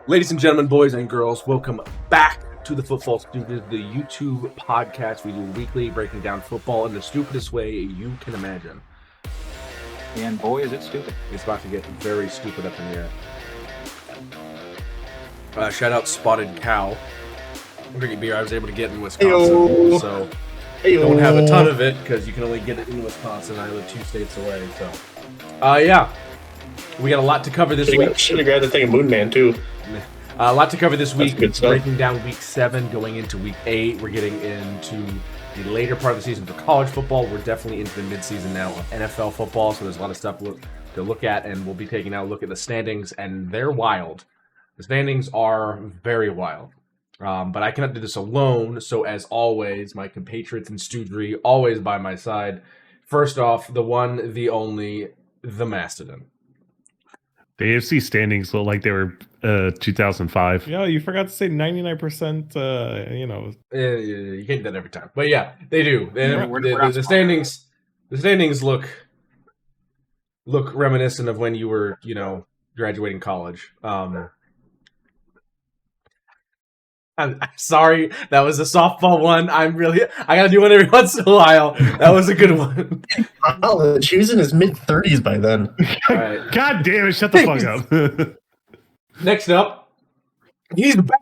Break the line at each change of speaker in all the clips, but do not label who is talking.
Ladies and gentlemen, boys and girls, welcome back to the Football Stupid, the YouTube podcast. We do weekly breaking down football in the stupidest way you can imagine.
And boy, is it stupid.
It's about to get very stupid up in here. Shout out Spotted Cow. Drinking beer I was able to get in Wisconsin,
Hey-o.
so
Hey-o.
don't have a ton of it because you can only get it in Wisconsin. I live 2 states away, so yeah. We got a lot to cover this week.
Should have grabbed the thing of Moon Man too.
A lot to cover this week.
good stuff.
Breaking down week 7, going into week 8. We're getting into the later part of the season for college football. We're definitely into the mid-season now of NFL football, so there's a lot of stuff to look at, and we'll be taking a look at the standings, and they're wild. The standings are very wild. But I cannot do this alone, so as always, my compatriots in Studry, always by my side. First off, the one, the only, the Mastodon.
The AFC standings look like they were 2005.
Yeah, you forgot to say 99%,
You can't do that every time. But yeah, they do. The standings look reminiscent of when you were, graduating college. I'm sorry, that was a softball one. I gotta do one every once in a while. That was a good one.
College. He was in his mid-30s by then.
All right.
God damn it, shut the fuck up.
Next up, he's back.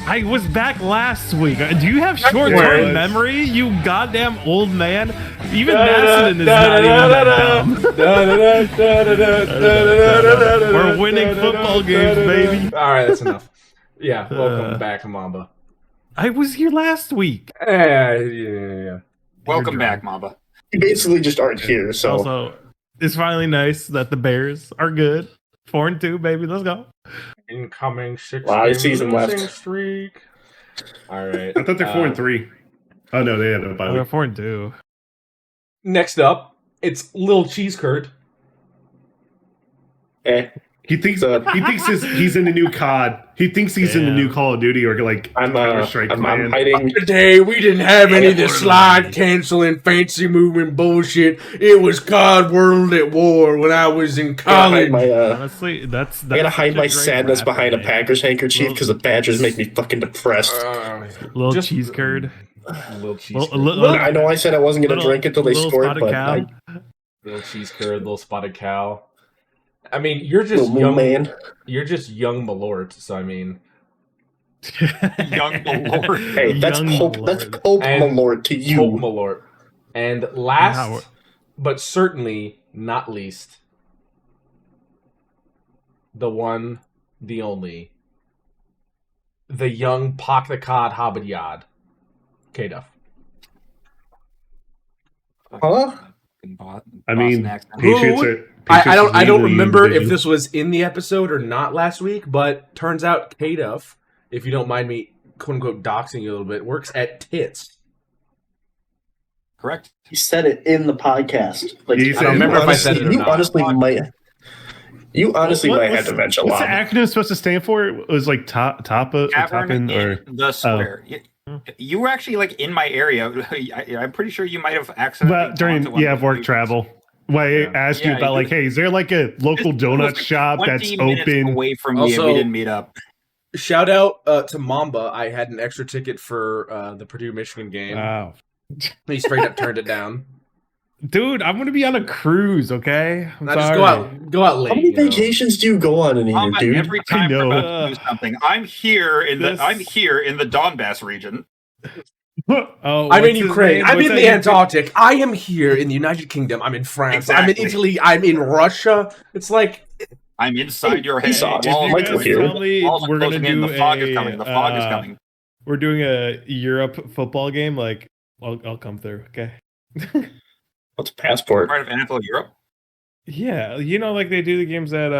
I was back last week. Do you have short-term memory, you goddamn old man? Even Mastodon is not even that dumb. We're winning football games, baby.
All right, that's enough. Yeah, welcome back, Mamba.
I was here last week.
Yeah.
Welcome back, Mamba.
You basically just aren't here, so.
Also, it's finally nice that the Bears are good. 4-2, baby. Let's go.
Incoming 6
Wow, season left.
streak. All right.
I thought they're 4-3. Oh no, they had a bye week.
4-2.
Next up, it's Lil Cheese Curd.
He thinks he's in the new COD. He thinks he's in the new Call of Duty or like
I'm
Clan.
hiding.
Today, we didn't have any of the slide canceling, fancy moving bullshit. It was COD World at War when I was in college.
Honestly, that's
I gotta hide
such a
my
great
sadness
rap
behind a
name.
Packers handkerchief because the Badgers make me fucking depressed.
Little cheese curd.
Little Cheese
Little-
Curd.
I know I said I wasn't gonna drink until they
little
scored,
spotted
but
cow.
Little Cheese Curd, Little Spotted Cow. I mean, you're just
Little
young,
man.
You're just young Malort, so I mean,
Young Lord.
Hey, that's
Young
Pope.
Malort.
That's Pope
And
Malort to you.
Pope Malort. And last,
Now-
but certainly not least, the one, the only, the young Pak the Cod Hobbit Yad, K-Duff.
Huh?
I mean,
Who-
Patriots are.
I don't
leading the
remember if
division.
this was in the episode or not last week, but turns out K-Duff, if you don't mind me quote unquote doxing you a little bit, works at Tits.
Correct.
You said it in the podcast. Like,
You
I don't remember if I said it or
you
not.
honestly might. You honestly
What-
might have
what's-
to mention a
What's
lot.
the acronym supposed to stand for? It was like
Tavern
Toppin or
in the square. You were actually like in my area. I'm pretty sure you might have accidentally.
but during
gone to one of the
work
previous-
travel. Why I asked you
Yeah,
about
you-
like, hey, is there like a local
This was
donut
like
shop
20
that's
minutes
open?
away from me,
Also-
and we didn't meet up.
Shout out to Mamba. I had an extra ticket for the Purdue Michigan game.
Wow.
He straight up turned it down.
Dude, I'm going to be on a cruise, okay? I'm
Now just
sorry.
go out late.
How many
you know.
vacations do you go on in a year,
Mamba,
dude?
every time we're
know.
about to do something, I'm here in
This-
the Donbass region.
Oh,
I'm in
what's his
Ukraine.
name?
I'm
What's
in
that
the
YouTube-
Antarctic. I am here in the United Kingdom. I'm in France. I'm in
Exactly.
Italy. I'm in Russia. It's like
I'm inside your head.
he's on.
Walls
Did you
are
guys tell
closing.
me
Walls are
we're gonna
closing in.
do
The fog is
a,
coming. The fog is coming.
We're doing a Europe football game. Like, I'll come through, okay?
What's a passport?
Part of NFL Europe.
Yeah, like they do the games at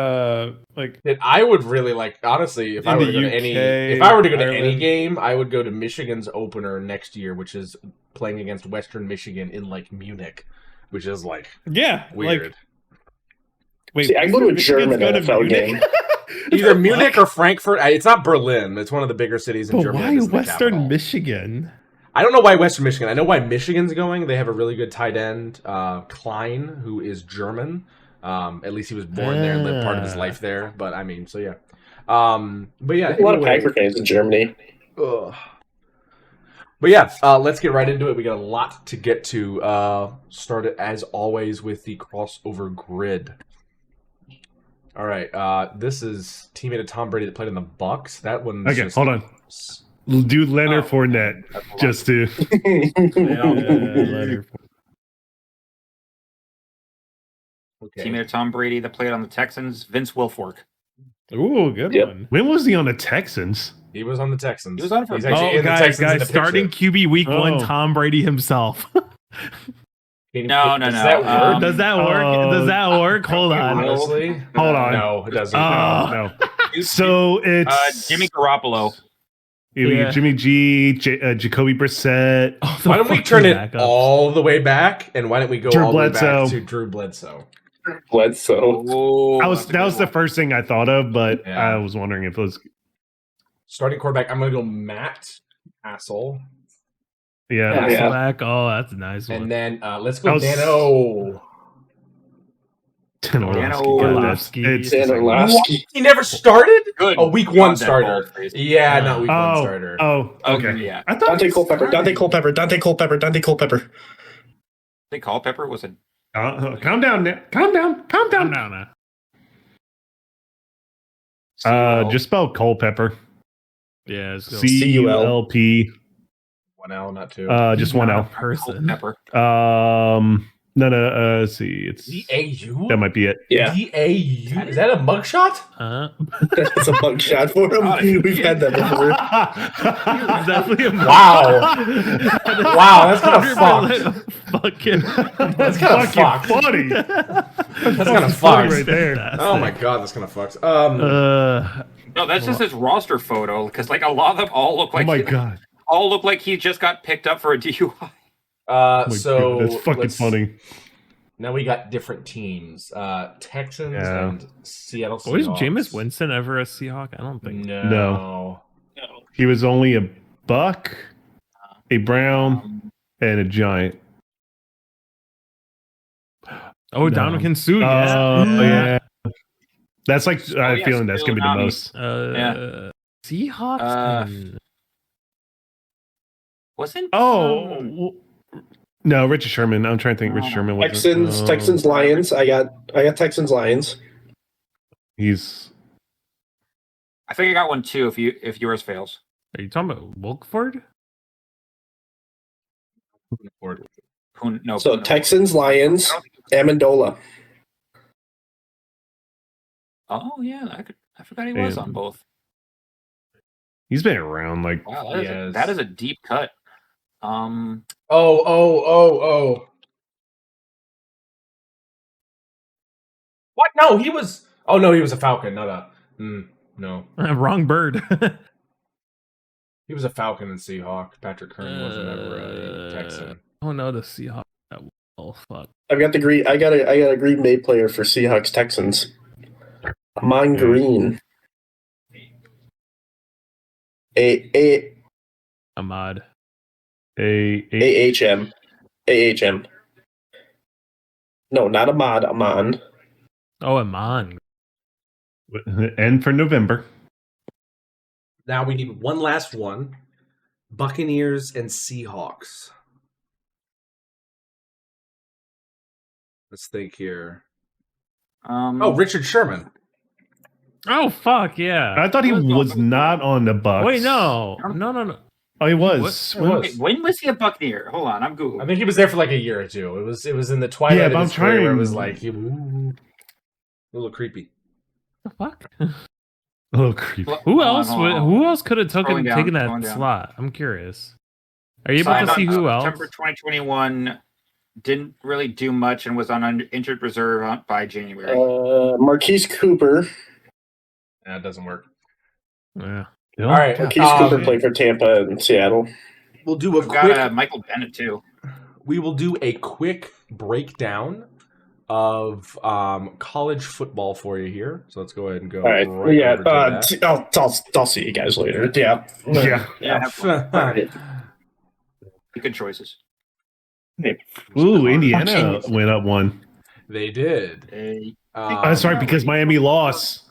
like
that I would really like. Honestly, if I
In
were
the
to go to any,
UK,
if I were to go to any
Ireland.
game, I would go to Michigan's opener next year, which is playing against Western Michigan in like Munich, which is like
yeah,
weird.
like wait.
See, I go to a
Michigan's
German
going to
NFL
Munich?
game.
Either Munich or Frankfurt. It's not Berlin. It's one of the bigger cities in
But
Germany.
why
It's the
Western
capital.
Michigan?
I don't know why Western Michigan. I know why Michigan's going. They have a really good tight end, Klein, who is German. At least he was born there and lived part of his life there. But I mean, so yeah. But yeah,
a lot of
anyway.
Packer fans in Germany.
Ugh. But yeah, let's get right into it. We got a lot to get to. Start it as always with the crossover grid. All right, this is teammate of Tom Brady that played in the Bucks. That one's
Okay,
just
hold on. Do Leonard Fournette just to. Leonard.
Okay.
Teammate of Tom Brady that played on the Texans, Vince Wilfork.
Ooh, good
Yep.
one. When was he on the Texans?
He was on the Texans.
He was on for-
He's actually in the
guys,
Texans in the
guys, starting
picture.
QB week one,
Oh.
Tom Brady himself.
No.
Does that work?
Does that work? Does that work? Hold on.
Honestly,
Hold on.
No, it doesn't.
No. So it's
Jimmy Garoppolo.
Yeah.
Jimmy G, Jacoby Brissett.
Oh, the
Why don't we
fuck
turn
is
it
back up?
all the way back, and why don't we go
Drew
all the way
Bledsoe.
back to Drew Bledsoe?
Bledsoe.
Oh,
That was the first thing I thought of, but
Yeah.
I was wondering if it was.
Starting quarterback, I'm going to go Matt Hassel.
Yeah.
Yeah.
Back. Oh, that's a nice one.
And then let's go
I was-
Dano.
Orlovsky.
It's
Dan
What?
Orlovsky.
He never started?
Good.
Oh, week one
God, that
starter.
ball face.
Yeah, not week one
Oh,
starter.
okay.
Yeah.
I thought
Dante
he
Culpepper.
started.
Dante Culpepper. Dante Culpepper. Dante Culpepper.
I think Culpepper was a.
Calm down, Nick. Calm down.
Calm down now.
Just spell Culpepper.
Yeah, it's
CULP.
One L, not two.
Just one L.
person.
Culpepper.
No. Let's see. It's
D-A-U?
that might be it.
Yeah,
D-A-U? Is that a mugshot?
that's a bug shot for him. We've had that before.
It's definitely a
Wow. Wow, that's kind of fucked.
Fucking.
That's kind of fucked.
Funny.
That's kind of
funny
fucked.
right there.
Oh my god, that's kind of fucked.
No, that's just his roster photo because like a lot of them all look like.
Oh my god.
All look like he just got picked up for a DUI.
Oh my
So
God, that's fucking
let's-
funny.
Now we got different teams. Texans
Yeah.
and Seattle Seahawks.
Was Jameis Winston ever a Seahawk? I don't think.
No.
He was only a Buck, a Brown, and a Giant.
Oh,
No.
Dominican Sue. Yeah.
Oh yeah. That's like I have a
yeah,
feeling that's gonna be the
Stillinami.
most.
Yeah.
Seahawks. and-
Wasn't?
Oh no, Richard Sherman. I'm trying to think. Richard Sherman was
Texans, Lions. I got Texans, Lions.
He's
I think I got one too. If yours fails.
Are you talking about Wilkford?
No.
So
no.
Texans, Lions, Amendola.
Oh yeah, I forgot he was
Yeah.
on both.
he's been around like
Wow,
Yes.
that is a deep cut.
Oh. What? No, he was. Oh no, he was a Falcon, not a. No,
Wrong bird.
he was a Falcon and Seahawk. Patrick Kern wasn't ever a Texan.
Oh no, the Seahawks. Oh fuck.
I've got the Green. I got a Green Bay player for Seahawks, Texans. Amon Green.
Ahmad.
AHM. No, not Ahmad. Amon.
Oh, Amon.
N for November.
Now we need one last one. Buccaneers and Seahawks. Let's think here. Oh, Richard Sherman.
Oh fuck yeah.
I thought he was not on the Bucks.
Wait, no.
Oh, he was.
It was.
Wait, when was he a Buccaneer? Hold on, I'm Googling.
I think he was there for like a year or two. It was in the twilight
Yeah,
of
but
his
I'm
career where it
trying-
was like ooh, a little creepy.
The fuck?
Oh, creepy.
Who
Hold on,
else?
hold on.
Who else could have
Scrolling down,
taken that
scrolling down.
slot? I'm curious. Are you able
Signed
to see
on
who else?
September 2021. Didn't really do much and was on injured reserve by January.
Marquise Cooper.
That doesn't work.
Yeah.
All right,
Marquise Cooper played for Tampa and Seattle.
we'll do a
We've
quick.
got Michael Bennett too.
We will do a quick breakdown of college football for you here. So let's go ahead and go.
All right.
right
Yeah.
over to that.
I'll see you guys later. Yeah.
Yeah.
Yeah, have fun. Good choices.
Ooh, Indiana went up one.
They did.
Hey.
That's right, because Miami lost.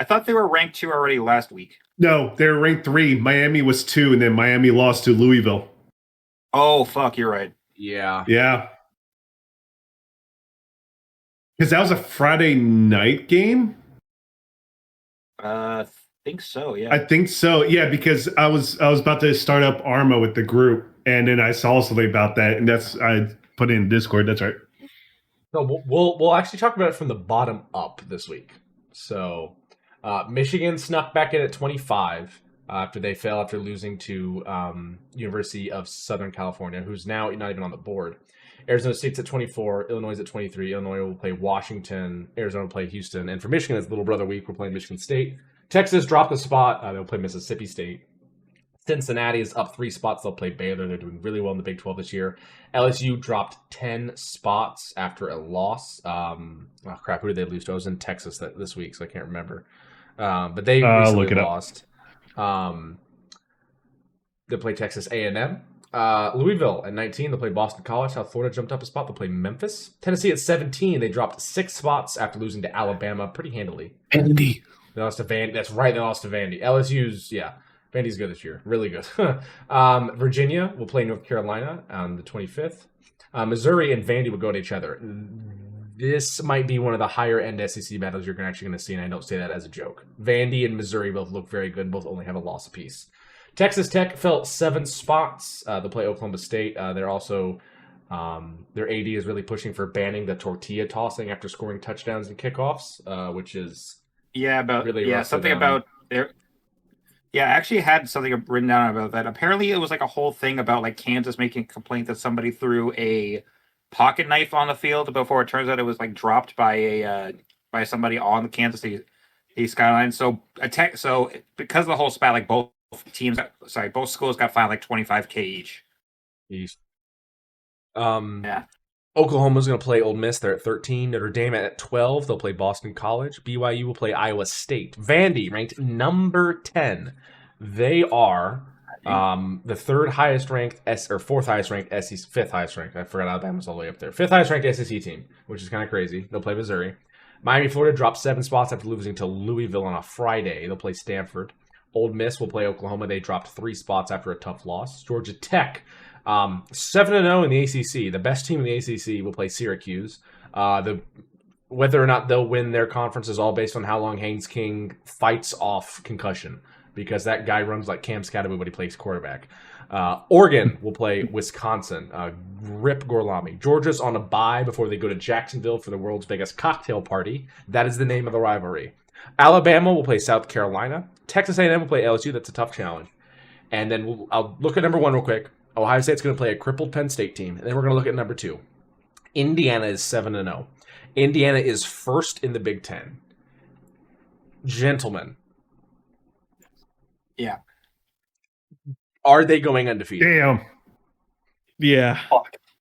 I thought they were ranked 2 already last week.
No, they were ranked 3. Miami was 2, and then Miami lost to Louisville.
Oh, fuck, you're right.
Yeah.
Yeah. Because that was a Friday night game?
Think so, yeah.
I think so. Yeah, because I was about to start up Arma with the group, and then I saw something about that, and I put it in Discord. That's right.
So we'll actually talk about it from the bottom up this week. So Michigan snuck back in at 25 after they fell after losing to University of Southern California, who's now not even on the board. Arizona State's at 24, Illinois is at 23. Illinois will play Washington, Arizona will play Houston, and for Michigan, it's Little Brother Week. We're playing Michigan State. Texas dropped a spot. They'll play Mississippi State. Cincinnati is up 3 spots. They'll play Baylor. They're doing really well in the Big 12 this year. LSU dropped 10 spots after a loss. Who did they lose to? I was in Texas this week, so I can't remember. But they recently lost. They play Texas A&M. Louisville at 19, they'll play Boston College. South Florida jumped up a spot. They'll play Memphis. Tennessee at 17, they dropped 6 spots after losing to Alabama pretty handily.
Vandy.
They lost to Vandy. That's right, they lost to Vandy. LSU's, Vandy's good this year. Really good. Virginia will play North Carolina on the 25th. Missouri and Vandy will go to each other. This might be one of the higher end SEC battles you're actually going to see, and I don't say that as a joke. Vandy and Missouri both look very good. Both only have a loss apiece. Texas Tech fell 7 spots. They'll play Oklahoma State. They're also their AD is really pushing for banning the tortilla tossing after scoring touchdowns and kickoffs, which is
something about their. Yeah, I actually had something written down about that. Apparently, it was like a whole thing about like Kansas making a complaint that somebody threw a pocket knife on the field before it turns out it was like dropped by somebody on the Kansas City skyline. So because of the whole spat, like both schools got fined like $25,000 each.
Oklahoma's going to play Ole Miss. They're at 13. Notre Dame at 12. They'll play Boston College. BYU will play Iowa State. Vandy ranked number 10. They are the fourth highest ranked SEC, fifth highest ranked. I forgot Alabama's all the way up there. Fifth highest ranked SEC team, which is kind of crazy. They'll play Missouri. Miami, Florida dropped 7 spots after losing to Louisville on a Friday. They'll play Stanford. Ole Miss will play Oklahoma. They dropped 3 spots after a tough loss. Georgia Tech, 7-0 in the ACC. The best team in the ACC will play Syracuse. Whether or not they'll win their conference is all based on how long Haynes King fights off concussion, because that guy runs like Cam Scatterby, but he plays quarterback. Oregon will play Wisconsin. Rip Gorlami. Georgia's on a bye before they go to Jacksonville for the world's biggest cocktail party. That is the name of the rivalry. Alabama will play South Carolina. Texas A&M will play LSU. That's a tough challenge. And then I'll look at number 1 real quick. Ohio State's going to play a crippled Penn State team. And then we're going to look at number 2. Indiana is 7-0. Indiana is first in the Big Ten. Gentlemen.
Yeah.
Are they going undefeated?
Damn.
Yeah.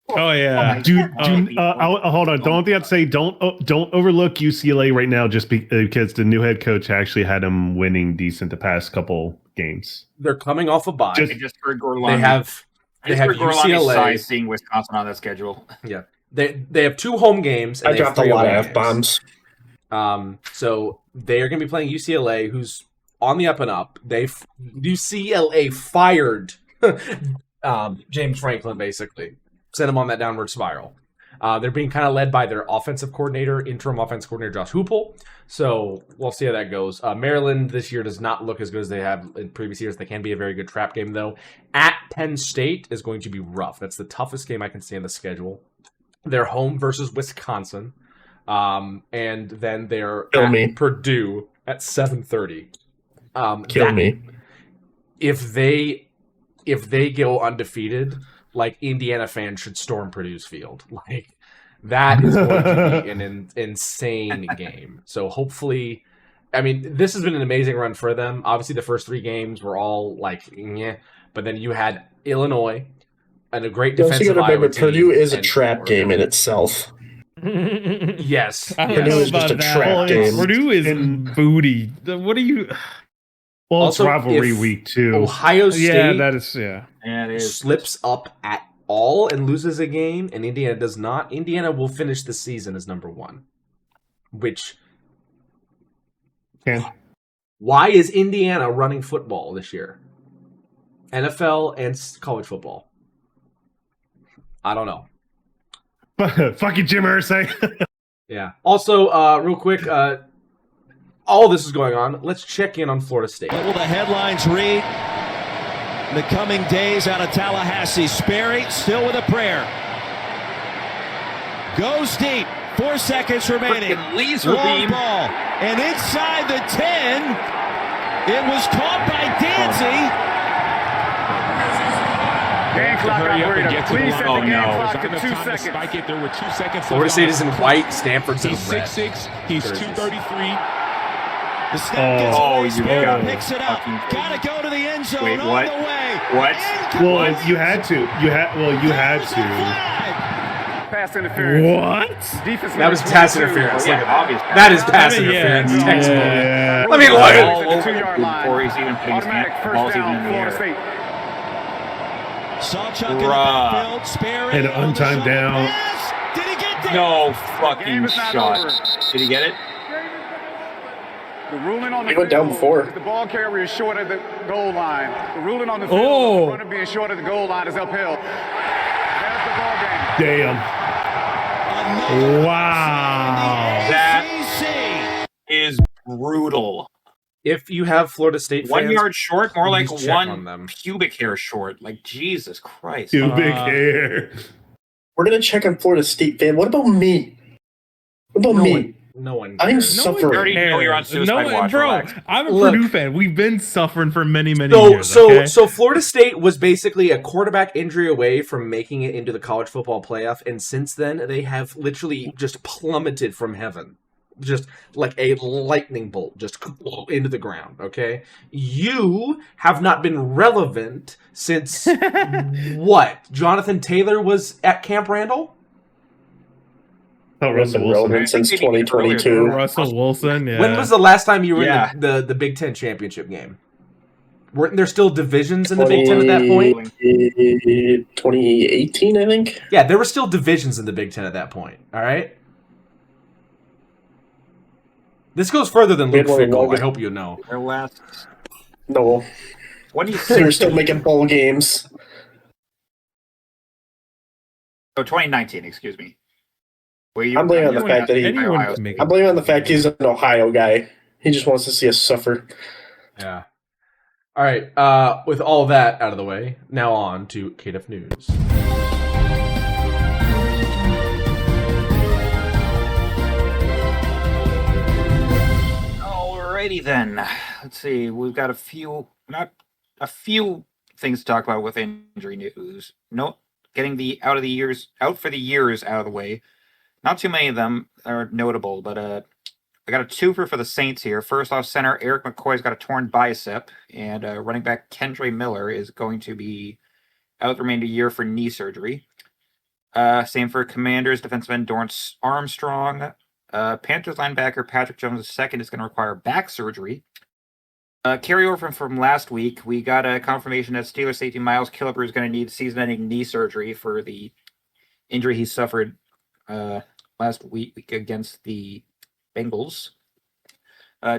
Oh yeah,
dude. Hold on. The only thing I'd say, don't overlook UCLA right now, just because the new head coach actually had them winning decent the past couple games.
They're coming off a bye.
I just heard Gorlami.
They have UCLA.
Seeing Wisconsin on that schedule.
Yeah, they have 2 home games. And
I dropped a lot of F-bombs.
So they are going to be playing UCLA, who's on the up and up. UCLA fired James Franklin, basically. Sent him on that downward spiral. They're being kind of led by their interim offensive coordinator, Josh Hoople. So we'll see how that goes. Maryland this year does not look as good as they have in previous years. They can be a very good trap game, though. At Penn State is going to be rough. That's the toughest game I can see on the schedule. They're home versus Wisconsin. And then they're at Purdue at 7:30.
Kill me.
If they go undefeated, like, Indiana fans should storm Purdue's field. Like, that is going to be an insane game. So hopefully, I mean, this has been an amazing run for them. Obviously, the first 3 games were all like, but then you had Illinois and a great defensive Iowa team.
Purdue is a trap game in itself.
Yes.
Purdue is just a trap game.
Purdue is booty. What are you?
Well,
Also,
it's rivalry week too.
Ohio State
it is.
slips up at all and loses a game, and Indiana does not. Indiana will finish the season as number 1, which Why is Indiana running football this year? NFL and college football. I don't know.
Fuck you, Jim Irsay.
Yeah. Also, real quick, all this is going on. Let's check in on Florida State.
What will the headlines read in the coming days out of Tallahassee? Sperry still with a prayer. Goes deep. 4 seconds remaining.
Laser
Long
beam.
ball. And inside the 10, it was caught by Dancy.
Game clock operator. Please set the game clock to 2 seconds.
Spike it. There were 2 seconds.
Florida State is in white. Stanford's in
He's
red.
6'6". He's 233.
The snap gets away.
you
Sperry
got
picks it up. Gotta go to the end zone.
Wait,
on
what?
the way.
What?
Well, you had to. You had to.
Pass interference.
What?
Defense
That was pass interference.
Yeah,
Look at
obvious.
that is pass
I mean, yeah.
interference. Textbook.
Yeah.
Let me look at it.
All
At the
over
2-yard
the
line.
before he's even putting his
Automatic
hand,
first
ball's even
down,
in the
Florida
air.
State.
Sawchuck in the
Bruh.
backfield. Sperry
And
on the
untimed
short
down.
pass. Did he get there?
No
Game
fucking
is not
shot.
over.
Did he get it?
The ruling on the
He went down
field
before.
is the ball carrier is short of the goal line. The ruling on the
Oh.
field, the runner being short of the goal line is upheld. There's the ball game.
Damn.
Another
Wow.
That is brutal.
If you have Florida State
1
fans,
yard short, more like
please check on
one
them.
pubic hair short. Like Jesus Christ.
Too big hair.
We're gonna check on Florida State fan. What about me? What about me?
No one.
I'm
cares.
You already
suffering.
know you're on suicide watch.
bro,
Relax.
I'm a
Look.
Purdue fan. We've been suffering for many
So,
years. Okay?
so Florida State was basically a quarterback injury away from making it into the college football playoff, and since then they have literally just plummeted from heaven, just like a lightning bolt, just into the ground. Okay, you have not been relevant since what? Jonathan Taylor was at Camp Randall.
Oh, Russell
Been
Wilson.
relevant since
I think maybe
2022.
Russell Wilson. Yeah.
When was the last time you were
Yeah.
in the Big Ten championship game? Weren't there still divisions in the Big Ten at that point?
2018, I think.
Yeah, there were still divisions in the Big Ten at that point. All right. This goes further than
We
Luke
had one of the
Fickle. I
longest-
hope you know.
Their last.
No,
What do you
they're
think?
still making bowl games.
Oh, 2019. Excuse me.
I'm blaming on the fact that
Anyone can make
I'm blaming on the fact he's an Ohio guy. He just wants to see us suffer.
Yeah. All right. With all that out of the way, now on to KDF News.
Alrighty then. Let's see. We've got a few things to talk about with injury news. No, getting the out for the years out of the way. Not too many of them are notable, but I got a twofer for the Saints here. First off, center Eric McCoy's got a torn bicep, and running back Kendre Miller is going to be out the remainder of the year for knee surgery. Same for Commanders defensive end Dorrance Armstrong. Panthers linebacker Patrick Jones II is going to require back surgery. Carryover from last week, we got a confirmation that Steelers safety Miles Killebrew is going to need season-ending knee surgery for the injury he suffered last week against the Bengals.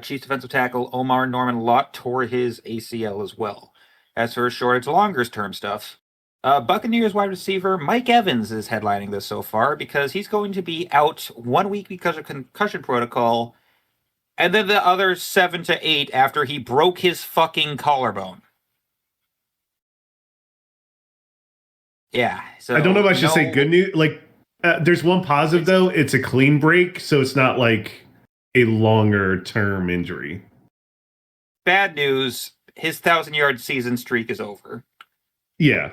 Chiefs defensive tackle Omar Norman Lott tore his ACL as well. As for shortage longer-term stuff, Buccaneers wide receiver Mike Evans is headlining this so far because he's going to be out 1 week because of concussion protocol, and then the other 7 to 8 after he broke his fucking collarbone. Yeah. So
I don't know if I should say good news. Like, there's one positive though. It's a clean break, so it's not like a longer term injury.
Bad news: his 1,000-yard season streak is over.
Yeah.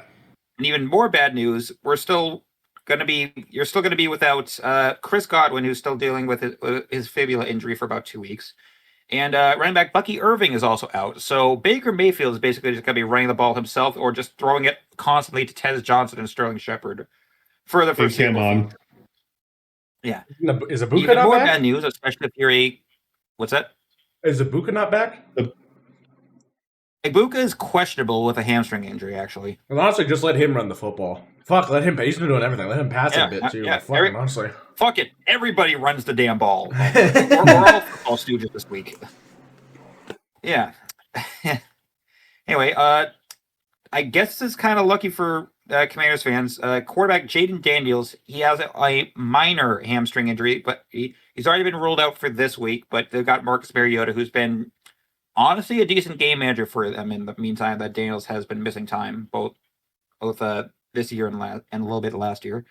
And even more bad news: you're still going to be without Chris Godwin, who's still dealing with his fibula injury for about 2 weeks. And running back Bucky Irving is also out. So Baker Mayfield is basically just going to be running the ball himself or just throwing it constantly to Tez Johnson and Sterling Shepard for the foreseeable future. Yeah.
Is Ibuka
Even
not
more
back?
bad news, especially if you're a... What's that?
Is Ibuka not back?
Ibuka is questionable with a hamstring injury, actually.
Well, honestly, just let him run the football. Fuck, let him. He's been doing everything. Let him pass
Yeah,
a bit too.
yeah,
Fucking honestly.
Fuck it. Everybody runs the damn ball. We're all football stooges this week. Yeah. Anyway, I guess it's kind of lucky for Commanders fans. Quarterback Jaden Daniels, he has a minor hamstring injury, but he's already been ruled out for this week. But they've got Marcus Mariota, who's been honestly a decent game manager for them in the meantime that Daniels has been missing time, both this year and a little bit last year.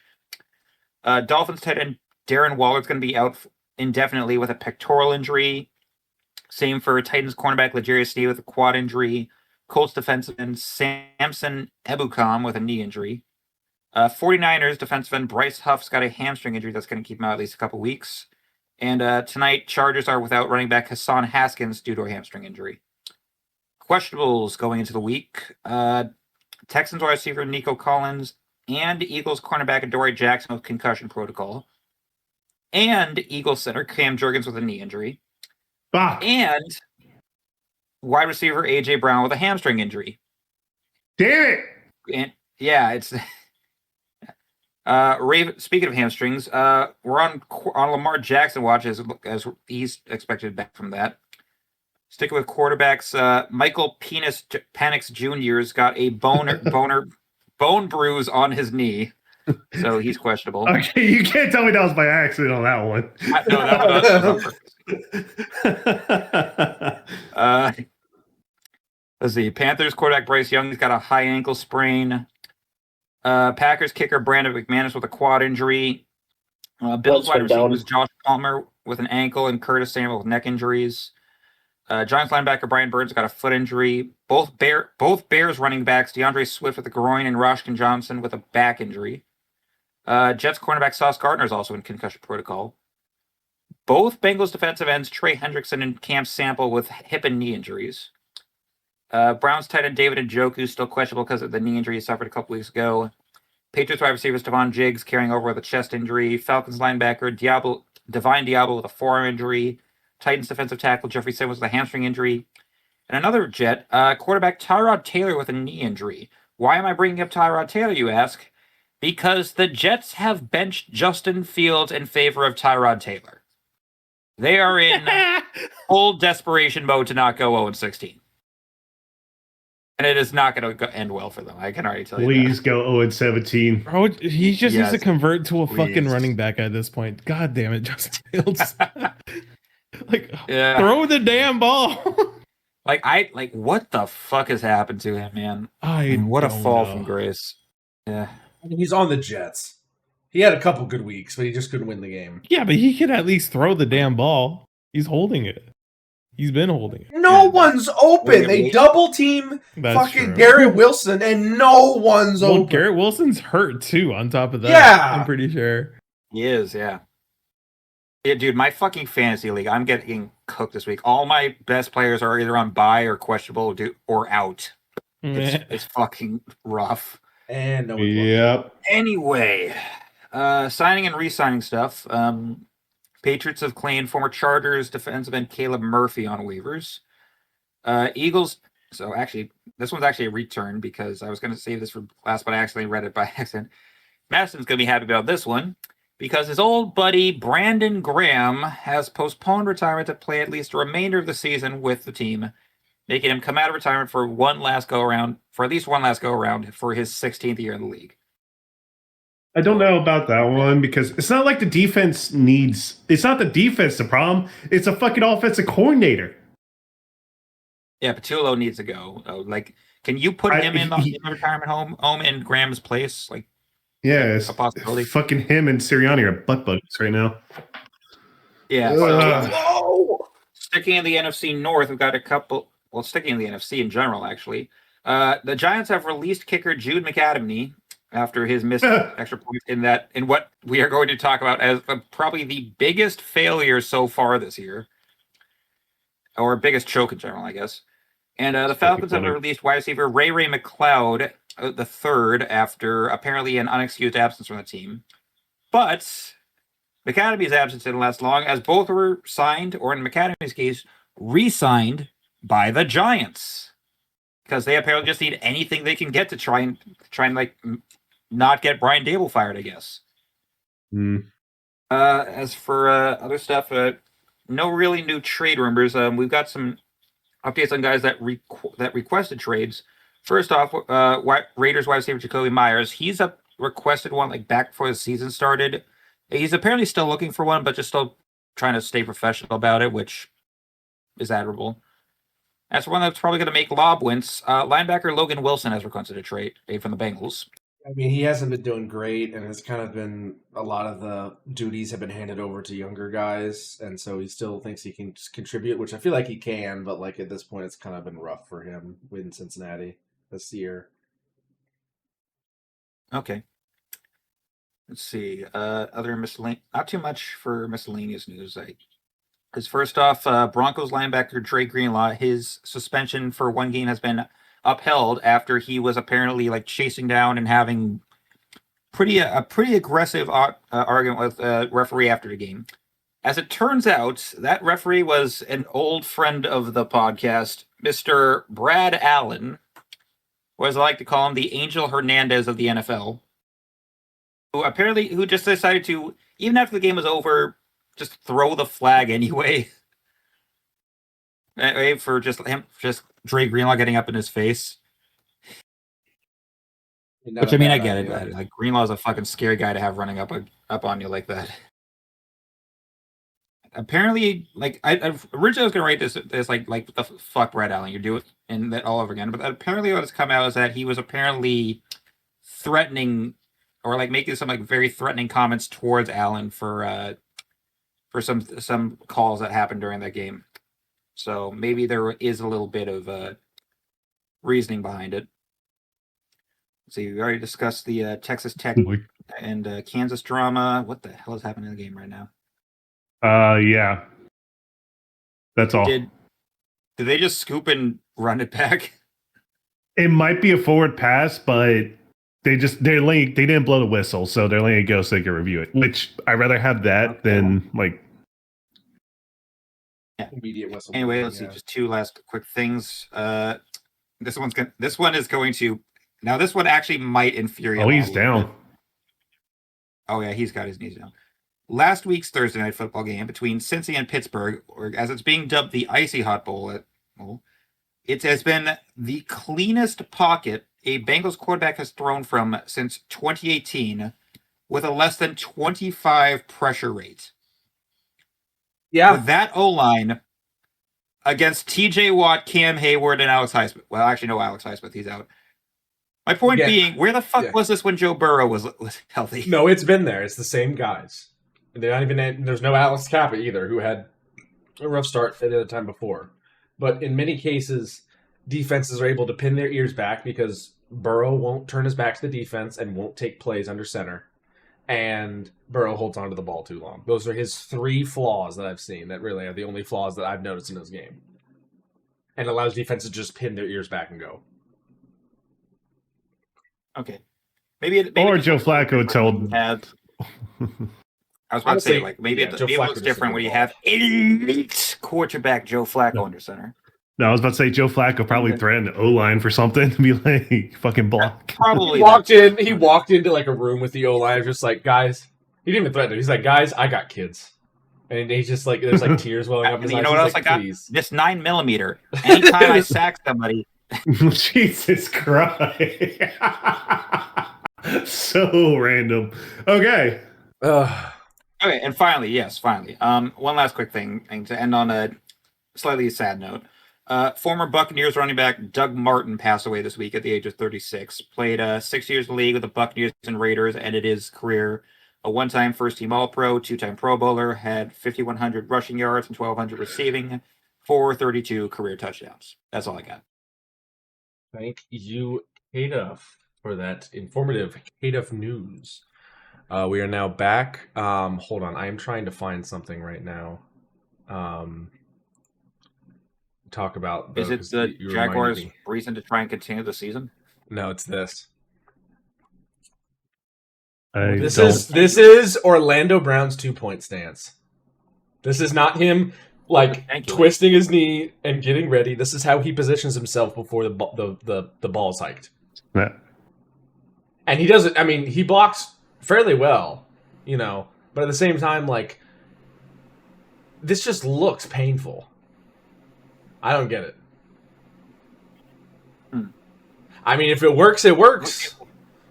Dolphins tight end Darren Waller's going to be out indefinitely with a pectoral injury. Same for Titans cornerback L'Jarius Sneed with a quad injury. Colts defensive end Samson Ebukam with a knee injury. 49ers defensive end Bryce Huff's got a hamstring injury that's going to keep him out at least a couple weeks. And tonight, Chargers are without running back Hassan Haskins due to a hamstring injury. Questionables going into the week. Texans wide receiver Nico Collins and Eagles cornerback Adoree Jackson with concussion protocol. And Eagles center Cam Jurgens with a knee injury. And wide receiver A.J. Brown with a hamstring injury.
Damn it!
And yeah, it's... speaking of hamstrings, we're on Lamar Jackson watch as he's expected back from that. Sticking with quarterbacks, Michael Penix Jr.'s got a bone bruise on his knee, so he's questionable.
Okay, you can't tell me that was by accident on that one.
No, that was on purpose. Let's see. Panthers quarterback Bryce Young's got a high ankle sprain. Packers kicker Brandon McManus with a quad injury. Bills wide receivers Josh Palmer with an ankle and Curtis Samuel with neck injuries. Giants linebacker Brian Burns got a foot injury. Both Bears running backs DeAndre Swift with a groin and Roshkin Johnson with a back injury. Jets cornerback Sauce Gardner is also in concussion protocol. Both Bengals defensive ends Trey Hendrickson and Cam Sample with hip and knee injuries. Browns tight end David Njoku still questionable because of the knee injury he suffered a couple weeks ago. Patriots wide receivers Devon Jiggs carrying over with a chest injury. Falcons linebacker Divine Diablo with a forearm injury. Titans defensive tackle Jeffrey Simmons with a hamstring injury. And another Jet, quarterback Tyrod Taylor with a knee injury. Why am I bringing up Tyrod Taylor, you ask? Because the Jets have benched Justin Fields in favor of Tyrod Taylor. They are in full desperation mode to not go 0-16. And it is not going to end well for them. I can already tell you.
Please go 0-17.
Bro, he just needs to convert to a fucking running back at this point. God damn it, Justin Fields. Throw the damn ball.
What the fuck has happened to him, man? What a fall from grace. Yeah.
I mean, he's on the Jets. He had a couple good weeks, but he just couldn't win the game.
Yeah, but he could at least throw the damn ball. He's holding it. He's been holding it.
No one's open. They double team fucking Garrett Wilson, and no one's open.
Garrett Wilson's hurt too. On top of that,
yeah,
I'm pretty sure
he is. Yeah, dude, my fucking fantasy league. I'm getting cooked this week. All my best players are either on bye or questionable, or out. It's fucking rough.
And no.
Yep.
Anyway, signing and re-signing stuff. Patriots have claimed former Chargers defensive end Caleb Murphy on waivers. Eagles. So actually, this one's actually a return because I was going to save this for last, but I accidentally read it by accident. Madison's going to be happy about this one because his old buddy Brandon Graham has postponed retirement to play at least the remainder of the season with the team, making him come out of retirement for at least one last go around for his 16th year in the league.
I don't know about that one because it's not like the defense needs. It's not the defense the problem. It's a fucking offensive coordinator.
Yeah, Patullo needs to go. Can you put him in the retirement home in Graham's place?
Yes,
a possibility.
Fucking him and Sirianni are butt buddies right now.
Yeah. Sticking in the NFC North, we've got a couple. Well, sticking in the NFC in general, actually. The Giants have released kicker Jude McAdamy after his missed extra point in what we are going to talk about as probably the biggest failure so far this year, or biggest choke in general, I guess. And the Falcons have released wide receiver Ray McLeod the third after apparently an unexcused absence from the team. But McAdamy's absence didn't last long, as both were signed, or in McAdamy's case, re-signed by the Giants, because they apparently just need anything they can get to try and not get Brian Dable fired, I guess. As for other stuff, no really new trade rumors. We've got some updates on guys that requested trades. First off, Raiders wide receiver Jacoby Myers. He's a requested one like back before the season started. He's apparently still looking for one, but just still trying to stay professional about it, which is admirable. As for one that's probably going to make Lob wince, linebacker Logan Wilson has requested a trade from the Bengals.
I mean, he hasn't been doing great, and it's kind of been a lot of the duties have been handed over to younger guys, and so he still thinks he can contribute, which I feel like he can, but like at this point, it's kind of been rough for him in Cincinnati this year.
Okay. Let's see. Other miscellaneous, not too much for miscellaneous news. Because first off, Broncos linebacker Dre Greenlaw, his suspension for one game has been upheld after he was apparently like chasing down and having a pretty aggressive argument with a referee after the game. As it turns out, that referee was an old friend of the podcast, Mr. Brad Allen, or as I like to call him, the Angel Hernandez of the NFL, who just decided to, even after the game was over, just throw the flag anyway. For just Dre Greenlaw getting up in his face. Which, I mean, I get it. Like, Greenlaw's a fucking scary guy to have running up on you like that. Apparently, like, I originally was going to write this like the fuck Brad Allen, you do it and that all over again. But apparently what has come out is that he was apparently threatening or like making some like very threatening comments towards Allen for some calls that happened during that game. So maybe there is a little bit of reasoning behind it. Let's see, we already discussed the Texas Tech and Kansas drama. What the hell is happening in the game right now?
Yeah. That's all.
Did they just scoop and run it back?
It might be a forward pass, but they didn't blow the whistle, so they're letting it go so they can review it. Which I'd rather have that than like
immediate whistle.
Anyway, let's see. Just two last quick things. This one is going to. Now, this one actually might infuriate.
Oh, he's down.
Oh yeah, he's got his knees down. Last week's Thursday night football game between Cincy and Pittsburgh, or as it's being dubbed, the Icy Hot Bowl. It has been the cleanest pocket a Bengals quarterback has thrown from since 2018, with a less than 25 pressure rate.
Yeah.
With that O-line against TJ Watt, Cam Hayward, and Alex Highsmith. Well, actually, no Alex Highsmith. He's out. My point being, where the fuck was this when Joe Burrow was healthy?
No, it's been there. It's the same guys. They're not even. There's no Alex Kappa either, who had a rough start at the time before. But in many cases, defenses are able to pin their ears back because Burrow won't turn his back to the defense and won't take plays under center. And Burrow holds onto the ball too long. Those are his three flaws that I've seen that really are the only flaws that I've noticed in this game. And allows defenses to just pin their ears back and go.
Okay. Maybe
or Joe Flacco told.
I was about to say, like, maybe it looks different when you have elite quarterback Joe Flacco under center.
No, I was about to say Joe Flacco probably threatened O-line for something to be like, fucking block.
Probably.
He walked into like a room with the O-line, just like, guys. He didn't even threaten. He's like, guys, I got kids. And he's just like, there's like tears welling up his eyes.
You know what else I got? This 9mm. Anytime I sack somebody.
Jesus Christ. So random. Okay.
Okay, and finally. One last quick thing to end on a slightly sad note. Former Buccaneers running back Doug Martin passed away this week at the age of 36. Played 6 years in the league with the Buccaneers and Raiders, ended his career a one-time first-team All-Pro, two-time Pro Bowler, had 5,100 rushing yards and 1,200 receiving, 432 career touchdowns. That's all I got.
Thank you, Kaduff, for that informative Kaduff news. We are now back. Hold on, I am trying to find something right now. Talk about.
Is it the Jaguars' reason to try and continue the season?
No, it's this.
This
is Orlando Brown's 2-point stance. This is not him twisting his knee and getting ready. This is how he positions himself before the ball is hiked.
Yeah.
And he doesn't. I mean, he blocks fairly well, but at the same time, this just looks painful. I don't get it. I mean, if it works, it works.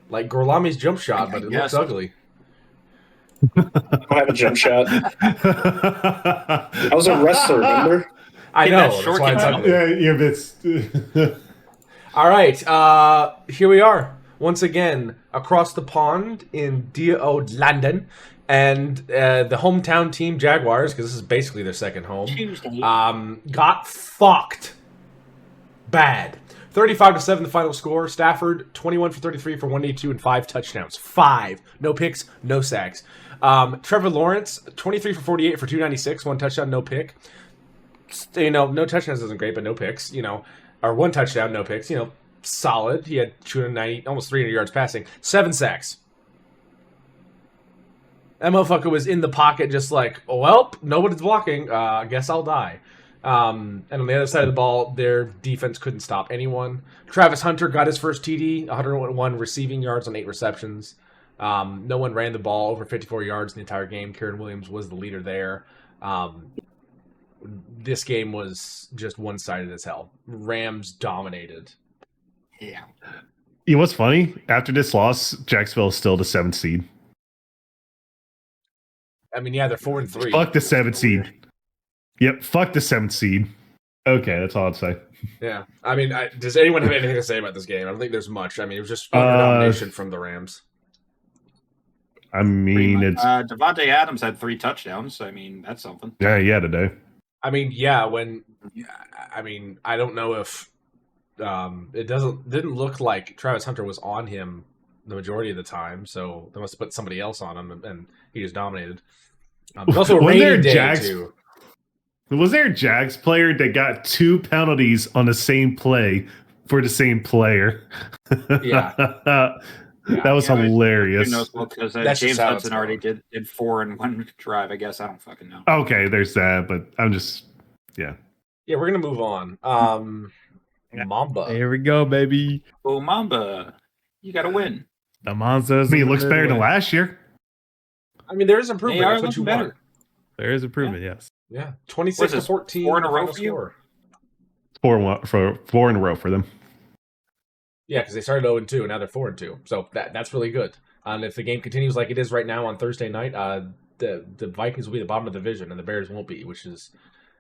Like Gorlami's jump shot, but it looks ugly.
I have a jump shot. I was a wrestler, remember?
I know. That's why it's ugly.
Yeah, but
all right. Here we are. Once again, across the pond in London. And the hometown team, Jaguars, because this is basically their second home, got fucked bad. 35-7 the final score. Stafford, 21 for 33 for 182 and 5 touchdowns. 5. No picks, no sacks. Trevor Lawrence, 23 for 48 for 296, 1 touchdown, no pick. No touchdowns isn't great, but no picks, or 1 touchdown, no picks, solid. He had 290, almost 300 yards passing. 7 sacks. That motherfucker was in the pocket just like, well, nobody's blocking. I guess I'll die. And on the other side of the ball, their defense couldn't stop anyone. Travis Hunter got his first TD, 101 receiving yards on 8 receptions. No one ran the ball over 54 yards in the entire game. Kieran Williams was the leader there. This game was just one-sided as hell. Rams dominated.
Yeah.
You know what's funny? After this loss, Jacksonville is still the 7th seed.
I mean, yeah, they're 4-3.
Fuck the 7th seed. Yep, fuck the 7th seed. Okay, that's all I'd say.
Yeah. I mean, does anyone have anything to say about this game? I don't think there's much. I mean, it was just domination from the Rams.
I mean, it's...
Devontae Adams had 3 touchdowns. I mean, that's something.
Yeah, today.
I mean, yeah, I don't know if it didn't look like Travis Hunter was on him the majority of the time, so they must have put somebody else on him, and he just dominated. But also a rainy day, too.
Was there a Jags player that got 2 penalties on the same play for the same player?
Yeah.
That was hilarious.
Who knows? Well, because James Hudson already did 4 in 1 drive, I guess. I don't fucking know.
Okay, there's that, but I'm just... Yeah.
Yeah, we're going to move on. Mamba.
Here we go, baby.
Oh, Mamba. You got to win.
The Monsters.
I mean, it looks better than last year.
I mean, there is improvement. That's what you want.
There is improvement, yes.
Yeah. 26-14.
4 in a row for you?
4 in a row for them.
Yeah, because they started 0-2, and now they're 4-2. So that's really good. And if the game continues like it is right now on Thursday night, the Vikings will be the bottom of the division, and the Bears won't be, which is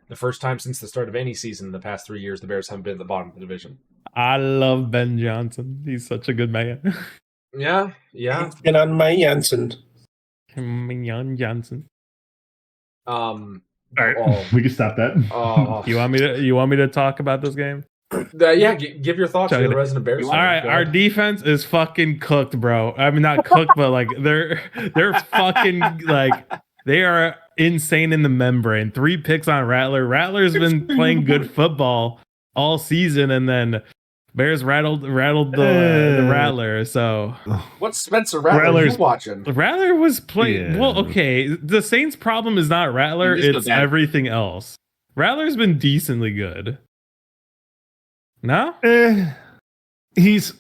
the first time since the start of any season in the past 3 years the Bears haven't been at the bottom of the division.
I love Ben Johnson. He's such a good man.
Yeah.
And on my Jansen.
Johnson.
All right, we can stop that.
You want me to talk about this game?
Yeah, give your thoughts to the resident Bears.
All right, our defense is fucking cooked, bro. I mean, not cooked, but like they're fucking like they are insane in the membrane. 3 picks on Rattler. Rattler's been playing good football all season, and then Bears rattled the Rattler. So
what's Spencer Rattler you watching?
Rattler was playing well. Okay, the Saints' problem is not Rattler; it's everything else. Rattler's been decently good. No,
he's.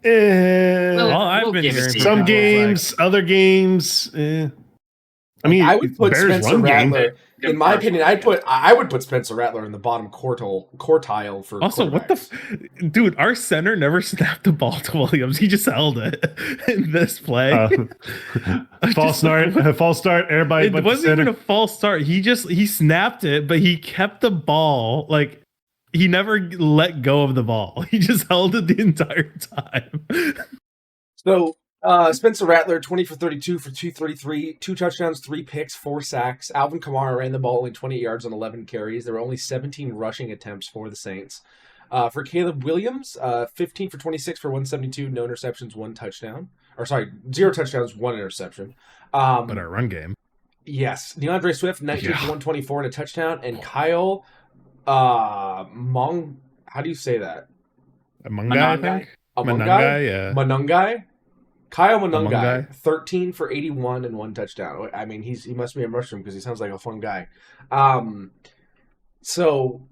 I've been hearing
some games, other games. I mean,
I would put
Bears
Spencer Rattler. In my opinion, I would put Spencer Rattler in the bottom quartile for.
Also, what the dude? Our center never snapped the ball to Williams. He just held it in this play.
False start. Everybody.
It wasn't even a false start. He snapped it, but he kept the ball like. He never let go of the ball. He just held it the entire time.
So, Spencer Rattler, 20 for 32 for 233, 2 touchdowns, 3 picks, 4 sacks. Alvin Kamara ran the ball only 20 yards on 11 carries. There were only 17 rushing attempts for the Saints. For Caleb Williams, 15 for 26 for 172, no interceptions, 1 touchdown. 0 touchdowns, 1 interception.
But our run game.
Yes. DeAndre Swift, 19 for 124 and a touchdown. And Kyle... how do you say that?
Mungai, I think.
Mungai,
yeah.
Mungai? Kyle Mungai, 13 for 81 and 1 touchdown. I mean, he must be a mushroom because he sounds like a fun guy. So,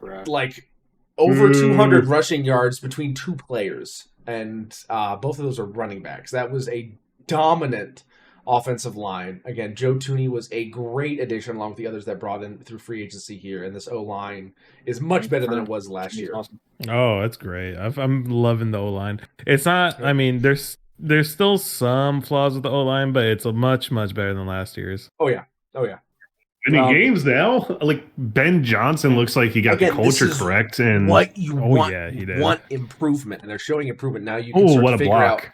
like, over 200 rushing yards between 2 players, and both of those are running backs. That was a dominant offensive line. Again, Joe Tooney was a great addition along with the others that brought in through free agency here, and this O-line is much better than it was last year.
Awesome.
Oh, that's great. I'm loving the O-line. It's not. I mean, there's still some flaws with the O-line, but it's a much better than last year's.
Oh yeah.
Winning games now. Like Ben Johnson looks like he got the culture correct, and
what you want.
Yeah, he did.
Want improvement, and they're showing improvement now. You can start to figure out.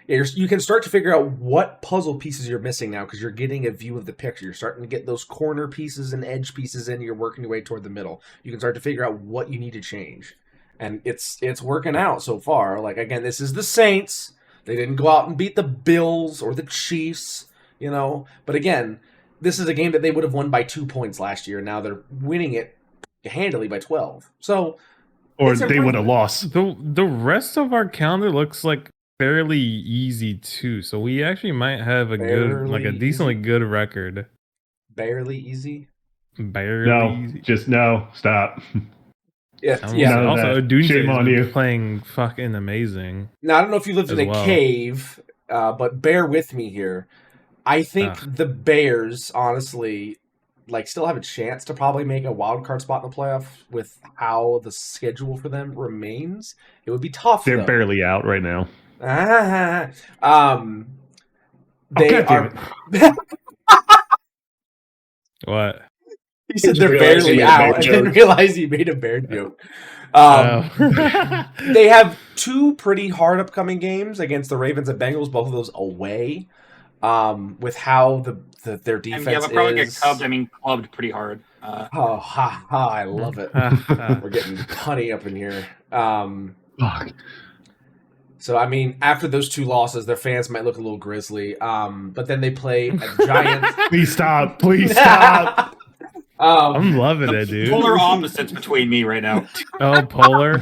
Yeah, you can start to figure out what puzzle pieces you're missing now because you're getting a view of the picture. You're starting to get those corner pieces and edge pieces in. You're working your way toward the middle. You can start to figure out what you need to change, and it's working out so far. Like again, this is the Saints. They didn't go out and beat the Bills or the Chiefs, But again, this is a game that they would have won by 2 points last year. Now they're winning it handily by 12. So,
or they would have lost.
The rest of our calendar looks like fairly easy too, so we actually might have a decently good record.
Barely easy.
Stop.
Yeah.
Also,
Shame on you.
Playing fucking amazing.
Now I don't know if you lived in a cave, but bear with me here. I think the Bears, honestly, still have a chance to probably make a wild card spot in the playoff with how the schedule for them remains. It would be tough.
They're barely out right now.
They are.
What?
He said they're barely out. I didn't realize he made a bear joke. They have 2 pretty hard upcoming games against the Ravens and Bengals, both of those away. With how their defense
they'll probably get clubbed pretty hard.
I love it. We're getting punny up in here. So, after those 2 losses, their fans might look a little grisly. But then they play a Giants.
Please stop.
I'm loving it, dude.
Polar opposites between me right now.
Oh, polar.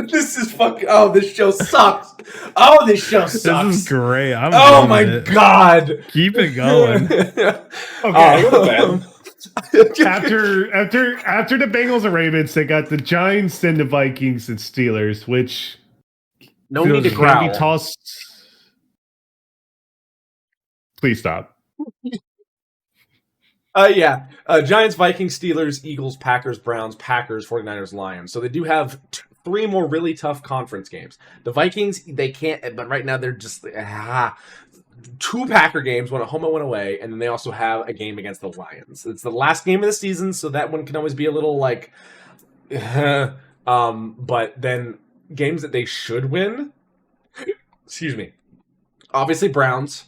This is fucking. Oh, this show sucks. Oh, this show sucks.
This is great.
Oh my god.
Keep it going.
Okay. After the Bengals and Ravens, they got the Giants and the Vikings and Steelers, which
no need to growl.
Be tossed. Please stop.
Giants, Vikings, Steelers, Eagles, Packers, Browns, Packers, 49ers, Lions. So they do have 3 more really tough conference games. The Vikings, they can't, but right now they're just 2 Packer games, one at home and one away, and then they also have a game against the Lions. It's the last game of the season, so that one can always be a little but then games that they should win. Excuse me. Obviously Browns.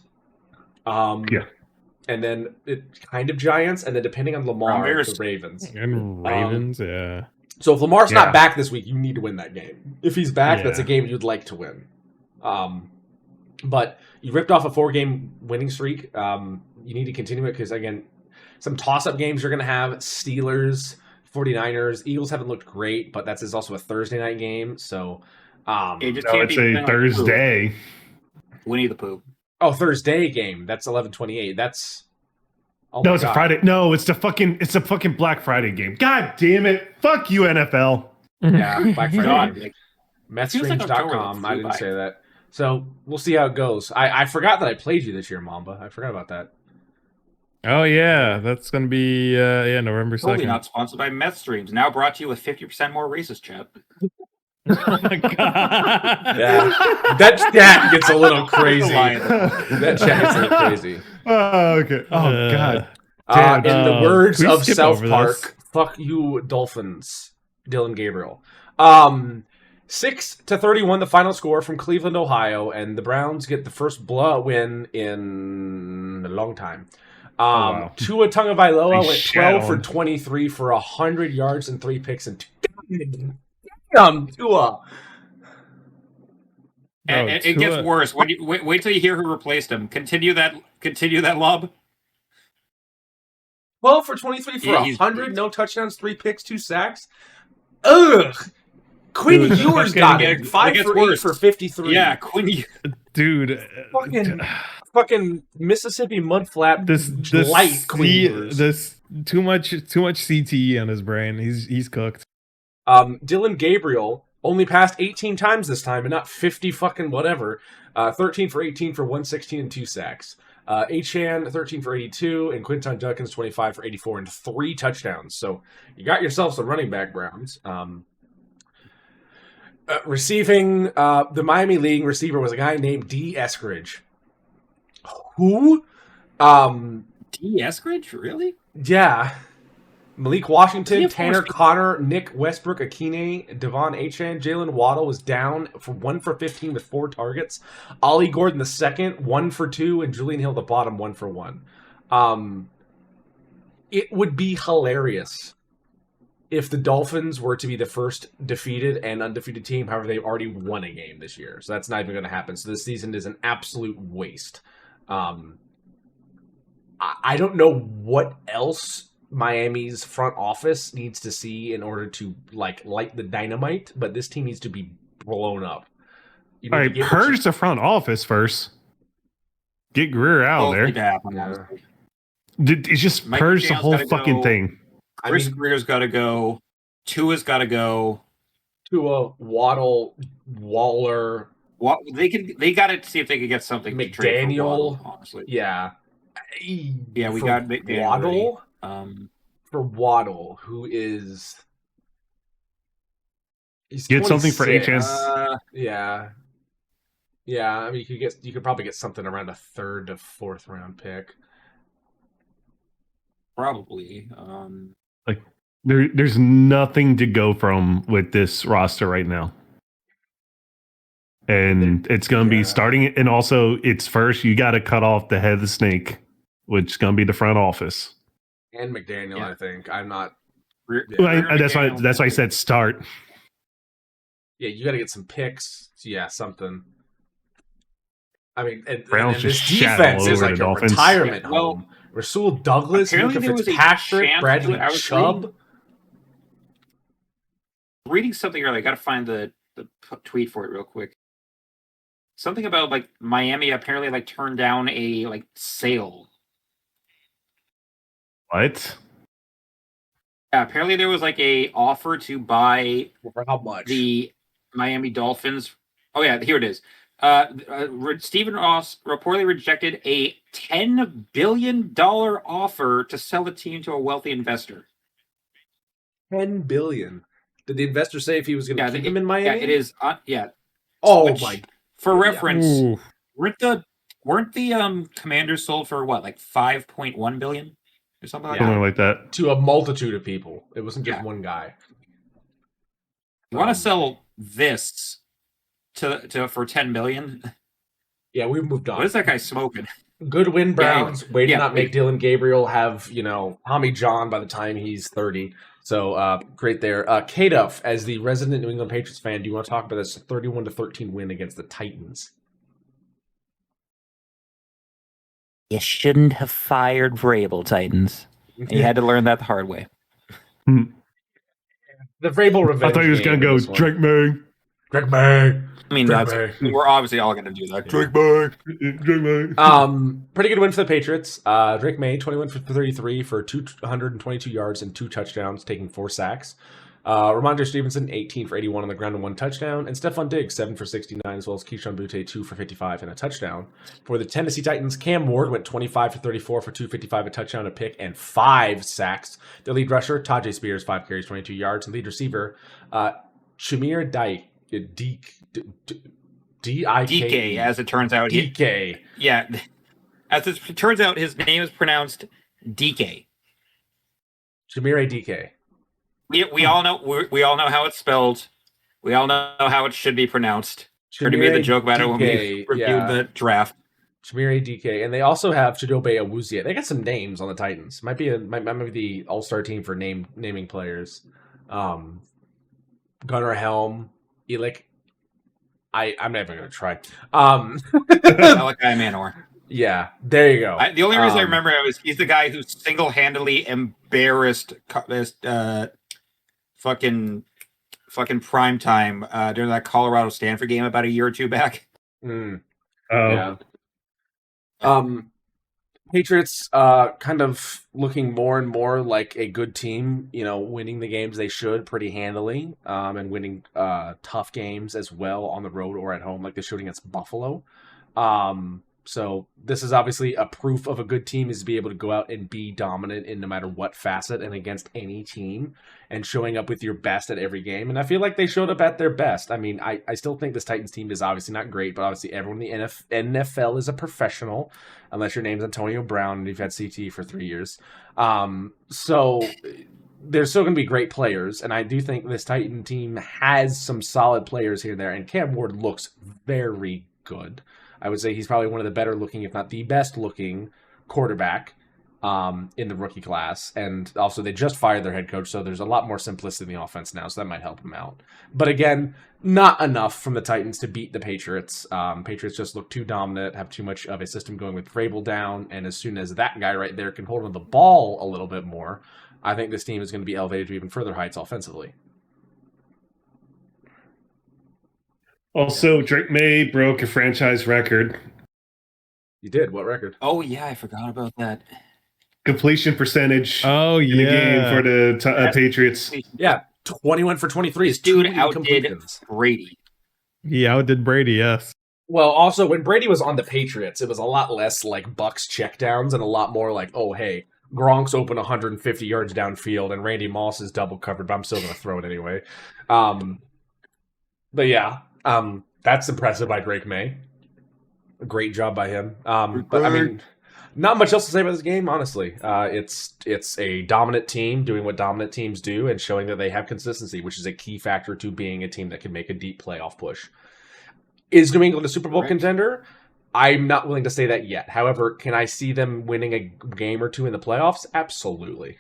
And then it kind of Giants, and then depending on Lamar, the Ravens.
And Ravens, yeah.
So if Lamar's not back this week, you need to win that game. If he's back, that's a game you'd like to win. But you ripped off a 4-game winning streak. You need to continue it because, again, some toss-up games you're going to have. Steelers, 49ers. Eagles haven't looked great, but that's also a Thursday night game. So
it's a Thursday.
Winnie the Pooh.
Oh, Thursday game. That's 11/28. That's
it's a Friday. No, it's a fucking Black Friday game. God damn it! Fuck you, NFL.
Yeah, Black Friday. Metsstreams.com. I didn't say that. So we'll see how it goes. I forgot that I played you this year, Mamba. I forgot about that.
Oh yeah, that's gonna be November 2nd.
Totally not sponsored by Metsstreams. Now brought to you with 50% more racist chat.
Oh my god!
Yeah, that chat gets a little crazy. That chat gets a little crazy.
Oh, okay. Oh god.
In the words of South Park, "Fuck you, Dolphins." Dylan Gabriel. 6-31, the final score from Cleveland, Ohio, and the Browns get the first blowout win in a long time. Tua Tagovailoa went 12 for 23 for 100 yards and 3 picks and 2. Tua.
And it gets worse. When you wait till you hear who replaced him. Continue that lob.
12 for 23 for 100, no touchdowns, 3 picks, 2 sacks. Ugh. Quinn Ewers got it. 5 for 8 for 53.
Yeah, Quinn.
Dude.
Fucking Mississippi mudflap. This light Quinn Ewers.
This too much CTE on his brain. He's cooked.
Dylan Gabriel Only passed 18 times this time, and not 50 fucking whatever. 13 for 18 for 116 and 2 sacks. Achan 13 for 82, and Quinton Judkins 25 for 84 and 3 touchdowns. So you got yourself some running back, Browns. Receiving, the Miami leading receiver was a guy named D. Eskridge. Who?
D. Eskridge? Really?
Yeah. Malik Washington, Tanner Connor, Nick Westbrook, Akine, Devon Achan, Jalen Waddle was down for 1 for 15 with 4 targets. Ollie Gordon the second, 1 for 2, and Julian Hill the bottom, 1 for 1. It would be hilarious if the Dolphins were to be the first defeated and undefeated team. However, they've already won a game this year, so that's not even going to happen. So this season is an absolute waste. I don't know what else Miami's front office needs to see in order to light the dynamite, but this team needs to be blown up.
All right, purge the front office first. Get Greer out of there. It's just purge the whole fucking thing.
Chris Greer's got to go. Tua's got to go.
Tua, Waddle, Waller.
They got to see if they could get something.
McDaniel,
Waddle, honestly.
Yeah,
we got McDaniel.
Waddle. For Waddle, who is
get 26. Something for Achan.
Yeah. I mean, you could probably get something around a 3rd to 4th round pick.
Probably.
There's nothing to go from with this roster right now. And it's going to be starting, and also it's first, you got to cut off the head of the snake, which is going to be the front office.
And McDaniel, I think. I'm not.
That's why I said start.
Yeah, you got to get some picks. Yeah, something. I mean, and
just
this defense is like a
Dolphins.
Retirement home. Rasul Douglas, Luka Fitzpatrick, Bradley Chubb.
Reading something earlier, I got to find the tweet for it real quick. Something about Miami apparently turned down a sale.
What?
Yeah, apparently there was a offer to buy
for how much?
The Miami Dolphins. Oh yeah, here it is. Stephen Ross reportedly rejected a $10 billion offer to sell the team to a wealthy investor.
$10 billion. Did the investor say if he was going to keep him in Miami?
Yeah, it is.
Oh my!
For reference, weren't the Commanders sold for what, $5.1 billion or something like that?
Something like that.
To a multitude of people. It wasn't just one guy.
You want to sell this to for $10 billion?
Yeah, we've moved on.
What is that guy smoking?
Good win, Browns. Way to not make Dylan Gabriel have Tommy John by the time he's 30. So great there. K-Duff, as the resident New England Patriots fan, do you want to talk about this 31-13 win against the Titans?
You shouldn't have fired Vrabel, Titans. You had to learn that the hard way.
The Vrabel revenge.
I thought he was going to go Drake May.
Drake May.
I mean, we're obviously all going to do that.
Drake May.
Pretty good win for the Patriots. Drake May, 21 for 33 for 222 yards and 2 touchdowns, taking 4 sacks. Ramondre Stevenson, 18 for 81 on the ground and 1 touchdown. And Stephon Diggs, 7 for 69, as well as Keyshawn Butte, 2 for 55 and a touchdown. For the Tennessee Titans, Cam Ward went 25 for 34 for 255, a touchdown, a pick, and 5 sacks. Their lead rusher, Tajay Spears, 5 carries, 22 yards. And lead receiver, Shamir
DK, as it turns out.
DK.
Yeah. As it turns out, his name is pronounced DK.
Shamir DK.
We all know we all know how it's spelled. We all know how it should be pronounced. We made the joke about it when we reviewed the draft.
Shamir DK, and they also have Chidobe Awuzie. They got some names on the Titans. Might be the all-star team for naming players. Gunnar Helm, Elick. I'm never gonna try.
Malachi Manor.
Yeah, there you go.
The only reason I remember him is he's the guy who single-handedly embarrassed fucking prime time during that Colorado Stanford game about a year or two back.
Oh
yeah.
Patriots kind of looking more and more like a good team, winning the games they should pretty handily, and winning tough games as well on the road or at home, like they showed against Buffalo. So this is obviously a proof of a good team, is to be able to go out and be dominant in no matter what facet and against any team, and showing up with your best at every game. And I feel like they showed up at their best. I mean, I still think this Titans team is obviously not great, but obviously everyone in the NFL is a professional, unless your name's Antonio Brown and you've had CT for 3 years. So they're still going to be great players, and I do think this Titan team has some solid players here and there, and Cam Ward looks very good. I would say he's probably one of the better looking, if not the best looking quarterback in the rookie class. And also they just fired their head coach, so there's a lot more simplicity in the offense now, so that might help him out. But again, not enough from the Titans to beat the Patriots. Patriots just look too dominant, have too much of a system going with Vrabel down, and as soon as that guy right there can hold on the ball a little bit more, I think this team is going to be elevated to even further heights offensively.
Also, Drake May broke a franchise record.
You did? What record?
Oh, yeah, I forgot about that.
Completion percentage.
Oh,
in the game for the Patriots.
Yeah, 21 for 23.
This dude outdid Brady.
He outdid Brady, yes.
Well, also, when Brady was on the Patriots, it was a lot less like Bucks checkdowns and a lot more like, oh, hey, Gronk's open 150 yards downfield and Randy Moss is double covered, but I'm still going to throw it anyway. But yeah, that's impressive by Drake May. A great job by him. But I mean, not much else to say about this game, honestly. It's a dominant team doing what dominant teams do and showing that they have consistency, which is a key factor to being a team that can make a deep playoff push. Is New England a Super Bowl contender? I'm not willing to say that yet. However, can I see them winning a game or two in the playoffs? Absolutely.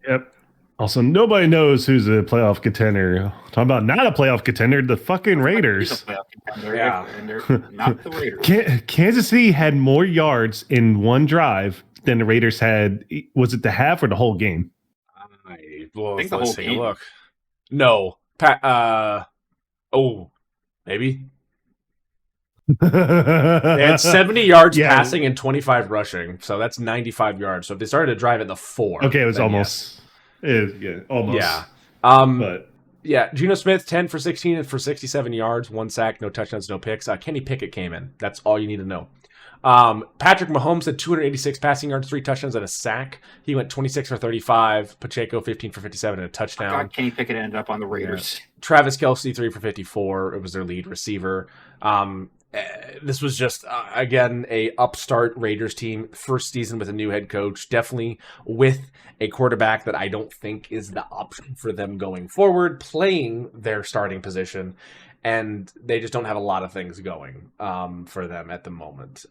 Yep. Also, nobody knows who's a playoff contender. Talking about not a playoff contender, the fucking Raiders.
He's a playoff contender, yeah. And they're not the Raiders.
Kansas City had more yards in one drive than the Raiders had. Was it the half or the whole game?
I think the whole game.
Look. No. Maybe. They had 70 yards passing and 25 rushing, so that's 95 yards. So if they started to drive at the 4.
Okay, it was almost. Yes. Almost.
Yeah.
But
Geno Smith, 10 for 16 for 67 yards, 1 sack, no touchdowns, no picks. Kenny Pickett came in. That's all you need to know. Patrick Mahomes had 286 passing yards, 3 touchdowns, and a sack. He went 26 for 35. Pacheco, 15 for 57, and a touchdown.
I thought Kenny Pickett ended up on the Raiders.
Travis Kelce, 3 for 54. It was their lead receiver. This was just, again, a upstart Raiders team. First season with a new head coach. Definitely with a quarterback that I don't think is the option for them going forward, playing their starting position. And they just don't have a lot of things going for them at the moment.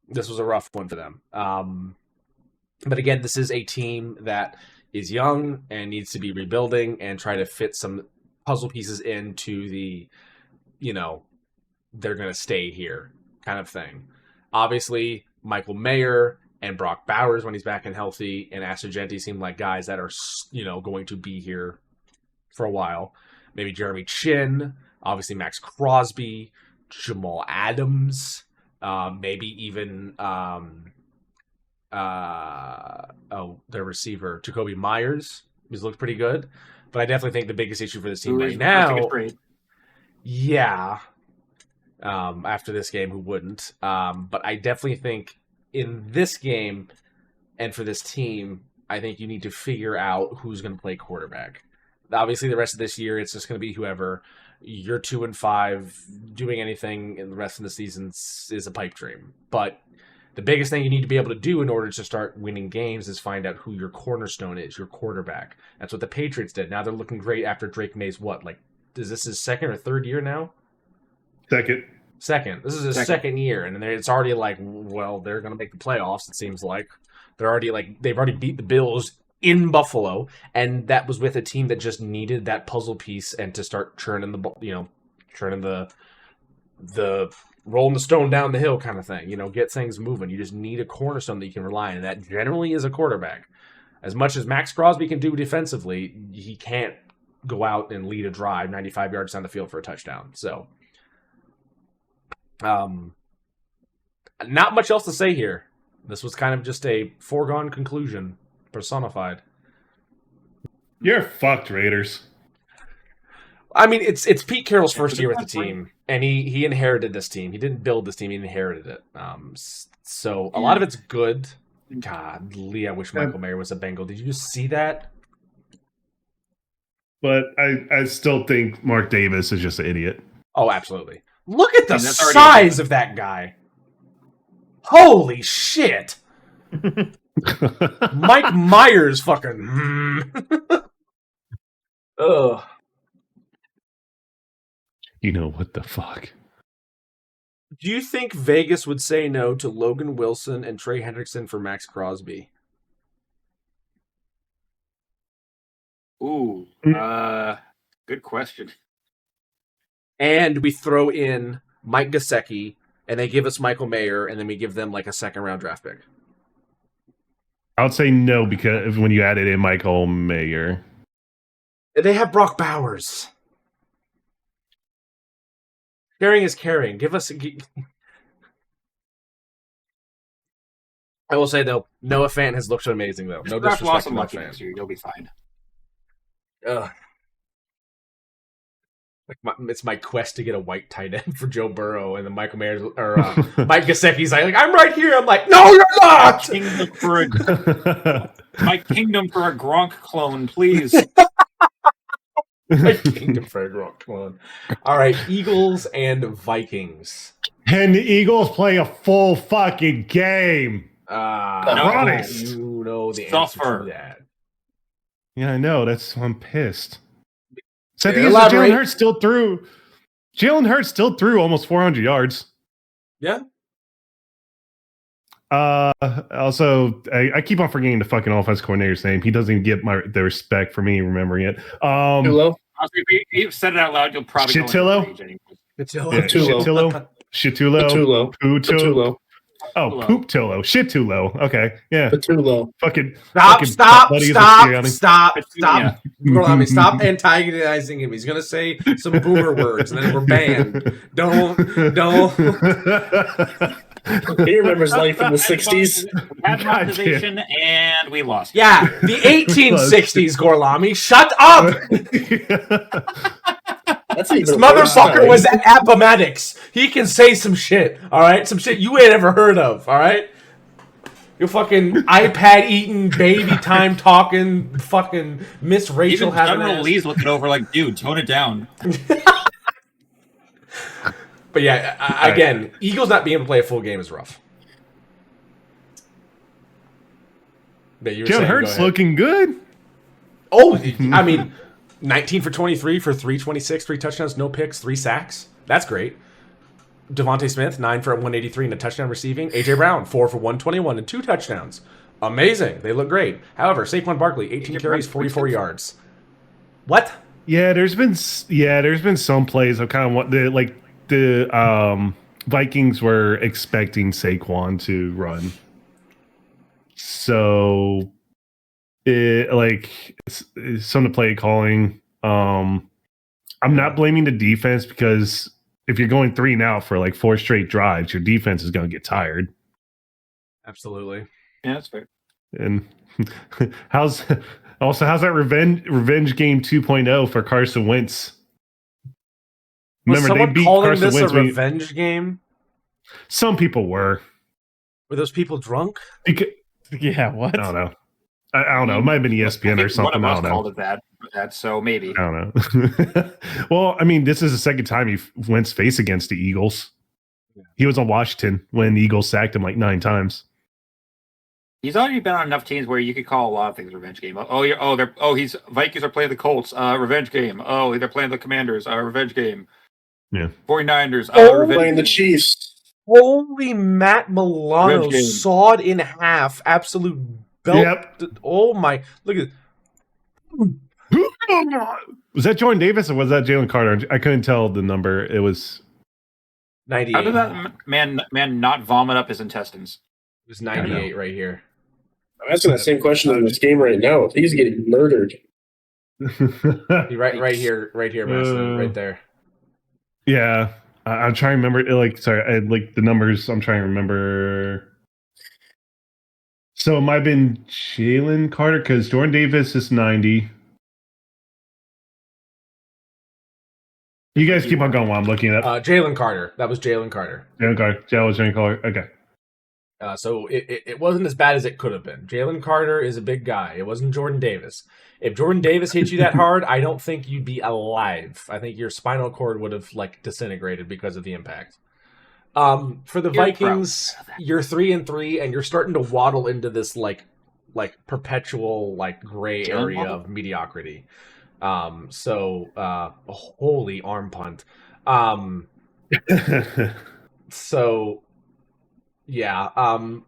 This was a rough one for them. But again, this is a team that is young and needs to be rebuilding and try to fit some puzzle pieces into the, they're going to stay here kind of thing. Obviously, Michael Mayer and Brock Bowers, when he's back and healthy, and Asogenti seem like guys that are, going to be here for a while. Maybe Jeremy Chin, obviously Max Crosby, Jamal Adams, maybe even their receiver, Jacoby Myers. He's looked pretty good. But I definitely think the biggest issue for this team right now... Yeah. After this game, who wouldn't? But I definitely think in this game and for this team, I think you need to figure out who's going to play quarterback. Obviously, the rest of this year, it's just going to be whoever. You're 2-5. Doing anything in the rest of the season is a pipe dream. But the biggest thing you need to be able to do in order to start winning games is find out who your cornerstone is, your quarterback. That's what the Patriots did. Now they're looking great after Drake May's is this his second or third year now?
Second.
This is his second year, and it's already like, well, they're going to make the playoffs. It seems like they've already beat the Bills in Buffalo, and that was with a team that just needed that puzzle piece and to start churning the rolling the stone down the hill kind of thing. Get things moving. You just need a cornerstone that you can rely on, and that generally is a quarterback. As much as Max Crosby can do defensively, he can't go out and lead a drive 95 yards down the field for a touchdown. So, Not much else to say here. This was kind of just a foregone conclusion personified.
You're fucked, Raiders.
I mean, it's Pete Carroll's first year with the team, and he inherited this team. He didn't build this team; he inherited it. So a lot of it's good. God, Lee, I wish Michael Mayer was a Bengal. Did you just see that?
But I still think Mark Davis is just an idiot.
Oh, absolutely. Look at the size of that guy. Holy shit. Mike Myers fucking. Ugh.
You know what the fuck?
Do you think Vegas would say no to Logan Wilson and Trey Hendrickson for Max Crosby?
Ooh, good question.
And we throw in Mike Gesicki, and they give us Michael Mayer, and then we give them like a second-round draft pick.
I would say no because when you added in Michael Mayer.
They have Brock Bowers. Caring is caring. Give us. I will say though, Noah Fant has looked amazing though. No disrespect to Noah Fant.
You'll be fine.
It's my quest to get a white tight end for Joe Burrow, and then Michael Mayer or Mike Gesicki's like, I'm right here. I'm like, no, you're not.
My kingdom for a Gronk clone, please.
My kingdom for a Gronk clone. All right, Eagles and Vikings.
Can the Eagles play a full fucking game?
No, you know the answer to that.
Yeah, I know. That's why I'm pissed. So Jalen Hurts still threw. Jalen Hurts still threw almost 400 yards.
Yeah.
Also, I keep on forgetting the fucking offense coordinator's name. He doesn't even get the respect for me remembering it.
Tulo?
If you said it out loud, you'll probably
Shitulo.
Tulo.
Oh, Poop-Tillo. Shit-Tulo. Okay, yeah.
Patulo.
Fucking
Stop antagonizing him. He's gonna say some boomer words, and then we're banned. Don't.
He remembers life in the 60s.
We had monetization, and we lost.
Yeah, the 1860s, Gorlami. Shut up! This motherfucker was at Appomattox. He can say some shit, all right? Some shit you ain't ever heard of, all right? You fucking iPad eating, baby time talking, fucking Miss Rachel
even
having
General Lee's looking over like, dude, tone it down.
But yeah, again, Eagles not being able to play a full game is rough.
Jalen Hurts looking good.
Oh, I mean, 19 for 23 for 326, 3 touchdowns, no picks, 3 sacks. That's great. Devontae Smith, 9 for 183 and a touchdown receiving. A.J. Brown, 4 for 121 and 2 touchdowns. Amazing. They look great. However, Saquon Barkley, 18 carries, 44 yards. What?
Yeah, there's been some plays of kind of what the Vikings were expecting Saquon to run. So some of the play calling. I'm not blaming the defense because if you're going 3 and out for like 4 straight drives, your defense is going to get tired.
Absolutely.
Yeah, that's fair.
And how's that revenge game 2.0 for Carson Wentz?
Remember, they beat calling Carson Wentz. A revenge game?
Some people were.
Were those people drunk?
Yeah, what?
I don't know. I don't know. It might have been ESPN or something. I don't know.
Called it that, so maybe.
I don't know. Well, I mean, this is the second time he went face against the Eagles. Yeah. He was on Washington when the Eagles sacked him like 9 times.
He's already been on enough teams where you could call a lot of things revenge game. He's Vikings are playing the Colts, revenge game. Oh, they're playing the Commanders, revenge game.
Yeah.
49ers,
playing the Chiefs.
Holy Matt Milano sawed in half, absolute belt. Yep. Oh my! Look at.
Was that Jordan Davis or was that Jalen Carter? I couldn't tell the number. It was
98.
How did that man not vomit up his intestines?
It was 98 right here.
I'm asking that same question in this game right now. He's getting murdered.
right here, Mason, right there.
Yeah. I'm trying to remember. The numbers. I'm trying to remember. So it might have been Jalen Carter because Jordan Davis is 90. You guys keep on going while I'm looking it up.
Jalen Carter. That was Jalen Carter.
Jalen Carter. Okay.
So it wasn't as bad as it could have been. Jalen Carter is a big guy. It wasn't Jordan Davis. If Jordan Davis hit you that hard, I don't think you'd be alive. I think your spinal cord would have disintegrated because of the impact. For the Vikings, you're 3-3, and you're starting to waddle into this perpetual gray area of mediocrity. Holy arm punt. Yeah.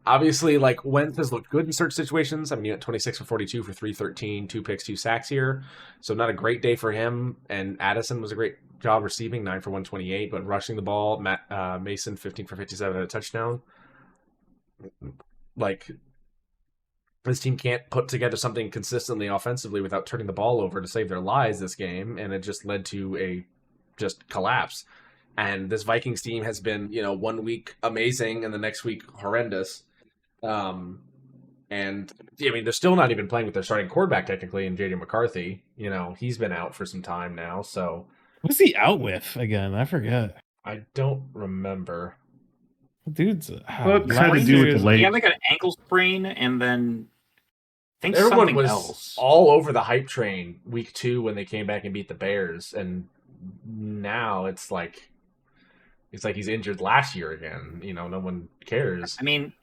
Obviously, Wentz has looked good in certain situations. I mean, he went 26 for 42 for 313, 2 picks, 2 sacks here. So not a great day for him. And Addison was a great job receiving, 9 for 128, but rushing the ball, Mason 15 for 57 and a touchdown. This team can't put together something consistently offensively without turning the ball over to save their lives this game, and it just led to a collapse. And this Vikings team has been, 1 week amazing and the next week horrendous. And they're still not even playing with their starting quarterback technically in J.J. McCarthy. He's been out for some time now. So
what's he out with again? I forget.
I don't remember.
Dude's
what had to do with the leg?
He had an ankle sprain, and then I think
everyone
something
was
else.
All over the hype train week 2 when they came back and beat the Bears, and now it's like he's injured last year again. No one cares.
I mean,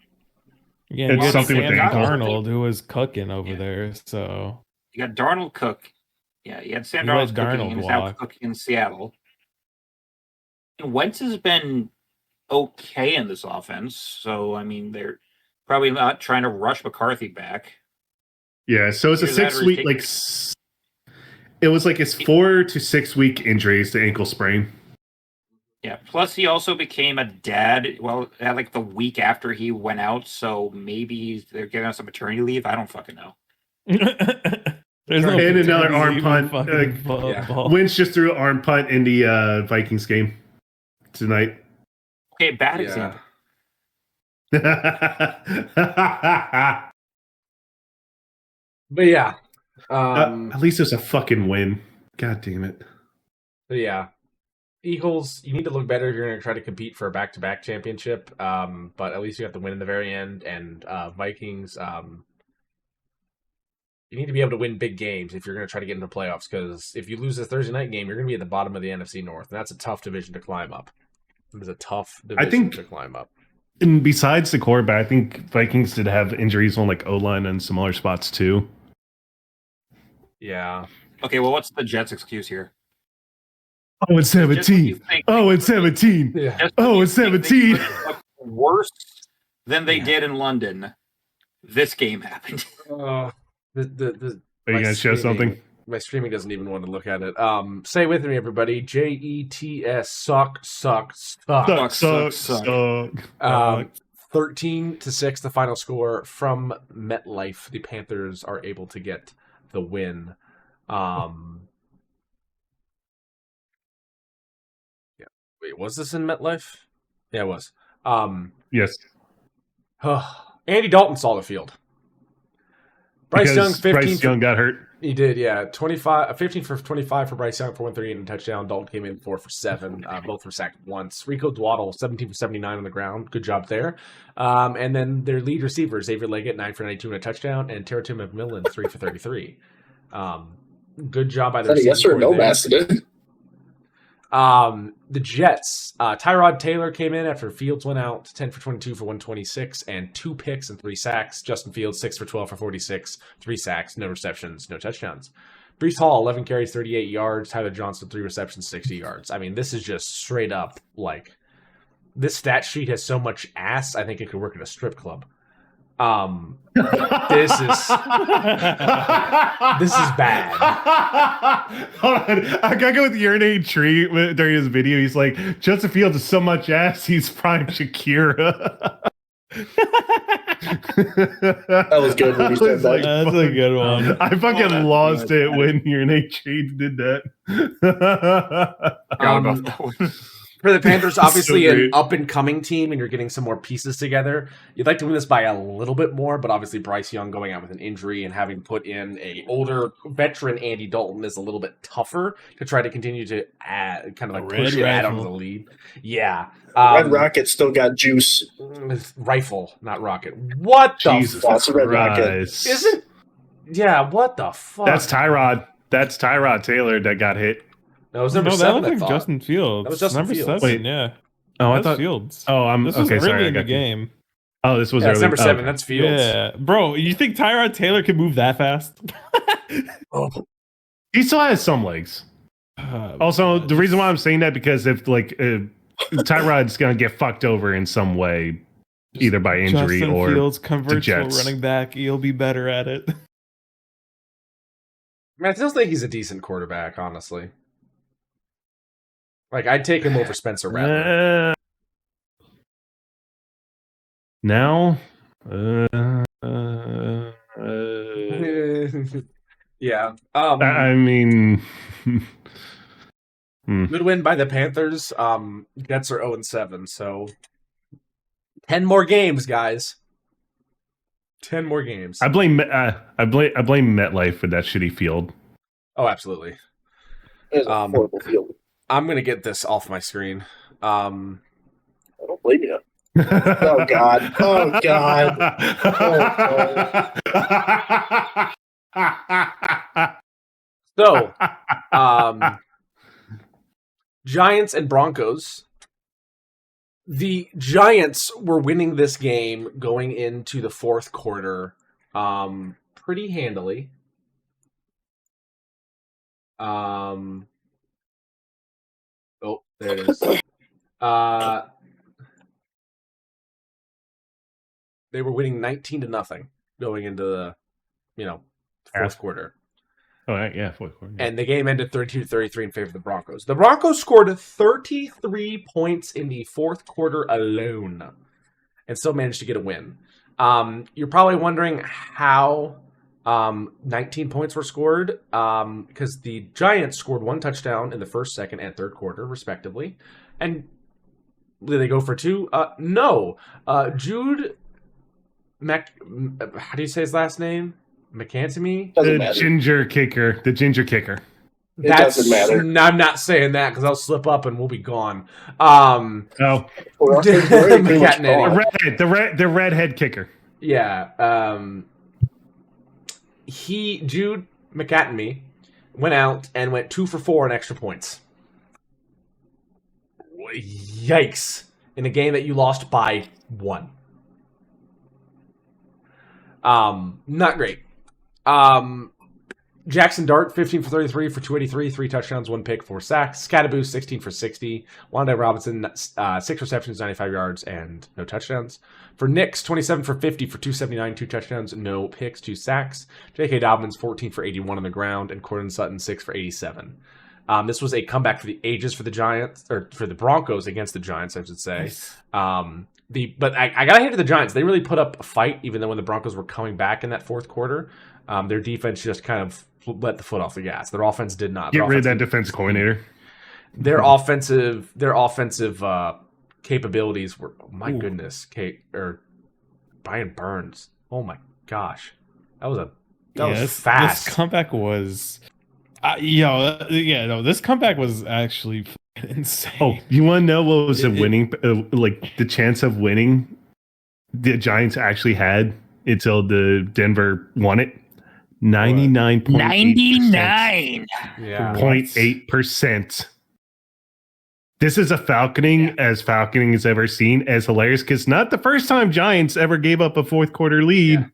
yeah, it's something with Darnold who was cooking over there. So
you got Darnold Cook. Yeah, you had Sam Darnold cooking. He was out cooking in Seattle. And Wentz has been okay in this offense. So they're probably not trying to rush McCarthy back.
Yeah, so it's a 6 week it was his 4 to 6 week injuries to ankle sprain.
Yeah, plus he also became a dad, at the week after he went out, so maybe they're giving us a maternity leave. I don't fucking know.
There's
and another arm punt. Wentz just threw an arm punt in the Vikings game tonight.
Okay, bad example.
But yeah.
At least it's a fucking win. God damn it.
But yeah. Eagles, you need to look better if you're going to try to compete for a back-to-back championship. But at least you have to win in the very end. And Vikings, you need to be able to win big games if you're going to try to get into playoffs. Because if you lose the Thursday night game, you're going to be at the bottom of the NFC North. And that's a tough division to climb up. It was a tough division to climb up.
And besides the quarterback, I think Vikings did have injuries on O-line and some other spots too.
Yeah.
Okay, well, what's the Jets' excuse here?
0-17. 0-17.
Yeah.
0-17.
Worse than they did in London. This game happened.
Are you going to show something?
My streaming doesn't even want to look at it. Say with me, everybody. JETS suck. 13-6, the final score from MetLife. The Panthers are able to get the win. Wait, was this in MetLife? Yeah, it was.
Yes.
Andy Dalton saw the field. Bryce
Young got hurt.
He did, yeah. 15 for 25 for Bryce Young for 138 and a touchdown. Dalton came in 4 for 7. Both were sacked once. Rico Dwaddle, 17 for 79 on the ground. Good job there. And then their lead receiver, Xavier Leggett, 9 for 92 and a touchdown. And Terratum McMillan, 3 for 33. Good job by their
yes or no basket.
The Jets, Tyrod Taylor came in after Fields went out, 10 for 22 for 126, and 2 picks and 3 sacks. Justin Fields, 6 for 12 for 46, 3 sacks, no receptions, no touchdowns. Breece Hall, 11 carries, 38 yards. Tyler Johnson, 3 receptions, 60 yards. I mean, this is just straight up, this stat sheet has so much ass, I think it could work at a strip club. This is bad.
Hold on. I gotta go with the urinate tree during his video. He's like, Justin Fields is so much ass, he's prime Shakira.
That was good when he said that.
That's a good one.
I fucking lost it when urinate tree did that.
For the Panthers, obviously
So
an
great.
up-and-coming team, and you're getting some more pieces together. You'd like to win this by a little bit more, but obviously Bryce Young going out with an injury and having put in a older veteran Andy Dalton is a little bit tougher to try to continue to add, kind of like push it add onto the lead. Yeah.
Red Rocket still got juice.
Rifle, not rocket. What the
Jesus
That's a Red Rocket.
Christ.
Isn't... Yeah, what the fuck?
That's Tyrod. That's Tyrod Taylor that got hit.
That was number
No, that
7,
looked
I
like
thought.
Justin Fields.
That was Justin
number
Fields.
7,
Wait.
yeah.
Oh, I
That's
thought
Fields.
Oh, I'm
This was
okay.
early
Sorry, I
in the
got you.
game.
Oh, this was
Yeah, it's
early.
number 7.
Okay.
That's Fields.
Yeah, bro. You think Tyrod Taylor could move that fast?
Oh.
He still has some legs. Also, the reason why I'm saying that because if Tyrod's gonna get fucked over in some way, either by injury
Justin
or
Fields converts to a
Jets.
running back, he'll be better at it.
Man, I still think he's a decent quarterback, honestly. Like, I'd take him over Spencer Rattler.
Now,
Yeah.
I mean,
Good win by the Panthers. Jets are 0-7, so 10 more games, guys. 10 more games.
I blame MetLife for that shitty field.
Oh, absolutely.
It's a horrible field.
I'm gonna get this off my screen.
I don't blame you. Oh God! Oh God!
So, Giants and Broncos. The Giants were winning this game going into the fourth quarter pretty handily. Oh, there it is. They were winning 19-0 going into the, fourth quarter.
All right, yeah, fourth quarter.
And the game ended 32-33 in favor of the Broncos. The Broncos scored 33 points in the fourth quarter alone and still managed to get a win. You're probably wondering how 19 points were scored because the Giants scored 1 touchdown in the first, second, and third quarter, respectively. And did they go for 2? No. Jude how do you say his last name? McAntony?
The ginger kicker.
Doesn't matter.
I'm not saying that because I'll slip up and we'll be gone.
The redhead kicker.
Yeah. Jude McAtemy went out and went 2 for 4 on extra points. Yikes. In a game that you lost by 1. Not great. Jackson Dart, 15 for 33 for 283, 3 touchdowns, 1 pick, 4 sacks. Scattaboo, 16 for 60. Wanda Robinson, 6 receptions, 95 yards, and no touchdowns. For Knicks, 27 for 50 for 279, 2 touchdowns, no picks, 2 sacks. J.K. Dobbins, 14 for 81 on the ground, and Cortland Sutton, 6 for 87. This was a comeback for the ages for the Giants, or for the Broncos against the Giants, I should say. But I gotta hand it to the Giants. They really put up a fight, even though when the Broncos were coming back in that fourth quarter, their defense just kind of let the foot off the gas. Their offense did not.
Get rid of that defensive coordinator.
Their offensive capabilities were, oh my goodness, Brian Burns. Oh my gosh, that was fast.
This comeback was, this comeback was actually insane.
Oh, you want to know what was winning? The chance of winning, the Giants actually had until the Denver won it. 99.8%.
Yeah.
0.8%. This is a falconing as falconing has ever seen, as hilarious, because not the first time Giants ever gave up a fourth quarter lead. Yeah.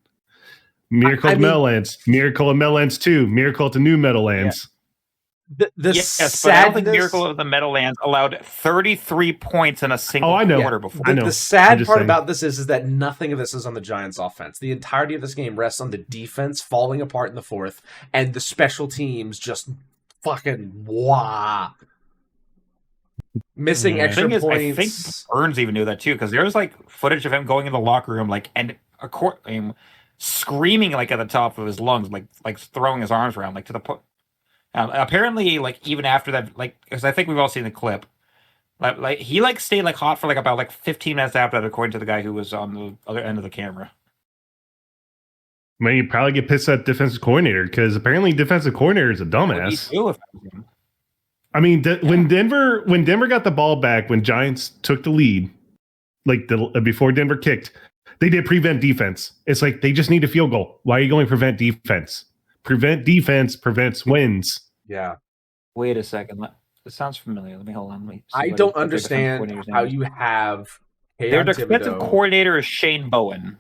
Miracle of Meadowlands. Miracle of Meadowlands 2. Miracle to New Meadowlands.
Yeah. But I don't think Miracle of the Meadowlands allowed 33 points in a single quarter before.
The sad part about this is that nothing of this is on the Giants' offense. The entirety of this game rests on the defense falling apart in the fourth, and the special teams just fucking missing extra points.
I think Burns even knew that too, because there was footage of him going in the locker room screaming at the top of his lungs, like throwing his arms around, to the point. Apparently, even after that, because I think we've all seen the clip, Like he stayed hot for about 15 minutes after that, according to the guy who was on the other end of the camera.
I mean, you probably get pissed at defensive coordinator because apparently defensive coordinator is a dumbass. I mean, when Denver got the ball back, when Giants took the lead, before Denver kicked, they did prevent defense. It's like they just need a field goal. Why are you going prevent defense? Prevent defense prevents wins.
Yeah.
Wait a second. It sounds familiar. Let me hold on.
I don't understand how you have
their defensive coordinator is Shane Bowen.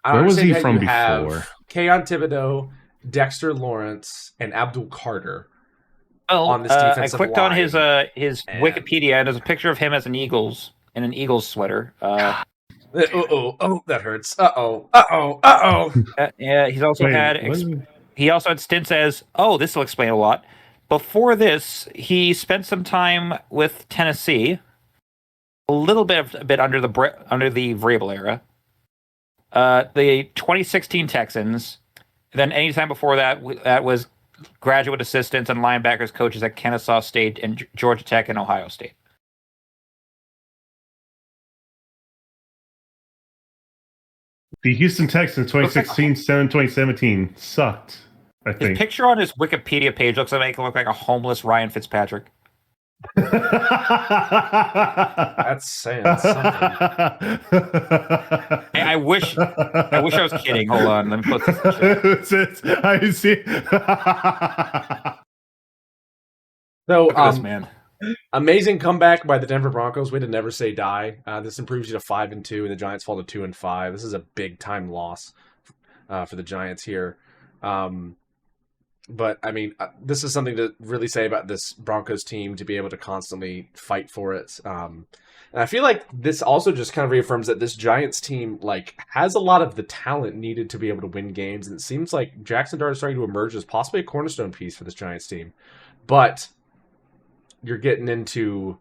Where was he from before?
Keon Thibodeau, Dexter Lawrence, and Abdul Carter.
Well,
on this defensive
I clicked
line.
on his Wikipedia, and there's a picture of him as an Eagles sweater.
Oh, that hurts.
Yeah, he's also he also had stints as. Oh, this will explain a lot. Before this, he spent some time with Tennessee, a bit under the Vrabel era. The 2016 Texans. Then any time before that, that was graduate assistants and linebackers coaches at Kennesaw State and Georgia Tech and Ohio State.
The Houston Texans 2017 sucked. I think
his picture on his Wikipedia page looks like look like a homeless Ryan Fitzpatrick.
That's saying something.
Hey, I wish I was kidding. Hold on, let me put this.
I see.
So,
this man.
Amazing comeback by the Denver Broncos. Way to never say die. This improves you to 5-2, and the Giants fall to 2-5. This is a big time loss for the Giants here. But I mean, this is something to really say about this Broncos team, to be able to constantly fight for it. And I feel like this also just kind of reaffirms that this Giants team has a lot of the talent needed to be able to win games. And it seems like Jackson Dart is starting to emerge as possibly a cornerstone piece for this Giants team. But you're getting into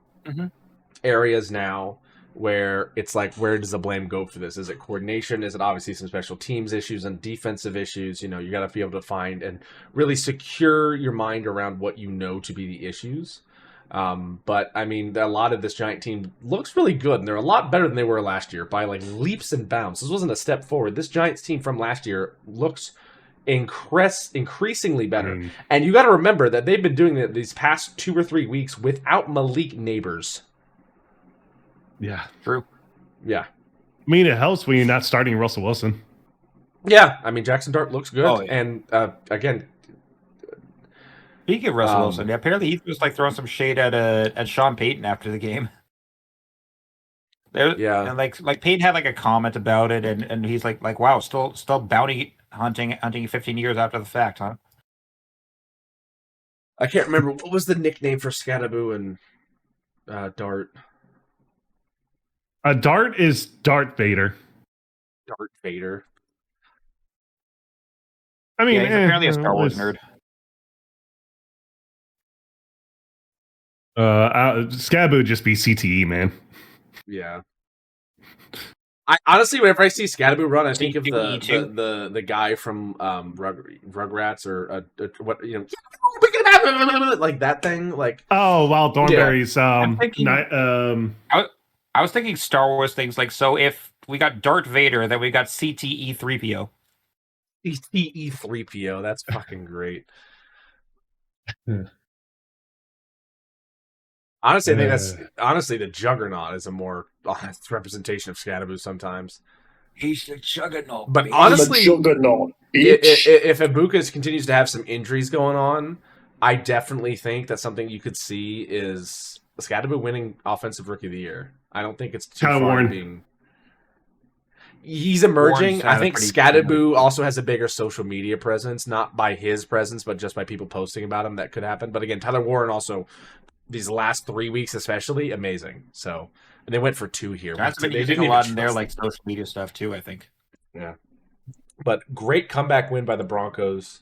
areas now where it's like, where does the blame go for this? Is it coordination? Is it obviously some special teams issues and defensive issues? You got to be able to find and really secure your mind around what you know to be the issues. But I mean, a lot of this Giant team looks really good, and they're a lot better than they were last year by leaps and bounds. This wasn't a step forward. This Giants team from last year looks increasingly better. And you got to remember that they've been doing it these past 2 or 3 weeks without Malik Neighbors.
Yeah,
true.
Yeah,
I mean, it helps when you're not starting Russell Wilson.
Yeah, I mean, Jackson Dart looks good, and again,
speaking of Russell Wilson, apparently he was throwing some shade at Sean Payton after the game. And Payton had a comment about it, and he's like, wow, still bounty hunting 15 years after the fact, huh?
I can't remember what was the nickname for Scadaboo and Dart.
Dart is Darth Vader.
Darth Vader.
I mean,
he's apparently a Star Wars nerd.
Scaboo would just be CTE, man.
Yeah. I honestly, whenever I see Scadaboo run, I think of the guy from Rugrats or what like that thing,
Wild Thornberry's.
I was thinking Star Wars things so if we got Darth Vader, then we got CTE3PO.
CTE3PO, that's fucking great. Honestly, I think the Juggernaut is a more honest representation of Scadaboo sometimes.
He's the Juggernaut.
But honestly,
Juggernaut,
if Ibuka continues to have some injuries going on, I definitely think that something you could see is Scadaboo winning Offensive Rookie of the Year. I don't think it's too far being. He's emerging. I think Scadaboo also has a bigger social media presence, not by his presence, but just by people posting about him. That could happen. But again, Tyler Warren also, these last 3 weeks especially, amazing. So, and they went for 2 here.
That's been using a lot in their social media stuff too, I think.
Yeah. But great comeback win by the Broncos.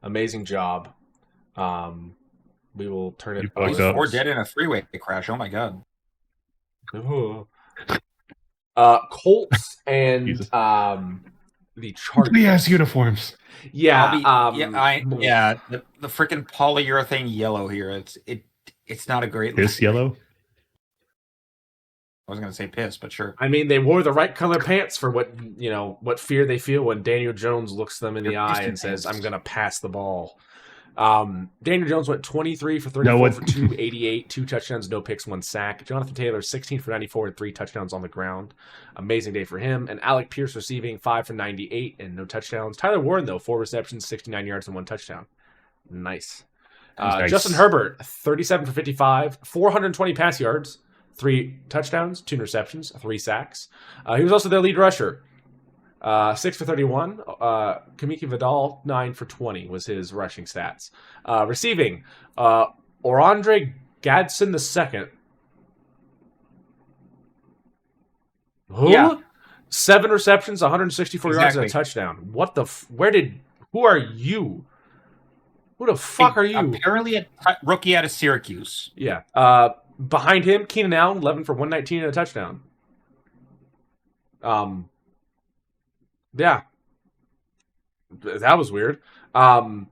Amazing job. We will turn it over.
4 dead in a freeway crash. Oh my god.
Colts and the Chargers.
He has uniforms.
Yeah,
the freaking polyurethane yellow here. It's not a great.
This yellow.
I was going to say piss, but sure.
I mean, they wore the right color pants for what fear they feel when Daniel Jones looks them in the eye and says, "I'm going to pass the ball." Daniel Jones went 23 for 34 for 288, 2 touchdowns, no picks, 1 sack. Jonathan Taylor 16 for 94 and 3 touchdowns on the ground. Amazing day for him. And Alec Pierce receiving 5 for 98 and no touchdowns. Tyler Warren though, 4 receptions, 69 yards and 1 touchdown. Nice.
Nice.
Justin Herbert 37 for 55, 420 pass yards, 3 touchdowns, 2 interceptions, 3 sacks. He was also their lead rusher. 6 for 31. Kamiki Vidal, 9 for 20 was his rushing stats. Receiving, Orandre Gadsden II. Who?
Yeah.
7 receptions, 164 yards and a
Exactly.
touchdown. What the? Who are you? Who the fuck are you?
Apparently a rookie out of Syracuse.
Yeah. Behind him, Keenan Allen, 11 for 119 and a touchdown. Yeah. That was weird. I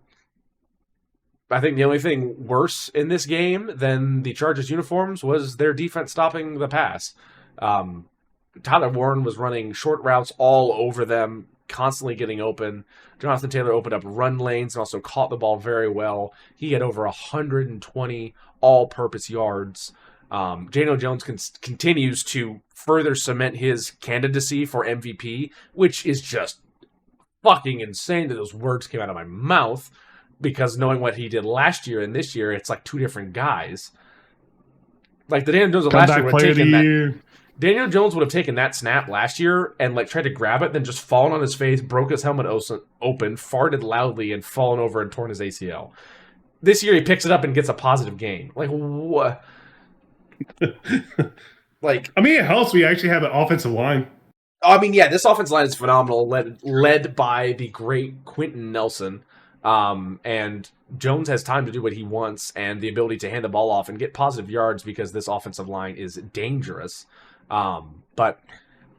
think the only thing worse in this game than the Chargers uniforms was their defense stopping the pass. Tyler Warren was running short routes all over them, constantly getting open. Jonathan Taylor opened up run lanes and also caught the ball very well. He had over 120 all-purpose yards. Daniel Jones continues to further cement his candidacy for MVP, which is just fucking insane that those words came out of my mouth, because knowing what he did last year and this year, it's like 2 different guys. Like the Daniel Jones of last year would have taken that. Daniel Jones would have taken that snap last year and like tried to grab it, then just fallen on his face, broke his helmet open, farted loudly, and fallen over and torn his ACL. This year he picks it up and gets a positive gain. Like what? Like,
I mean, it helps. We actually have an offensive line.
I mean, yeah, this offensive line is phenomenal, led by the great Quentin Nelson. And Jones has time to do what he wants and the ability to hand the ball off and get positive yards because this offensive line is dangerous. But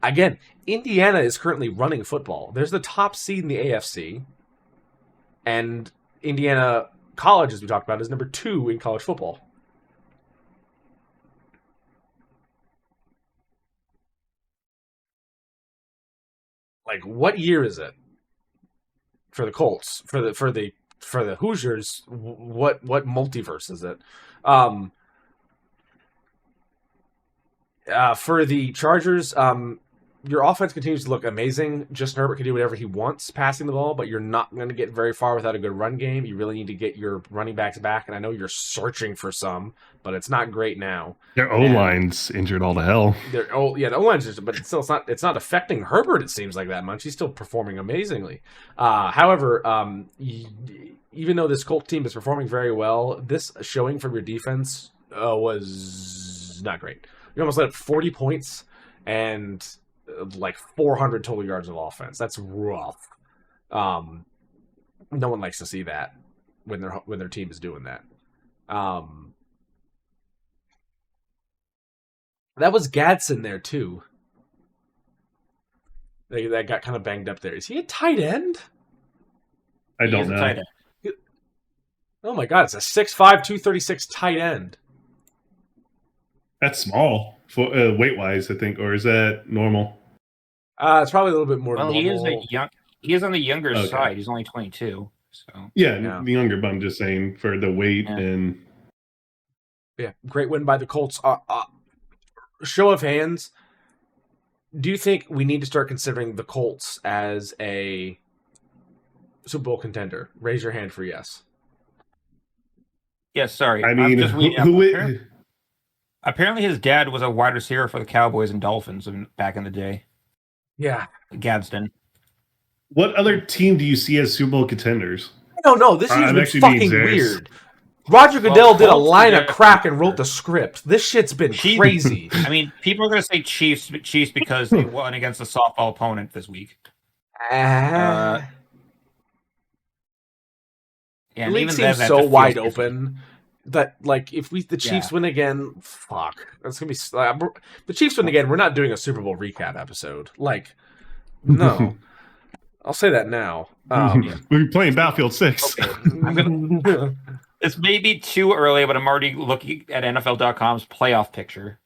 again, Indiana is currently running football. There's the top seed in the AFC, and Indiana College, as we talked about, is number 2 in college football. Like, what year is it for the Colts? For the Hoosiers, what multiverse is it? For the Chargers, your offense continues to look amazing. Justin Herbert can do whatever he wants passing the ball, but you're not going to get very far without a good run game. You really need to get your running backs back, and I know you're searching for some, but it's not great now.
Their O-line's injured all to hell.
The O-line's injured, but it's not affecting Herbert, it seems like, that much. He's still performing amazingly. However, even though this Colts team is performing very well, this showing from your defense was not great. You almost let up 40 points and like 400 total yards of offense. That's rough. No one likes to see that when their team is doing that. That was Gadsden there too. That got kind of banged up there. Is he a tight end?
I don't know.
Oh my God! It's a 6'5", 236 tight end.
That's small for weight-wise, I think, or is that normal?
It's probably a little bit more.
Well,
normal.
he is on the younger side. He's only 22. So
yeah, the younger, but I'm just saying for the weight and.
Yeah, great win by the Colts. Show of hands. Do you think we need to start considering the Colts as a Super Bowl contender? Raise your hand for yes.
Yes, sorry.
I mean,
apparently his dad was a wide receiver for the Cowboys and Dolphins back in the day.
Yeah.
Gadsden.
What other team do you see as Super Bowl contenders?
I don't know. This year's been fucking weird. Roger Goodell did a line of crack and wrote the script. This shit's been crazy.
I mean, people are going to say Chiefs because they won against a softball opponent this week.
The league seems
that
so wide open that, like, if the Chiefs win again, fuck. That's going to be... the Chiefs win again, we're not doing a Super Bowl recap episode. Like, no. I'll say that now.
We're playing Battlefield 6.
Okay.
This may be too early, but I'm already looking at NFL.com's playoff picture.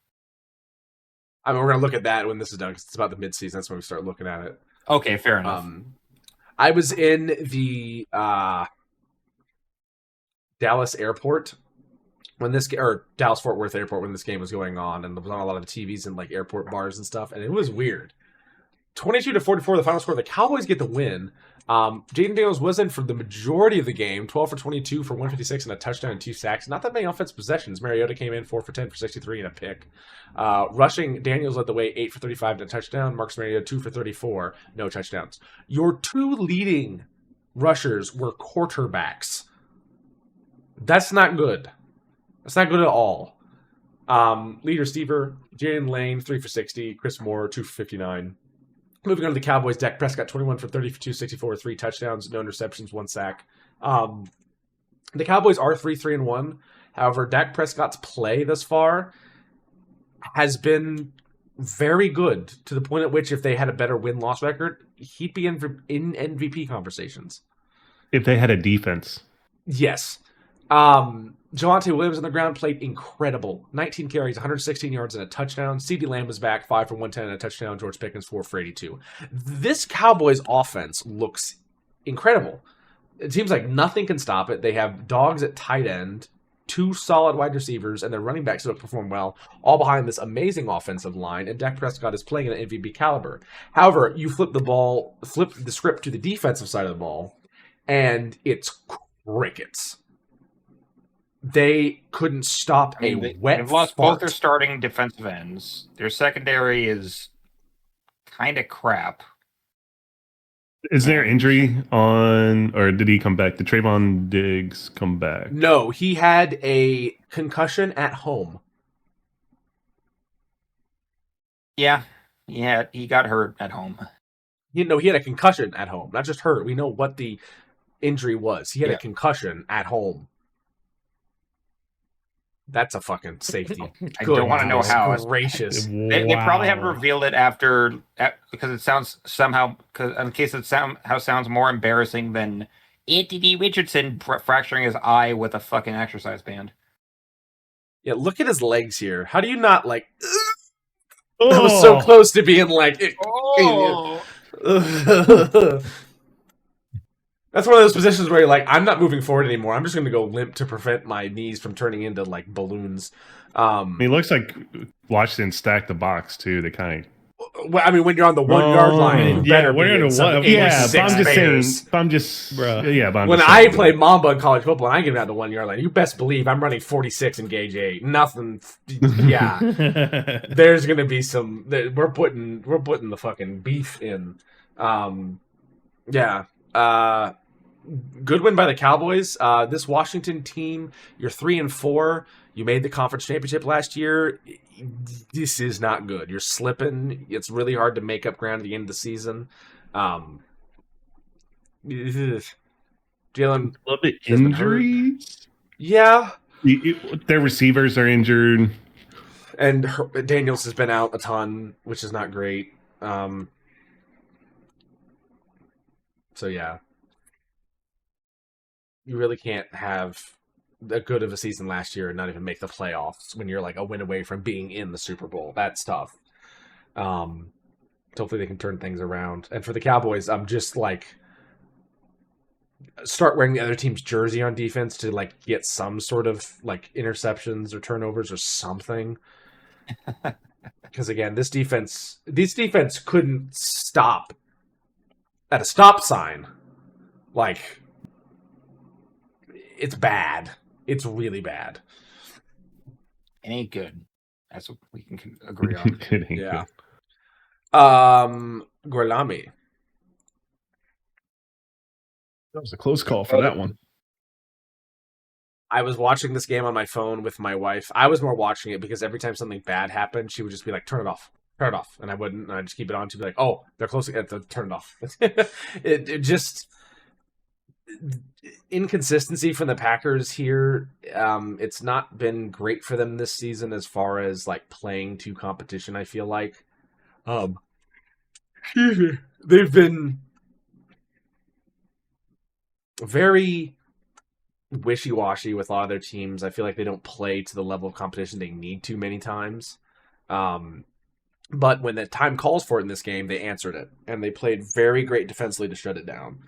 I mean, we're gonna look at that when this is done because it's about the midseason. That's when we start looking at it.
Okay, fair enough.
I was in the Dallas airport when this or Dallas Fort Worth airport when this game was going on, and there was on a lot of the TVs and like airport bars and stuff, and it was weird. 22-44, the final score. The Cowboys get the win. Jaden Daniels was in for the majority of the game, 12 for 22 for 156 and a touchdown and 2 sacks. Not that many offensive possessions. Mariota came in 4 for 10 for 63 and a pick. Rushing, Daniels led the way, 8 for 35 and a touchdown. Marcus Mariota 2 for 34, no touchdowns. Your 2 leading rushers were quarterbacks. That's not good. That's not good at all. Lead receiver, Jalen Lane, 3 for 60. Chris Moore, 2 for 59. Moving on to the Cowboys, Dak Prescott, 21 for 30 for 264, 3 touchdowns, no interceptions, 1 sack. The Cowboys are 3-3-1. However, Dak Prescott's play thus far has been very good to the point at which if they had a better win-loss record, he'd be in MVP conversations.
If they had a defense.
Yes. Javonte Williams on the ground played incredible. 19 carries, 116 yards, and a touchdown. CeeDee Lamb was back, 5 for 110 and a touchdown. George Pickens, 4 for 82. This Cowboys offense looks incredible. It seems like nothing can stop it. They have dogs at tight end, 2 solid wide receivers, and their running backs don't perform well, all behind this amazing offensive line, and Dak Prescott is playing at an MVP caliber. However, you flip the script to the defensive side of the ball, and it's crickets. They couldn't stop
They've lost both their starting defensive ends. Their secondary is kind of crap.
Is there injury on, or did he come back? Did Trayvon Diggs come back?
No, he had a concussion at home.
Yeah, he got hurt at home.
He had a concussion at home, not just hurt. We know what the injury was. He had a concussion at home. That's a fucking safety.
I don't want to know how.
Gracious.
They probably haven't revealed it because it sounds somehow, in case it sounds more embarrassing than Anthony Richardson fracturing his eye with a fucking exercise band.
Yeah, look at his legs here. How do you not like? That was so close to being like. That's one of those positions where you're like, I'm not moving forward anymore. I'm just going to go limp to prevent my knees from turning into like balloons.
He looks like Washington stacked the box too. They kind
of. Well, I mean, when you're on the 1 yard line,
yeah, we're in what? Yeah, but I'm just saying.
When I play Mamba in college football and I get out the 1 yard line, you best believe I'm running 46 in gauge 8. Nothing. Yeah, there's going to be some. We're putting the fucking beef in. Yeah. Good win by the Cowboys. This Washington team, you're 3-4. You made the conference championship last year. This is not good. You're slipping. It's really hard to make up ground at the end of the season. Jalen,
a little bit injuries.
Yeah,
their receivers are injured,
and Daniels has been out a ton, which is not great. So yeah. You really can't have a good of a season last year and not even make the playoffs when you're like a win away from being in the Super Bowl. That's tough. Hopefully they can turn things around. And for the Cowboys, I'm just like start wearing the other team's jersey on defense to like get some sort of like interceptions or turnovers or something. Because again, this defense couldn't stop at a stop sign. Like, it's bad. It's really bad.
It ain't good. That's what we can agree on.
Yeah. Gorlami.
That was a close call for that one.
I was watching this game on my phone with my wife. I was more watching it because every time something bad happened, she would just be like, turn it off. Turn it off. And I wouldn't. And I'd just keep it on to be like, oh, they're close to turn it off. it just... inconsistency from the Packers here. It's not been great for them this season as far as like playing to competition. I feel like they've been very wishy-washy with a lot of their teams. I feel like they don't play to the level of competition they need to many times. But when the time calls for it in this game, they answered it, and they played very great defensively to shut it down.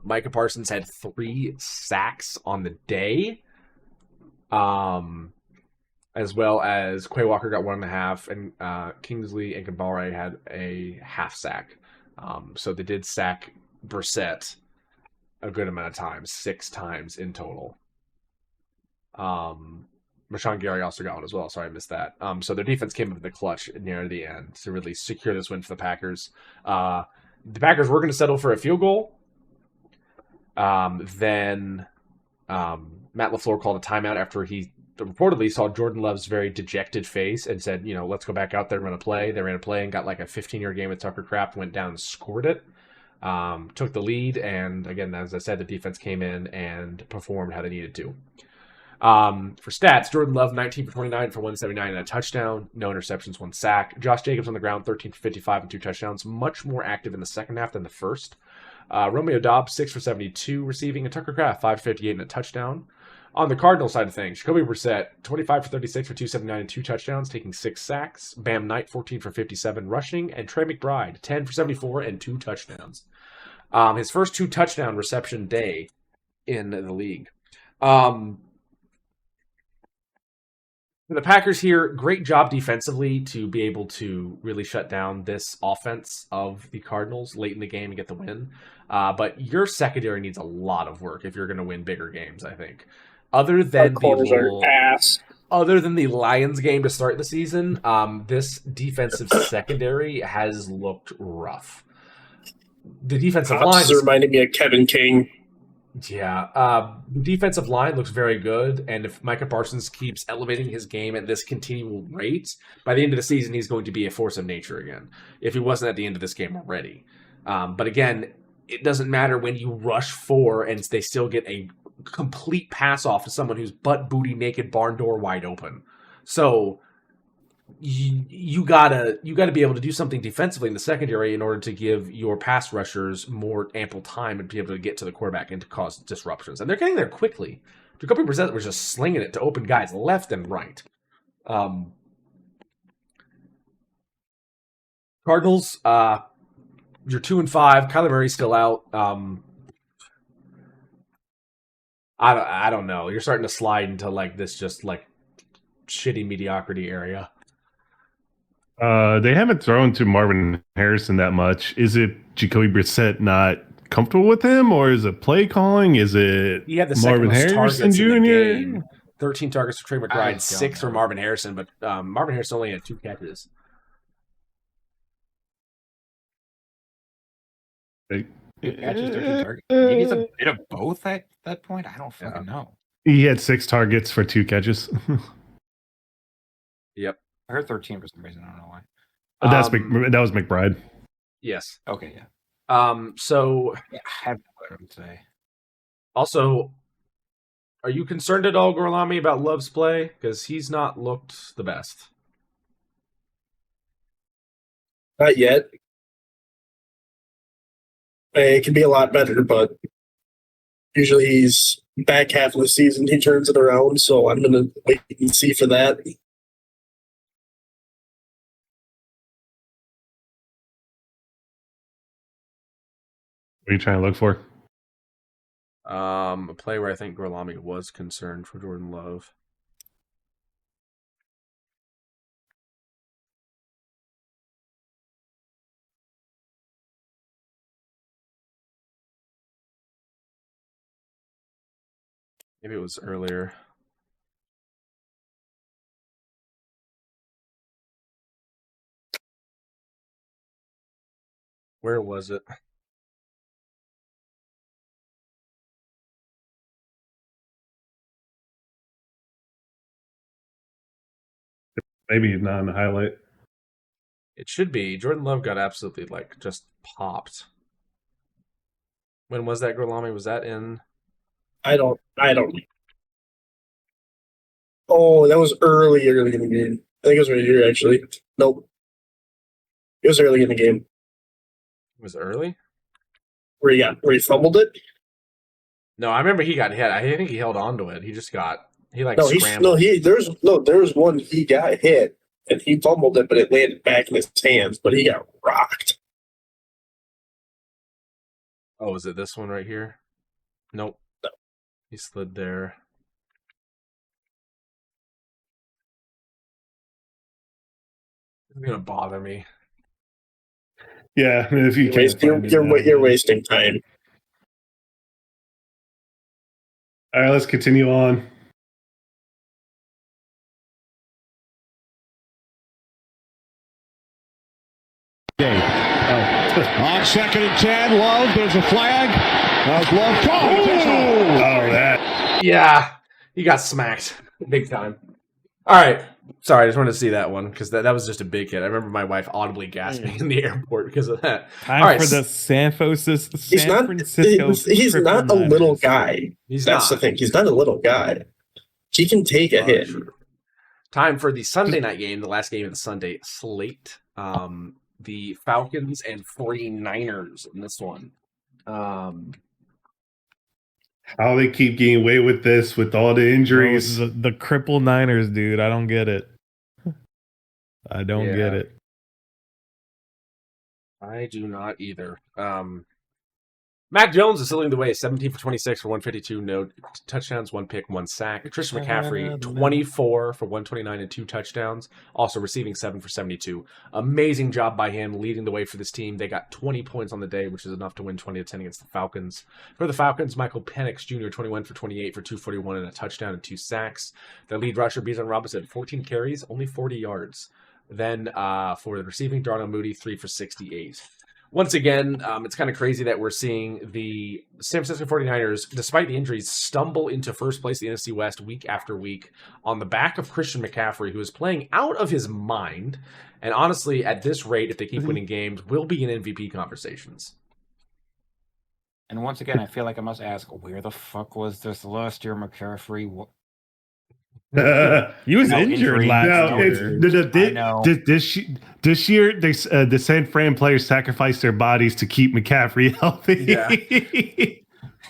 Micah Parsons had 3 sacks on the day, as well as Quay Walker got 1.5, and Kingsley and Gambare had a half sack. So they did sack Brissett a good amount of times, 6 times in total. Rashawn Gary also got one as well. Sorry, I missed that. So their defense came up in the clutch near the end to really secure this win for the Packers. The Packers were going to settle for a field goal. Then Matt LaFleur called a timeout after he reportedly saw Jordan Love's very dejected face and said, let's go back out there and run a play. They ran a play and got like a 15-yard game with Tucker Kraft, went down and scored it. Took the lead, and again, as I said, the defense came in and performed how they needed to. For stats, Jordan Love, 19 for 29 for 179 and a touchdown, no interceptions, 1 sack. Josh Jacobs on the ground, 13 for 55 and 2 touchdowns, much more active in the second half than the first. Romeo Doubs, 6 for 72 receiving, and Tucker Kraft, 5 for 58 and a touchdown. On the Cardinal side of things, Jacoby Brissett, 25 for 36 for 279 and 2 touchdowns, taking 6 sacks. Bam Knight, 14 for 57 rushing, and Trey McBride, 10 for 74 and 2 touchdowns. His first 2 touchdown reception day in the league. The Packers here, great job defensively to be able to really shut down this offense of the Cardinals late in the game and get the win. But your secondary needs a lot of work if you're going to win bigger games, I think. Other than the Lions game to start the season, this defensive secondary has looked rough. The defensive line
is reminding me of Kevin King.
Yeah, the defensive line looks very good, and if Micah Parsons keeps elevating his game at this continual rate, by the end of the season, he's going to be a force of nature again, if he wasn't at the end of this game already. But again, it doesn't matter when you rush 4 and they still get a complete pass off to someone who's butt booty naked, barn door wide open. So you gotta be able to do something defensively in the secondary in order to give your pass rushers more ample time and be able to get to the quarterback and to cause disruptions. And they're getting there quickly. Jacoby Brissett was just slinging it to open guys left and right. Cardinals, you're 2-5. Kyler Murray's still out. I don't know. You're starting to slide into like this just like shitty mediocrity area.
They haven't thrown to Marvin Harrison that much. Is it Jacoby Brissett not comfortable with him, or is it play calling? Is it
he had the
Marvin Harrison Jr.?
13 targets for Trey McBride, 6 for Marvin Harrison, but Marvin Harrison only had 2 catches.
Catches, 13 targets. He gets a bit of both at that point. I don't fucking know.
He had 6 targets for 2 catches.
Yep.
I heard 13 for some reason. I don't know why.
That was McBride.
Yes.
Okay. Yeah.
So
I have what to say.
Also, are you concerned at all, Gorlami, about Love's play? Because he's not looked the best.
Not yet. It can be a lot better, but usually he's back half of the season, he turns it around, so I'm going to wait and see for that.
What are you trying to look for?
A play where I think Gorlami was concerned for Jordan Love. Maybe it was earlier. Where was it?
Maybe not in the highlight.
It should be. Jordan Love got absolutely just popped. When was that, Gorlami? Was that in?
I don't. Oh, that was earlier in the game. I think it was right here, actually. Nope. It was early in the game.
It was early?
Where he fumbled it?
No, I remember he got hit. I think he held on to it. He just got scrambled.
There was one he got hit. and he fumbled it, but it landed back in his hands, but he got rocked.
Oh, is it this one right here? Nope.
No.
He slid there. It's going to bother me.
Yeah, I mean, if you
you're wasting time.
All right, let's continue on.
On 2nd and 10, Love, there's a flag. Love caught.
Oh, that.
Yeah, he got smacked big time. All right. Sorry, I just wanted to see that one because that was just a big hit. I remember my wife audibly gasping in the airport because of that.
Time for the San Francisco.
He's not a little guy. That's the thing. He's not a little guy. He can take a hit.
Sure. Time for the Sunday night game, the last game of the Sunday slate. The Falcons and 49ers in this one.
How they keep getting away with this with all the injuries.
The crippled Niners, dude. I don't get it. I don't get it.
I do not either. Mac Jones is leading the way, 17 for 26 for 152, no touchdowns, 1 pick, 1 sack. Christian McCaffrey, 24 for 129 and 2 touchdowns, also receiving 7 for 72. Amazing job by him leading the way for this team. They got 20 points on the day, which is enough to win 20-10 against the Falcons. For the Falcons, Michael Penix Jr., 21 for 28 for 241 and a touchdown and 2 sacks. Their lead rusher, Bijan Robinson, 14 carries, only 40 yards. Then for the receiving, Darnell Mooney, 3 for 68. Once again, it's kind of crazy that we're seeing the San Francisco 49ers, despite the injuries, stumble into first place in the NFC West week after week on the back of Christian McCaffrey, who is playing out of his mind. And honestly, at this rate, if they keep winning games, will be in MVP conversations.
And once again, I feel like I must ask, where the fuck was this last year McCaffrey?
He was injured last year.
This year, the San Fran players sacrificed their bodies to keep McCaffrey healthy.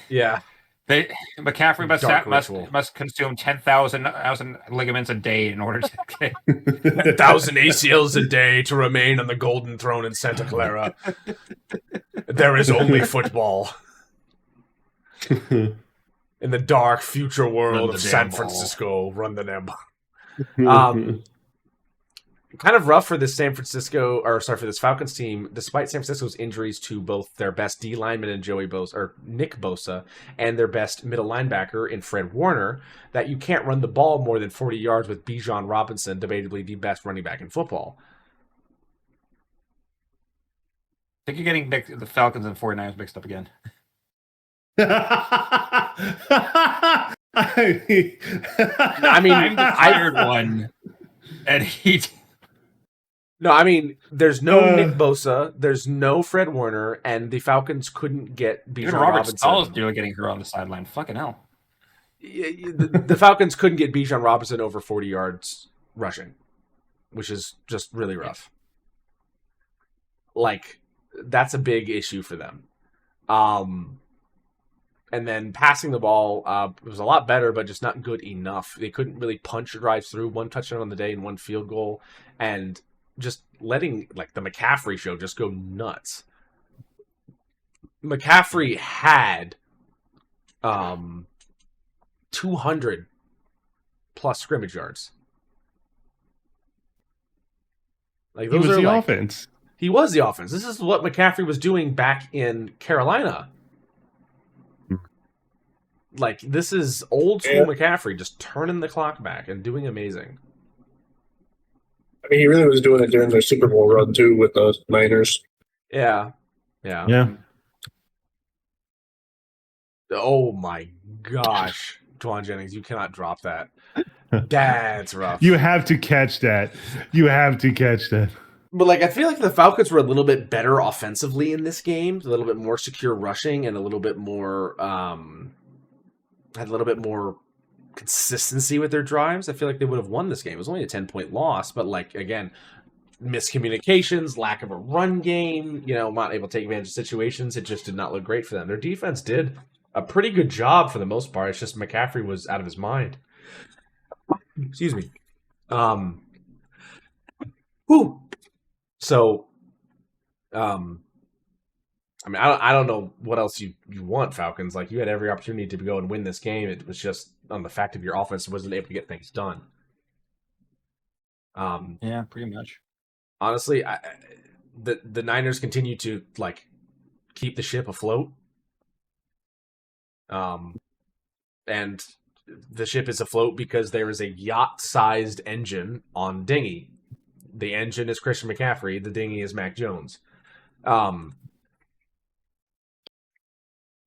Yeah.
McCaffrey must consume 10,000 ligaments a day in order to get
10,000 ACLs a day to remain on the golden throne in Santa Clara. There is only football. In the dark future world of San Francisco, run the damn ball. Kind of rough for this for this Falcons team, despite San Francisco's injuries to both their best D lineman in Nick Bosa and their best middle linebacker in Fred Warner, that you can't run the ball more than 40 yards with Bijan Robinson, debatably the best running back in football.
I think you're getting the Falcons and 49ers mixed up again.
I mean,
I'm the tired one, and he.
No, I mean, there's no Nick Bosa, there's no Fred Warner, and the Falcons couldn't get Bijan Robinson.
Robert nearly getting her on the sideline. Fucking hell.
The Falcons couldn't get Bijan Robinson over 40 yards rushing, which is just really rough. Like, that's a big issue for them. And then passing the ball was a lot better, but just not good enough. They couldn't really punch or drive through. 1 touchdown on the day and 1 field goal. And just letting the McCaffrey show just go nuts. McCaffrey had 200 plus scrimmage yards.
He was the offense.
He was the offense. This is what McCaffrey was doing back in Carolina. This is old school McCaffrey just turning the clock back and doing amazing.
I mean, he really was doing it during their Super Bowl run, too, with the Niners.
Yeah. Oh, my gosh. Dwan Jennings, you cannot drop that. That's rough.
You have to catch that.
But I feel like the Falcons were a little bit better offensively in this game. A little bit more secure rushing and a little bit more... had a little bit more consistency with their drives. I feel like they would have won this game. It was only a 10-point loss, but again, miscommunications, lack of a run game, not able to take advantage of situations. It just did not look great for them. Their defense did a pretty good job for the most part. It's just McCaffrey was out of his mind. Excuse me. Whew. So, I mean, I don't know what else you want, Falcons. Like, you had every opportunity to go and win this game. It was just on the fact of your offense wasn't able to get things done.
Yeah, pretty much.
Honestly, the Niners continue to like keep the ship afloat. And the ship is afloat because there is a yacht-sized engine on dinghy. The engine is Christian McCaffrey. The dinghy is Mac Jones.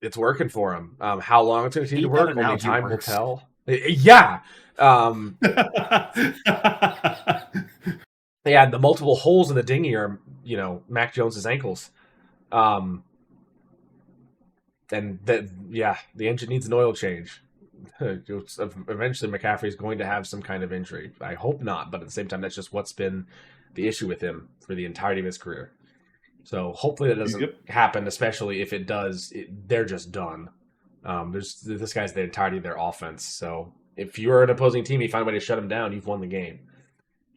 It's working for him. How long it's going to continue to work, only time will tell. Yeah. Yeah, the multiple holes in the dinghy are, Mac Jones's ankles. And the engine needs an oil change. Eventually, McCaffrey is going to have some kind of injury. I hope not, but at the same time, that's just what's been the issue with him for the entirety of his career. So hopefully that doesn't happen, especially if it does, they're just done. This guy's the entirety of their offense. So if you're an opposing team, you find a way to shut him down, you've won the game.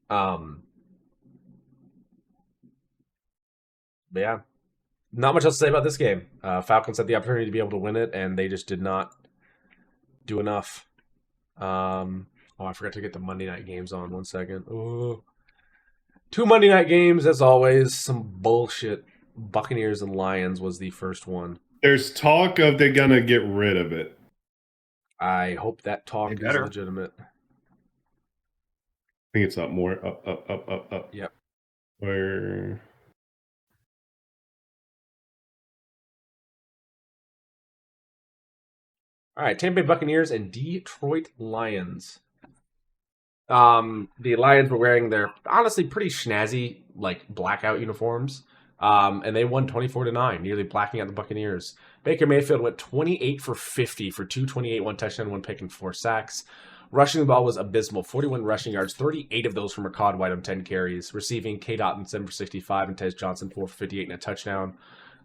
But yeah, not much else to say about this game. Falcons had the opportunity to be able to win it, and they just did not do enough. I forgot to get the Monday night games on. 1 second. Oh. 2 Monday night games, as always. Some bullshit. Buccaneers and Lions was the first one.
There's talk of they're going to get rid of it.
I hope that talk is legitimate.
I think it's up more. Up.
Yep.
Where...
All right, Tampa Bay Buccaneers and Detroit Lions. The Lions were wearing their honestly pretty snazzy blackout uniforms, and they won 24-9, nearly blacking out the Buccaneers. Baker Mayfield went 28 for 50 for 228, 1 touchdown, 1 pick, and 4 sacks. Rushing the ball was abysmal, 41 rushing yards, 38 of those from Rachaad White on 10 carries. Receiving K-Dot 7 for 65 and Tez Johnson 4 for 58 and a touchdown.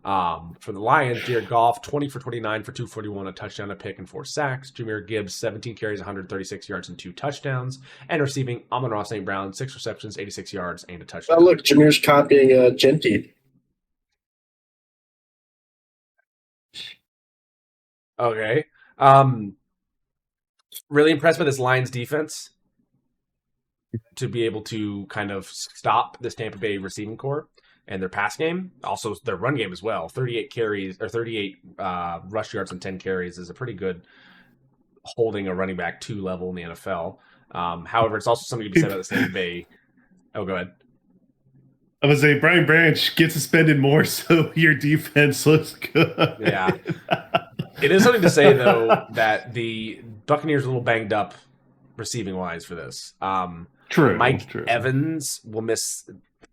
For the Lions, Jared Goff, 20 for 29 for 241, a touchdown, a pick, and 4 sacks. Jahmyr Gibbs, 17 carries, 136 yards, and 2 touchdowns. And receiving Amon-Ra St. Brown, 6 receptions, 86 yards, and a touchdown.
Oh, look, Jahmyr's copying Genty.
Okay. Really impressed by this Lions defense to be able to kind of stop this Tampa Bay receiving core. And their pass game, also their run game as well. 38 rush yards and 10 carries is a pretty good holding a running back 2 level in the NFL. However, it's also something to be said about the Tampa Bay. Oh, go ahead.
I would say Brian Branch gets suspended more, so your defense looks good.
Yeah. It is something to say, though, that the Buccaneers are a little banged up receiving-wise for this.
True.
Mike Evans will miss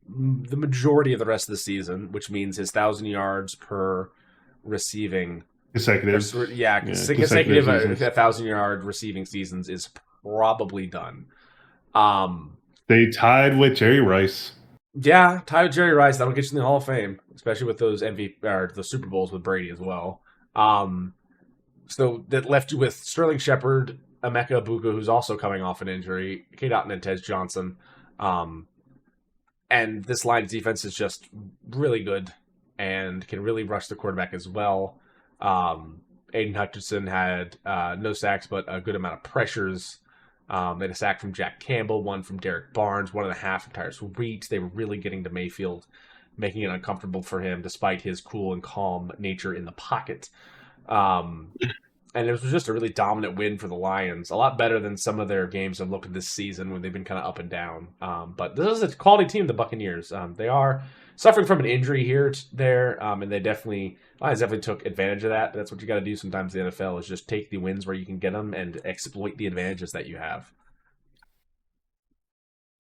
the majority of the rest of the season, which means his 1,000 yards per receiving
consecutive
1,000-yard receiving seasons is probably done.
They tied with Jerry Rice.
Yeah, tied with Jerry Rice. That'll get you in the Hall of Fame, especially with those MVP or the Super Bowls with Brady as well. So that left you with Sterling Shepard, Emeka Egbuka, who's also coming off an injury, K-Dot and Tez Johnson. And this Lions defense is just really good and can really rush the quarterback as well. Aiden Hutchinson had no sacks, but a good amount of pressures. They had a sack from Jack Campbell, 1 from Derek Barnes, 1.5 from Tyrus Wheat. They were really getting to Mayfield, making it uncomfortable for him despite his cool and calm nature in the pocket. And it was just a really dominant win for the Lions. A lot better than some of their games have looked this season when they've been kind of up and down. But this is a quality team, the Buccaneers. They are suffering from an injury there, and Lions definitely took advantage of that. But that's what you got to do sometimes in the NFL is just take the wins where you can get them and exploit the advantages that you have.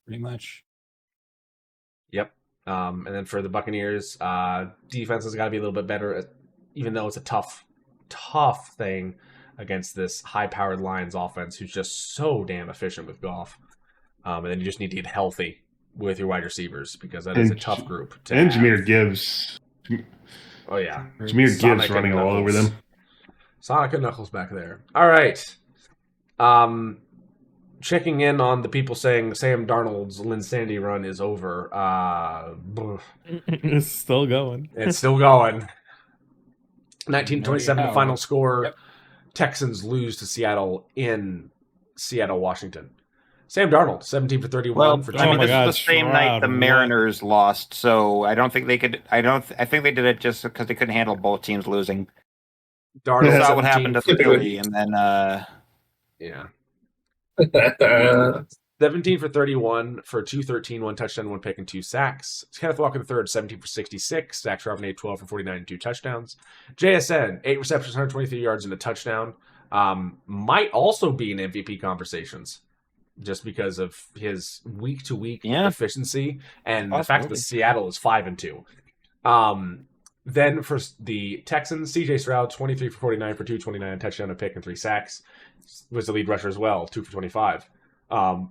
Pretty much.
Yep. And then for the Buccaneers, defense has got to be a little bit better, even though it's a tough thing against this high-powered Lions offense who's just so damn efficient with Goff. And then you just need to get healthy with your wide receivers because that is a tough group.
And Jahmyr Gibbs.
Oh, yeah.
Jahmyr Gibbs running all over them.
Sonic and Knuckles back there. All right. checking in on the people saying Sam Darnold's Linsanity run is over.
It's still going.
It's still going. 19-27 the final score.
Yep.
Texans lose to Seattle in Seattle, Washington. Sam Darnold, 17 for 31
Well,
for
I mean, this
God,
is the same
Stroud,
night the
what?
Mariners lost, so I don't think they could. I think they did it just because they couldn't handle both teams losing.
Darnold
Saw what
17
happened to
for
Philly, and then
yeah.
Uh,
17 for 31 for 213, 1 touchdown, 1 pick, and 2 sacks. Kenneth Walker III, 17 for 66. Zach Charbonnet, 12 for 49, and 2 touchdowns. JSN, 8 receptions, 123 yards, and a touchdown. Might also be in MVP conversations just because of his week-to-week efficiency and the fact that Seattle is 5-2. Then for the Texans, CJ Stroud, 23 for 49 for 229, touchdown, a pick, and 3 sacks. Was the lead rusher as well, 2 for 25.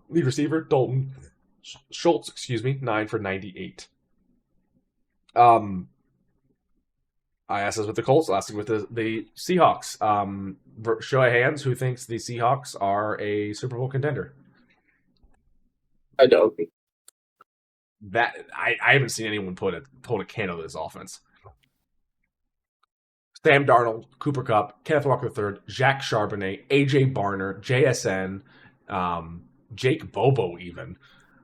Lead receiver, Dalton Schultz, 9 for 98. I asked this with the Colts, last thing with the Seahawks. Show of hands, who thinks the Seahawks are a Super Bowl contender?
I don't.
That I haven't seen anyone hold a candle to this offense. Sam Darnold, Cooper Kupp, Kenneth Walker III, Zach Charbonnet, AJ Barner, JSN, Jake Bobo even.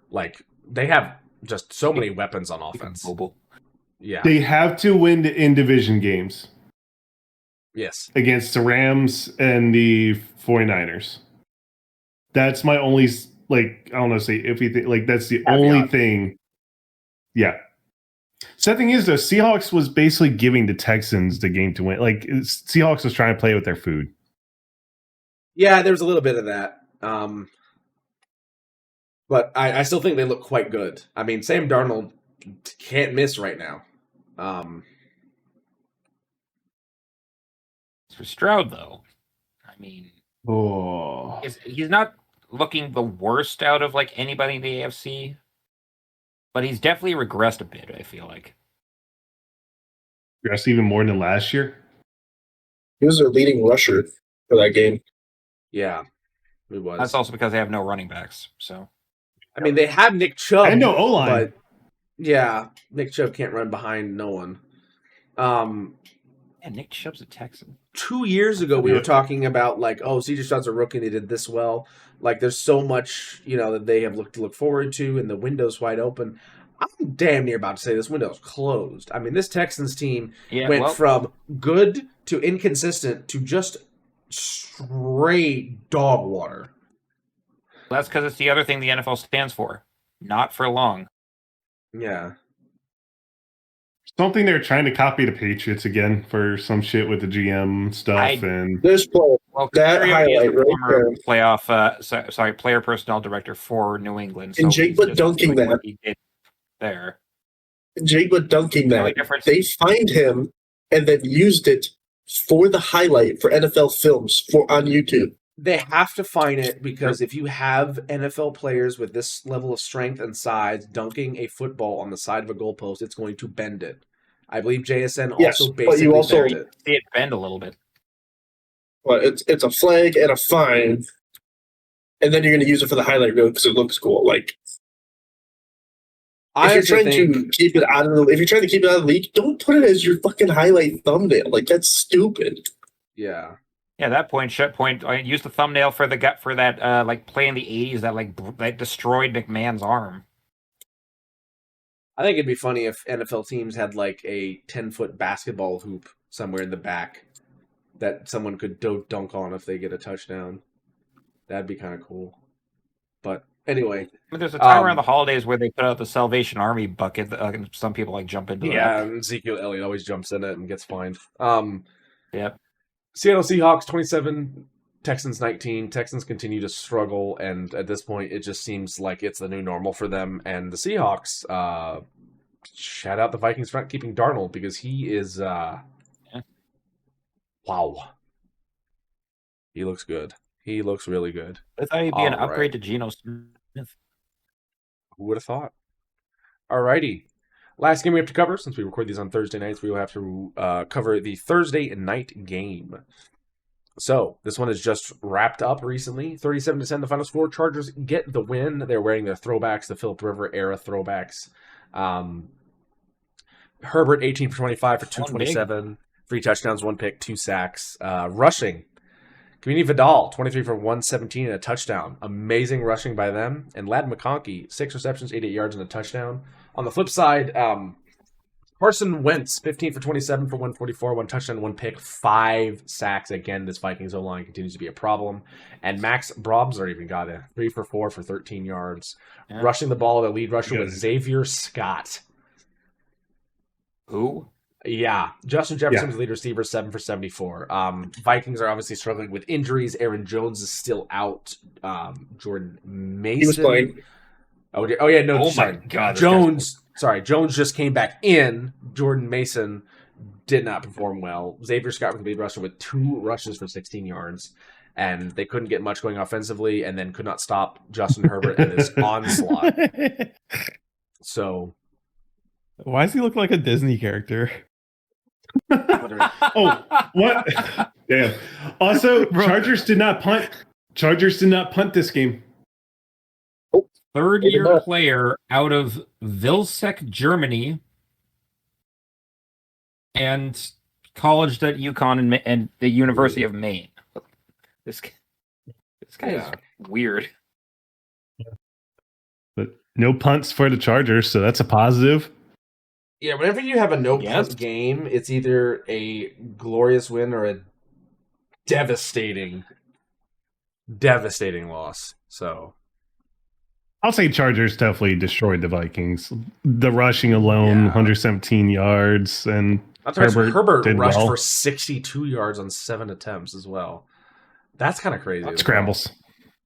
Like, they have just so many weapons on offense.
Bobo.
Yeah.
They have to win in division games.
Yes.
Against the Rams and the 49ers. That's my only, like, I don't know, say iffy thing. Like, that's the only thing. Yeah. So the thing is, though, Seahawks was basically giving the Texans the game to win. Like, Seahawks was trying to play with their food.
Yeah, there was a little bit of that. But I still think they look quite good. I mean, Sam Darnold can't miss right now.
For Stroud, though, I mean, he's not looking the worst out of like anybody in the AFC, but he's definitely regressed a bit. I feel like
regressed even more than last year.
He was their leading rusher for that game.
Yeah, it was.
That's also because they have no running backs. So,
I mean, they have Nick Chubb.
And no O-line.
But yeah, Nick Chubb can't run behind no one.
yeah, Nick Chubb's a Texan.
2 years ago, we were talking about like, oh, CJ Stroud's a rookie and they did this well. Like, there's so much, that they have to look forward to, and the window's wide open. I'm damn near about to say this window's closed. I mean, this Texans team went from good to inconsistent to just straight dog water.
That's because it's the other thing the NFL stands for. Not for long.
Yeah.
Something they're trying to copy the Patriots again for some shit with the GM stuff and
this play.
Well,
That highlight right there.
Playoff, player personnel director for New England.
And Jake
he's
but dunking
doing
that.
what he did there.
Jake but dunking
The only
that.
difference-
They find him and then used it for the highlight for NFL films on YouTube.
They have to find it because if you have NFL players with this level of strength and size dunking a football on the side of a goalpost, it's going to bend it. I believe JSN
Yes,
also
but
basically
you also-
bent it.
See it bend a little bit.
But it's a flag and a fine, and then you're going to use it for the highlight reel because it looks cool. Like, if you're trying to keep it out of the league, don't put it as your fucking highlight thumbnail. Like, that's stupid.
Yeah.
Yeah, that point. I used the thumbnail for that like play in the '80s that destroyed McMahon's arm.
I think it'd be funny if NFL teams had like a 10-foot basketball hoop somewhere in the back that someone could dunk on if they get a touchdown. That'd be kind of cool. But anyway.
I mean, there's a time around the holidays where they put out the Salvation Army bucket and some people like jump into
Yeah,
that.
Ezekiel Elliott always jumps in it and gets fined.
Yep.
Seattle Seahawks 27, Texans 19. Texans continue to struggle, and at this point, it just seems like it's the new normal for them. And the Seahawks, shout out the Vikings front keeping Darnold because he is, wow. He looks good. He looks really good.
I thought he'd be an upgrade to Geno Smith.
Who would have thought? Alrighty. Last game we have to cover, since we record these on Thursday nights, we will have to cover the Thursday night game. So this one is just wrapped up recently. 37-10, the final score. Chargers get the win. They're wearing their throwbacks, the Philip Rivers era throwbacks. Herbert 18 for 25 for 227, 3 touchdowns, 1 pick, 2 sacks. Rushing, Community Vidal 23 for 117 and a touchdown. Amazing rushing by them. And Lad McConkey 6 receptions, 88 yards and a touchdown. On the flip side, Carson Wentz, 15 for 27 for 144, 1 touchdown, 1 pick, 5 sacks. Again, this Vikings O-line continues to be a problem. And Max Brobser even got it. 3 for 4 for 13 yards. Yeah. Rushing the ball, the lead rusher was Xavier Scott.
Who?
Yeah. Justin Jefferson was lead receiver, 7 for 74. Vikings are obviously struggling with injuries. Aaron Jones is still out. Jordan Mason.
He was playing.
Oh yeah, no.
Oh, my God.
Jones just came back in. Jordan Mason did not perform well. Xavier Scott was the lead rusher with 2 rushes for 16 yards, and they couldn't get much going offensively, and then could not stop Justin Herbert and his onslaught. So,
why does he look like a Disney character?
Oh, what? Damn. Also, Chargers did not punt. Chargers did not punt this game.
Third-year player out of Vilseck, Germany, and
college at UConn and the University of Maine. This guy is weird.
But no punts for the Chargers, so that's a positive.
Yeah, whenever you have a no-punt game, it's either a glorious win or a devastating loss. So
I'll say Chargers definitely destroyed the Vikings. The rushing alone, 117 yards, and
Herbert
did
rushed
well.
for 62 yards on 7 attempts as well. That's kind of crazy.
Scrambles.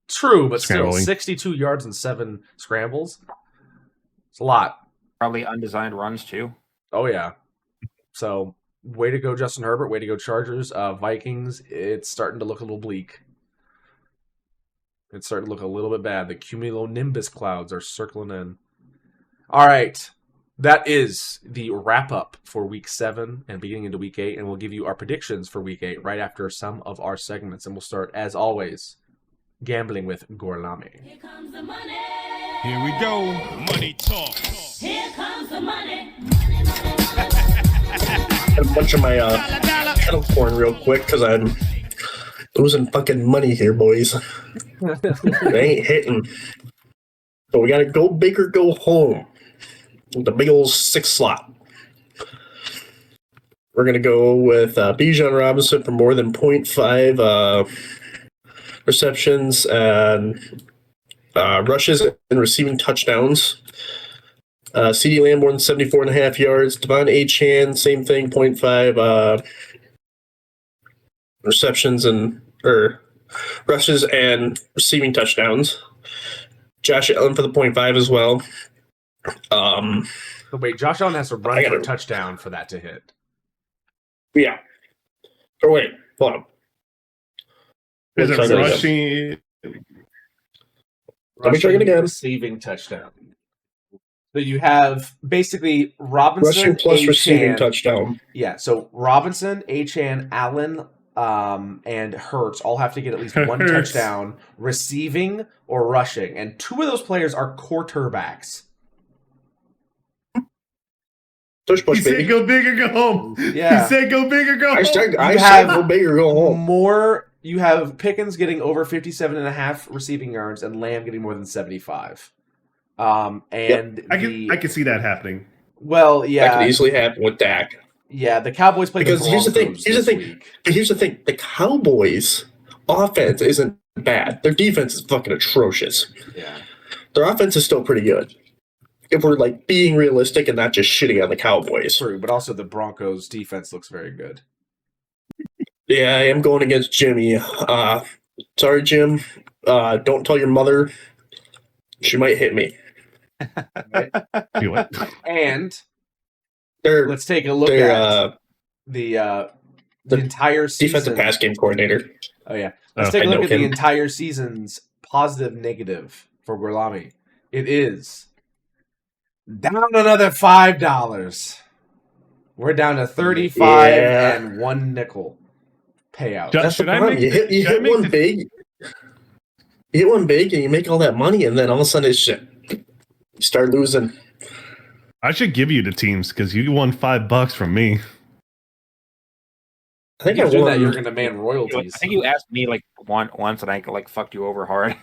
True, but
Scrambling.
Still, 62 yards and 7 scrambles. It's a lot.
Probably undesigned runs, too.
Oh, yeah. So, way to go, Justin Herbert. Way to go, Chargers. Vikings, it's starting to look a little bleak. It's starting to look a little bit bad. The cumulonimbus clouds are circling in. All right. That is the wrap-up for Week 7 and beginning into Week 8, and we'll give you our predictions for Week 8 right after some of our segments. And we'll start, as always, gambling with Gorlami.
Here comes the money.
Here we go. Money talk.
Here comes the money.
A bunch of my kettle corn real quick because I'm losing fucking money here, boys. They ain't hitting. So we gotta go big or go home. With the big old 6 slot. We're gonna go with Bijan Robinson for more than 0.5 receptions and rushes and receiving touchdowns. CeeDee Lamb more than 74.5 yards. Devon Achane, same thing, 0.5 receptions and rushes and receiving touchdowns. Josh Allen for the 0.5 as well.
But wait, Josh Allen has to run for a touchdown for that to hit.
Yeah. Or wait, hold on.
Is it rushing?
Let me try it again.
Receiving touchdown. So you have basically Robinson,
rushing plus
Achane,
receiving touchdown.
Yeah, so Robinson, Achane, Allen, and Hurts all have to get at least one touchdown, receiving or rushing, and 2 of those players are quarterbacks.
Push,
He said go big or go home.
Yeah.
He said go big or go home.
I said go big or go home.
You have Pickens getting over 57.5 receiving yards and Lamb getting more than 75. And
I can see that happening.
Well, yeah.
That could easily happen with Dak.
Yeah, the Cowboys play
because here's the thing. The Cowboys' offense isn't bad. Their defense is fucking atrocious.
Yeah.
Their offense is still pretty good. If we're like being realistic and not just shitting on the Cowboys.
True, but also the Broncos' defense looks very good.
Yeah, I am going against Jimmy. Sorry, Jim. Don't tell your mother. She might hit me.
And let's take a look at the entire season.
Defensive pass game coordinator.
Oh, yeah. Let's take a look at the entire season's positive negative for Gorlami. It is down another $5. We're down to 35 and 1 nickel. payout.
That's the problem. You hit one big. You hit one big, and you make all that money, and then all of a sudden it's shit. You start losing.
I should give you the teams because you won $5 from me.
I think
you
I
do
won.
that, you're going to demand royalties.
I think you asked me like once, and I like fucked you over hard.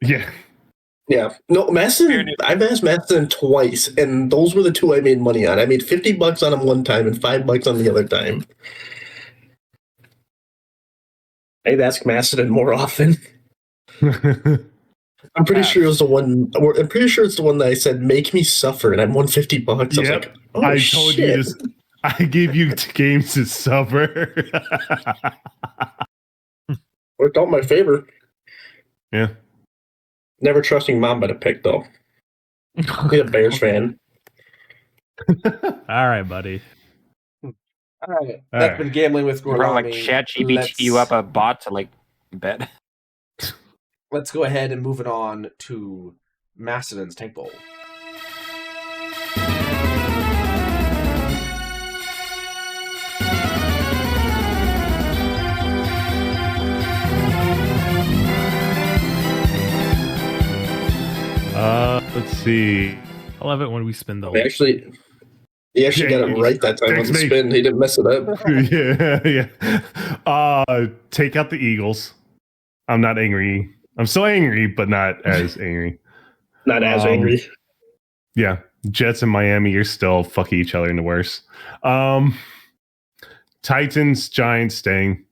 Yeah.
Yeah. No, Maston, I've asked Maston twice, and those were the two I made money on. I made $50 on them one time and $5 on the other time. I'd ask Maston more often. I'm pretty sure it was the one. I'm pretty sure it's the one that I said make me suffer, and I won $50. I was like, oh,
I told you this. I gave you games to suffer.
Worked out in my favor.
Yeah.
Never trusting Mamba to pick though. He's a Bears fan.
All right, buddy.
All right. That's been gambling with Gorlami.
Like ChatGPT you up a bot to like bet.
Let's go ahead and move it on to Mastodon's Tank Bowl.
Let's see.
I love it when we spin the.
He actually got it right that time on the spin. He didn't mess it up.
yeah. Take out the Eagles. I'm not angry. I'm still angry, but not as angry.
Not as angry.
Yeah. Jets and Miami, you're still fucking each other in the worst. Titans, Giants staying.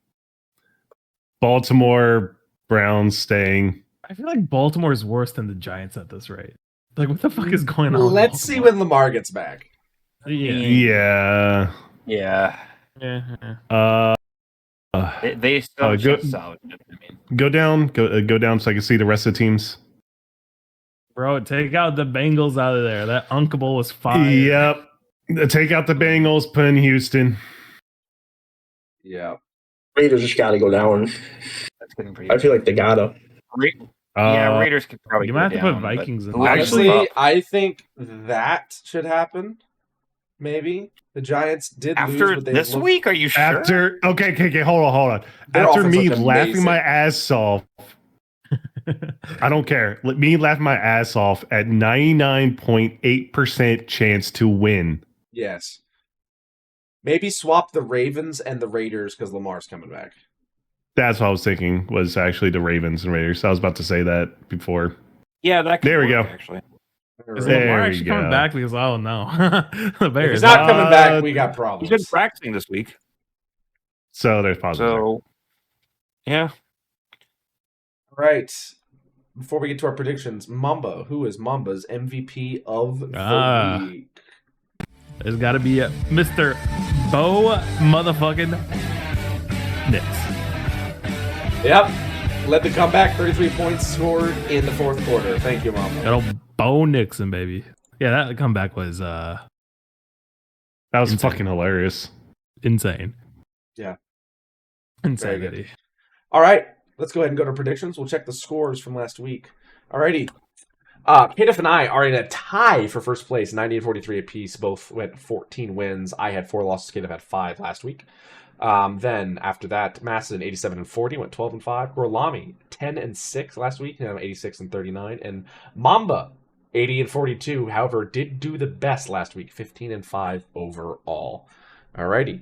Baltimore, Browns staying.
I feel like Baltimore is worse than the Giants at this rate. Like, what the fuck is going on?
Let's see when Lamar gets back.
Yeah.
They still just solid.
Go down so I can see the rest of the teams.
Bro, take out the Bengals out of there. That Unkable was fire.
Yep. Take out the Bengals, put in Houston.
Yeah.
Raiders just gotta go down. I feel like they gotta.
Raiders could probably.
You might have to put Vikings in.
Honestly, I think that should happen. Maybe the Giants did
after
lose,
this week. Are you sure?
Okay. Hold on. After me laughing my ass off, I don't care. Let me laugh my ass off at 99.8% chance to win.
Yes. Maybe swap the Ravens and the Raiders because Lamar's coming back.
That's what I was thinking. Was actually the Ravens and Raiders. I was about to say that before.
Yeah, that.
There we go.
Actually.
Is Lamar actually coming back? Because oh no, the Bears.
If he's not coming back, we got problems.
He's been practicing this week,
so there's positive.
So, yeah.
All right. Before we get to our predictions, Mamba, who is Mamba's MVP of the week?
There's got to be Mr. Bo motherfucking Nix.
Yep. Led the comeback, 33 points scored in the fourth quarter. Thank you, Mamba.
That'll Bo Nixon, baby. Yeah, that comeback was
that was insane. Fucking hilarious.
Insane.
Yeah.
Insanity.
All right. Let's go ahead and go to predictions. We'll check the scores from last week. All righty. Kadiff and I are in a tie for first place, 90-43 apiece. Both went 14 wins. I had 4 losses. Kadiff had 5 last week. Then after that, Mastodon 87-40 went 12-5. Gorlami 10-6 last week, now 86-39, and Mamba 80-42. However, did do the best last week, 15-5 overall. Alrighty.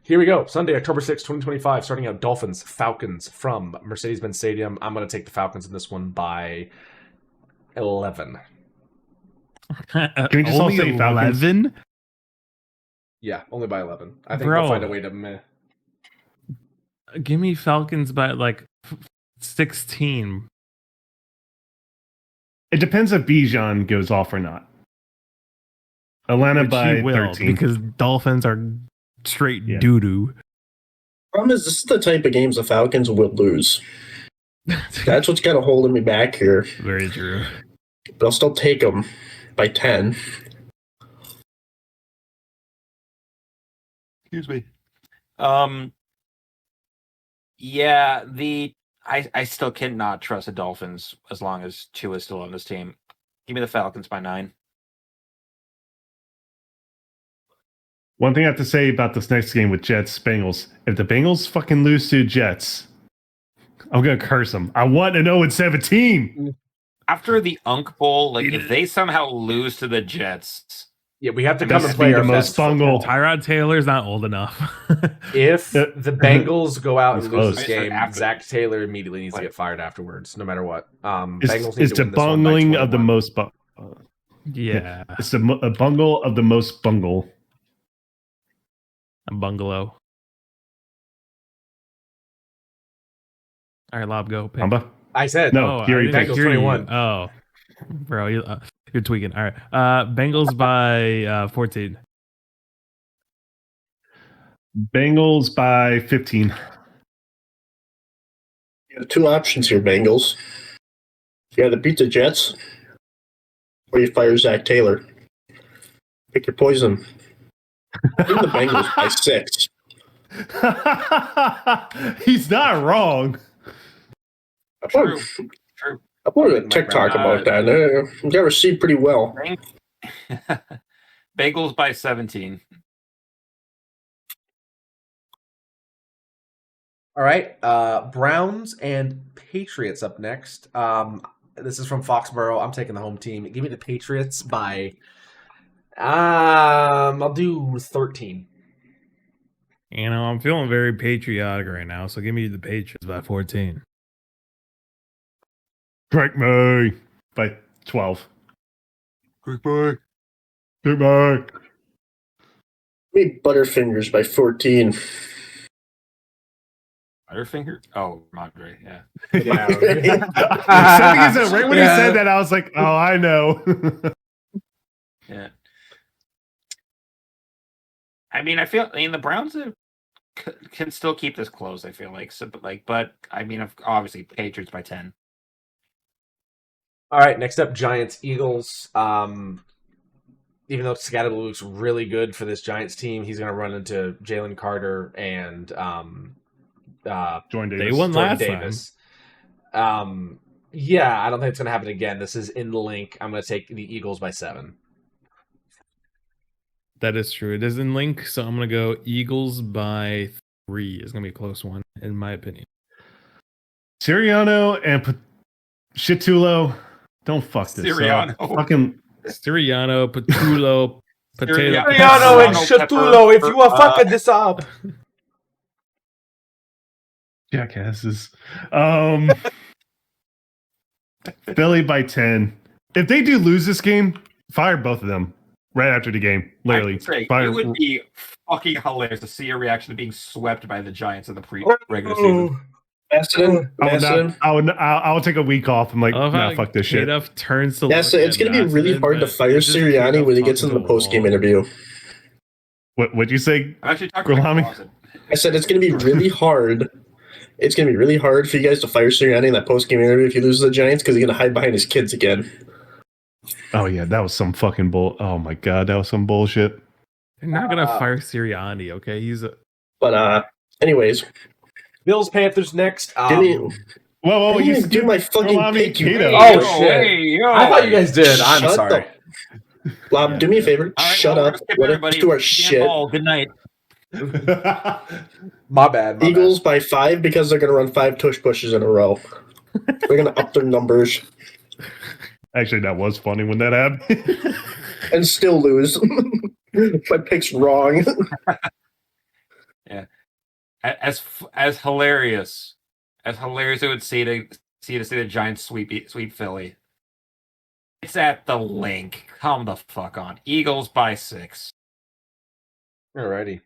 Here we go. Sunday, October 6, 2025. Starting out Dolphins, Falcons from Mercedes-Benz Stadium. I'm going to take the Falcons in this one by 11.
Can we just all say
11?
Yeah, only by 11. I think they'll find a way to meh.
Give me Falcons by like 16.
It depends if Bijan goes off or not. Atlanta by 13.
Because Dolphins are straight doo-doo.
Problem is, this is the type of games the Falcons will lose. That's what's kind of holding me back here.
Very true.
But I'll still take them by 10.
Excuse me. Yeah, I still cannot trust the Dolphins as long as Tua is still on this team. Give me the Falcons by 9.
One thing I have to say about this next game with Jets Bengals: if the Bengals fucking lose to Jets, I'm gonna curse them. I want to know in 17.
After the Unk Bowl, like if they somehow lose to the Jets,
Yeah, we have to
It
come
needs
and
to
play
be
our
the most
best football.
bungle.
Tyrod Taylor's not old enough.
If the Bengals go out
It's
and lose
close.
this game, Zach Taylor immediately needs to get fired afterwards, no matter what. Bengals need
It's
to
the
win this one by
bungling of the
21.
most.
Yeah,
It's a bungle of the most bungle.
a bungalow. All right, Lob, go. Pick.
Amba?
I said
No,
I
Fury
didn't
picked.
Bengals
hear
21.
you. Oh, bro, you're tweaking. All right, Bengals by 14.
Bengals by 15.
You have two options here, Bengals. You either beat the Jets or you fire Zach Taylor. Pick your poison. Give the Bengals by 6.
He's not wrong.
true.
I put a TikTok about that. They received pretty well.
Bengals by 17.
All right, Browns and Patriots up next. This is from Foxborough. I'm taking the home team. Give me the Patriots by. I'll do 13.
You know, I'm feeling very patriotic right now, so give me the Patriots by 14.
Drake May by 12.
Quick boy.
Drake May.
Give me Butterfingers by 14.
Butterfinger? Oh, Madre, yeah.
Right when he said that, I was like, oh, I know.
Yeah. I mean, the Browns can still keep this close, I feel like. So, but I mean, obviously, Patriots by 10.
All right, next up, Giants, Eagles. Even though Scatterblue looks really good for this Giants team, he's going to run into Jalen Carter and
Jordan Davis.
They won last
time. Yeah, I don't think it's going to happen again. This is in the link. I'm going to take the Eagles by 7.
That is true. It is in link, so I'm going to go Eagles by 3. It's going to be a close one, in my opinion.
Sirianni and Shitulo. Don't fuck this
Sirianni.
up. Fucking
Sirianni, Patullo, Potato.
Sirianni and Shatulo, if you are fucking this up.
Jackasses. Philly by 10. If they do lose this game, fire both of them right after the game. Literally.
It would be fucking hilarious to see a reaction to being swept by the Giants in the regular season.
I would take a week off. I'm like, nah, fuck this shit.
Turns to
It's going to be really hard to fire Sirianni when he gets in the post-game interview.
What'd you say,
I actually talked about
Gulami?
I said it's going to be really hard. It's going to be really hard for you guys to fire Sirianni in that post-game interview if you lose to the Giants because he's going to hide behind his kids again.
Oh, yeah, that was some fucking bull. Oh, my God, that was some bullshit.
They're not going to fire Sirianni, okay? He's a...
But, anyways.
Bills, Panthers next.
Whoa,
you do my fucking pick.
Oh, shit. I thought you guys did. I'm sorry.
Lob, do me a favor.
Right,
Shut up. Let us do our shit.
Good night.
My bad.
Eagles by 5 because they're going to run 5 tush pushes in a row. They're going to up their numbers.
Actually, that was funny when that happened.
And still lose. My pick's wrong.
Yeah. As hilarious it would see to see the Giants sweep Philly. It's at the link. Come the fuck on. Eagles by 6.
Alrighty.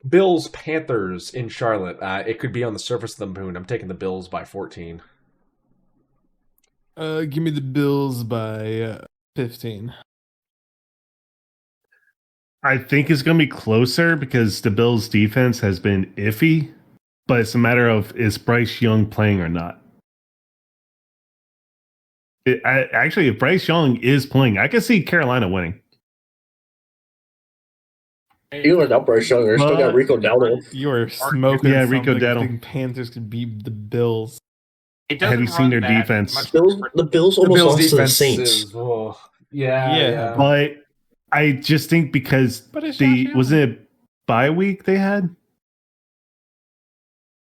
Bills, Panthers in Charlotte. It could be on the surface of the moon. I'm taking the Bills by 14.
Give me the Bills by 15.
I think it's going to be closer because the Bills' defense has been iffy, but it's a matter of is Bryce Young playing or not. Actually, if Bryce Young is playing, I can see Carolina winning.
You without Bryce Young, they still got Rico Dowdle.
You are smoking.
Yeah, Rico
Dowdle.
Dowdle.
I think Panthers could beat the Bills.
Have you seen their defense?
The Bills almost lost to the Saints.
Yeah.
But I just think because wasn't it bye week they had?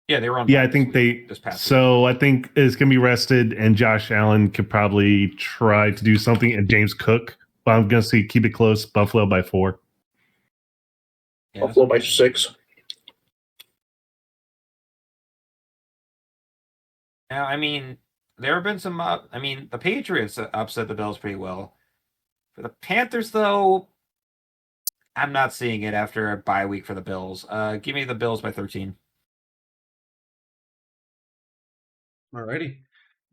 Yeah, they were on.
Yeah, I think
this past
so. I think it's gonna be rested, and Josh Allen could probably try to do something, and James Cook. But I'm gonna see keep it close. Buffalo by 4.
Yeah,
Buffalo by 6.
Now, I mean, there have been some. The Patriots upset the Bills pretty well. For the Panthers, though, I'm not seeing it after a bye week for the Bills. Give me the Bills by 13.
Alrighty.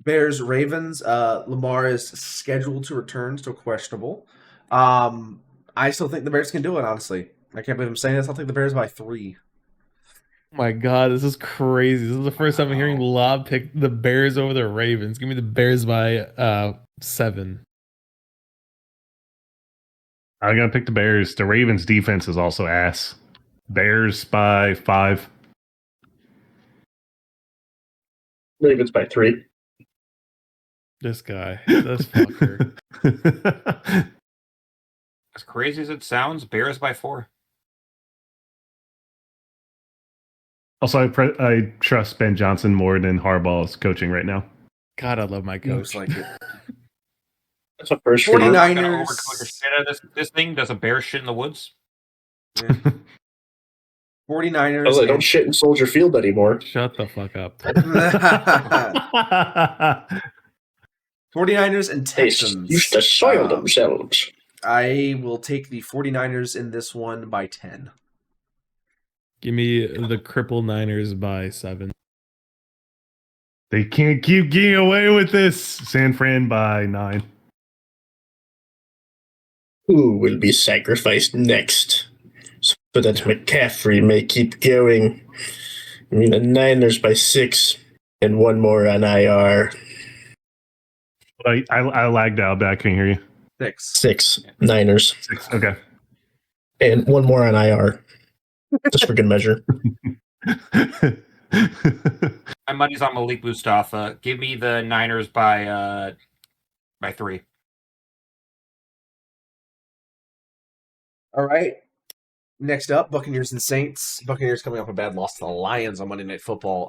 Bears, Ravens. Lamar is scheduled to return, still questionable. I still think the Bears can do it, honestly. I can't believe I'm saying this. I'll take the Bears by 3.
Oh my God, this is crazy. This is the first time I'm hearing Lob pick the Bears over the Ravens. Give me the Bears by 7.
I'm gonna pick the Bears. The Ravens defense is also ass. Bears by 5.
Ravens by 3.
This guy, this fucker.
As crazy as it sounds, Bears by 4.
Also, I trust Ben Johnson more than Harbaugh's coaching right now.
God, I love my coach.
Looks like it.
That's a first.
49ers.
This thing does a bear shit in the woods.
Yeah. 49ers.
Oh, they don't shit in Soldier Field anymore.
Shut the fuck up.
49ers and Texans.
They used to soil themselves.
I will take the 49ers in this one by 10.
Give me the cripple Niners by 7.
They can't keep getting away with this. San Fran by 9.
Who will be sacrificed next so that McCaffrey may keep going? I mean, the Niners by 6 and one more on IR.
I lagged out, but I couldn't hear you.
6 Niners.
6. Okay.
And one more on IR. Just for good measure.
My money's on Malik Mustafa. Give me the Niners by 3.
All right. Next up, Buccaneers and Saints. Buccaneers coming off a bad loss to the Lions on Monday Night Football.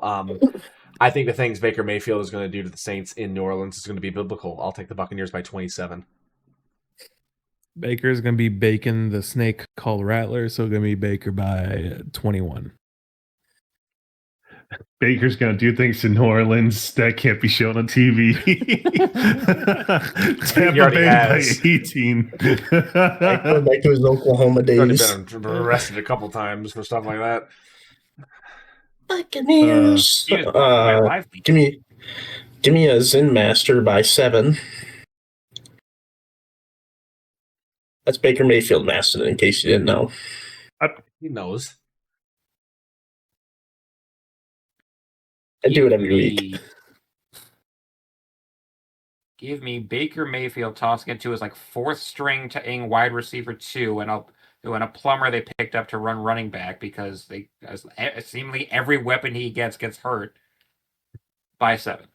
I think the things Baker Mayfield is going to do to the Saints in New Orleans is going to be biblical. I'll take the Buccaneers by 27.
Baker's going to be Bacon, the snake called Rattler, so going to be Baker by 21.
Baker's going to do things to New Orleans that can't be shown on TV. Tampa Bay by 18.
Going back to his Oklahoma days.
He's been arrested a couple times for stuff like that.
Buccaneers. Give me a Zen Master by 7. That's Baker Mayfield Master, in case you didn't know.
He knows.
I do it every week.
Give me Baker Mayfield tossing it to his fourth string to wide receiver 2, and a plumber they picked up to run running back because seemingly every weapon he gets hurt by 7.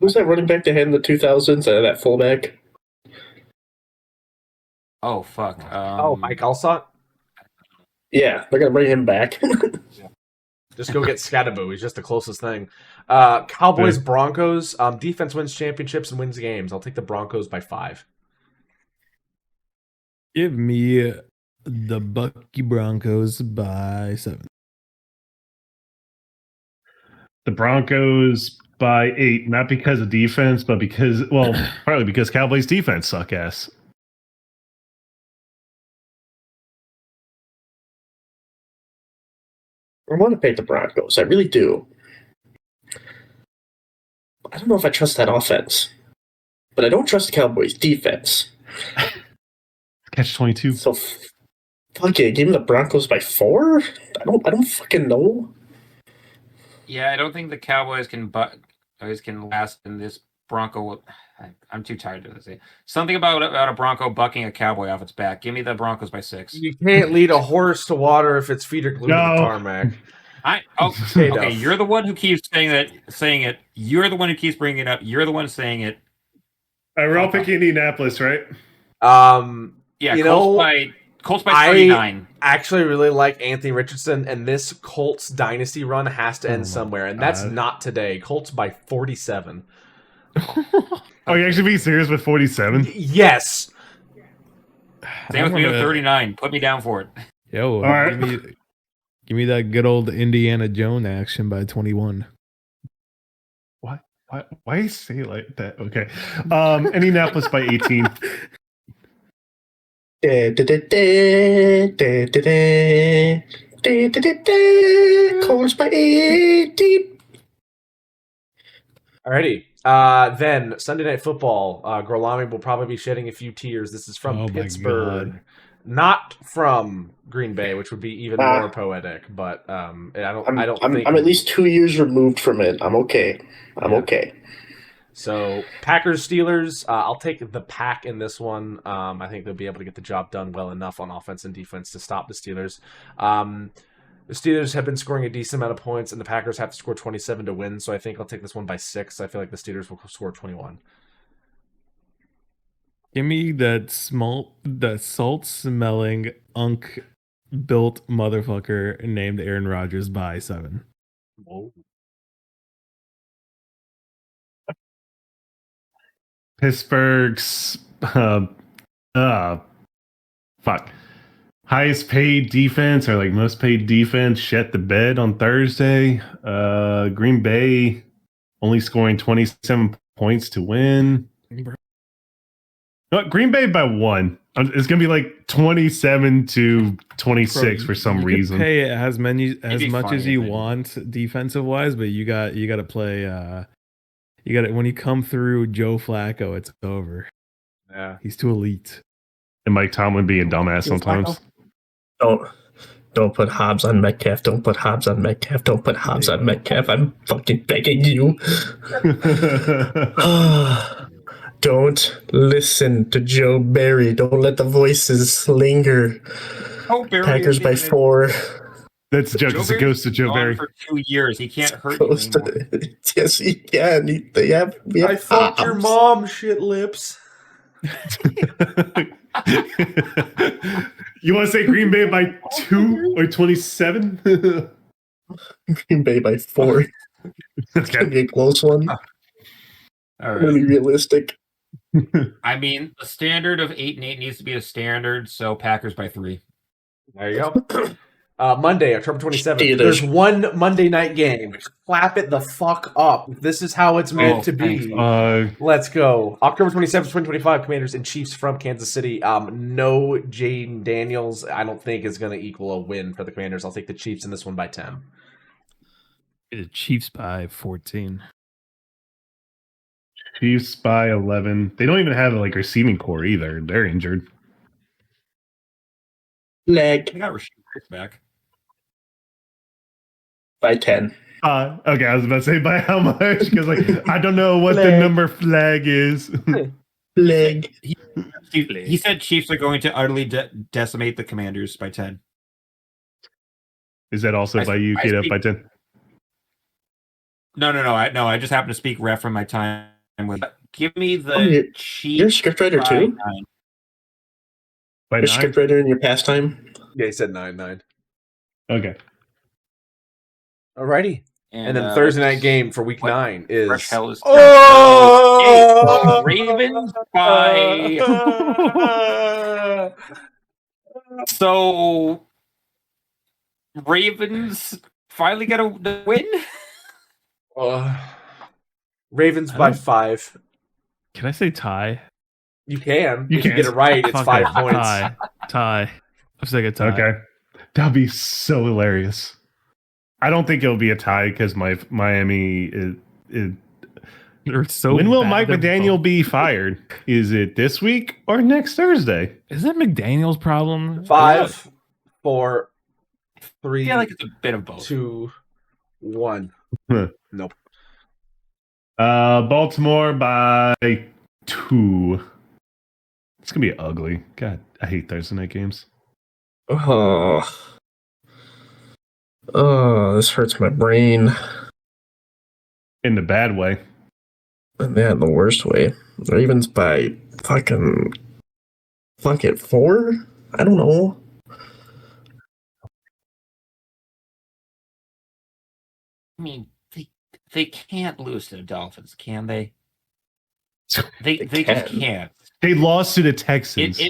Who's that running back they had in the 2000s? That fullback?
Oh, fuck.
Mike Allstott?
Yeah, they're going to bring him back.
Just go get Scattaboo. He's just the closest thing. Cowboys, Broncos. Defense wins championships and wins games. I'll take the Broncos by 5.
Give me the Bucky Broncos by 7.
The Broncos by 8, not because of defense, but partly because Cowboys defense suck ass.
I want to pick the Broncos. I really do. I don't know if I trust that offense, but I don't trust the Cowboys defense.
Catch 22.
So, fuck it. Give me the Broncos by 4. I don't fucking know.
Yeah, I don't think the Cowboys can last in this Bronco. I'm too tired to say something about a Bronco bucking a Cowboy off its back. Give me the Broncos by 6.
You can't lead a horse to water if its feet are glued to the tarmac.
Okay, you're the one who keeps saying it. You're the one who keeps bringing it up. You're the one saying it.
We're all picking Indianapolis, right?
Yeah,
you
Colts
know,
by 39.
I actually really like Anthony Richardson, and this Colts dynasty run has to end
my
somewhere, and that's
God.
not today. Colts by 47.
Oh, you actually being serious with 47?
Yes.
Same with me with 39. Put me down for it.
Yo,
right.
give me that good old Indiana Jones action by 21.
What? Why you say it like that? Okay. Indianapolis by 18.
Colts by 18.
Alrighty. Then Sunday Night Football. Gorlami will probably be shedding a few tears. This is from
Oh my
Pittsburgh,
God.
not from Green Bay, which would be even more poetic. But I don't think
I'm at least 2 years removed from it. I'm okay. I'm okay.
So Packers Steelers. I'll take the Pack in this one. I think they'll be able to get the job done well enough on offense and defense to stop the Steelers. The Steelers have been scoring a decent amount of points, and the Packers have to score 27 to win. So I think I'll take this one by 6. I feel like the Steelers will score 21.
Give me that salt-smelling, unk-built motherfucker named Aaron Rodgers by 7.
Whoa.
Pittsburgh's highest paid defense or like most paid defense shut the bed on Thursday. Green Bay only scoring 27 points to win. No, Green Bay by 1. It's gonna be like 27 to 26 for some reason.
You can pay as much as you
maybe.
want defensive wise, but you got to play. You got to when you come through Joe Flacco, it's over.
Yeah,
he's too elite.
And Mike Tomlin being a dumbass sometimes.
Don't put Hobbs on Metcalf. Don't put Hobbs on Metcalf. Don't put Hobbs on Metcalf. I'm fucking begging you. Don't listen to Joe Barry. Don't let the voices linger. Packers by 4.
That's a joke. It's a ghost of Joe Barry.
For 2 years, he can't hurt you anymore.
Yes, he can.
I fucked your mom, shit lips.
You want to say Green Bay by 2 or 27?
Green Bay by 4. It's gonna be a close one.
All right.
Really realistic.
I mean, the standard of 8-8 needs to be a standard, so Packers by 3.
There you go. Monday, October 27th. There's one Monday night game. Clap it the fuck up. This is how it's meant to be. Let's go. October 27th, 2025, Commanders and Chiefs from Kansas City. No Jaden Daniels, I don't think, is going to equal a win for the Commanders. I'll take the Chiefs in this one by 10.
The Chiefs by 14.
Chiefs by 11. They don't even have like receiving core either. They're injured.
Leg.
They got Rasheed back.
By 10.
Okay, I was about to say by how much? Because like I don't know what the number flag is.
Leg.
He said Chiefs are going to utterly decimate the Commanders by 10.
Is that also by you, Kate, up by 10?
No. I just happen to speak ref from my time with. Give me the Chiefs.
You're a scriptwriter too?
9.
By
You're a
9?
scriptwriter in your pastime?
Yeah, he said 9-9.
Okay.
Alrighty. And then Thursday night game for week 9 is...
Fresh hell is... Ravens by... So... Ravens finally get a win?
Ravens by 5.
Can I say tie?
You can.
You
if you get it right, it's 5 points.
Tie. I'm saying a tie.
Okay. That'd be so hilarious. I don't think it'll be a tie because Miami is
They're so
when will
bad.
Mike
They're
McDaniel
both-
be fired? Is it this week or next Thursday?
Is that McDaniel's problem?
5, 4, 3,
I feel like it's a bit of both.
2, 1. Nope.
Baltimore by 2. It's gonna be ugly. God, I hate Thursday night games.
Oh, this hurts my brain.
In the bad way.
And yeah, in the worst way. Ravens by fucking Fuck it, 4? I don't know.
I mean, they can't lose to the Dolphins, can they? They just can't.
They lost to the Texans.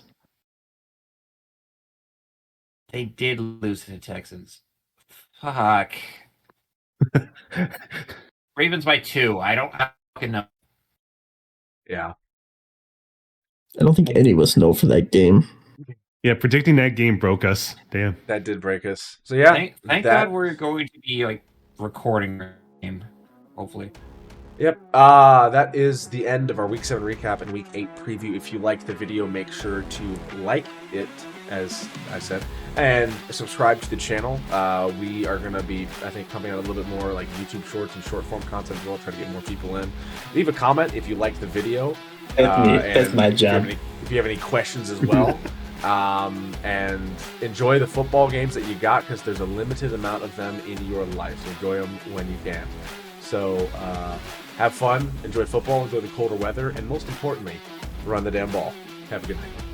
They did lose to the Texans. Fuck. Ravens by 2. I don't fucking know.
Yeah.
I don't think any of us know for that game.
Yeah, predicting that game broke us. Damn.
That did break us. So yeah.
Thank God we're going to be like recording the game, hopefully.
Yep. That is the end of our Week 7 recap and Week 8 preview. If you liked the video, make sure to like it, as I said, and subscribe to the channel. We are going to be, I think, pumping out a little bit more like YouTube shorts and short form content as well, try to get more people in. Leave a comment if you liked the video.
That's my job.
If you have any questions as well. And enjoy the football games that you got, because there's a limited amount of them in your life. So enjoy them when you can. So have fun, enjoy football, enjoy the colder weather, and most importantly, run the damn ball. Have a good night.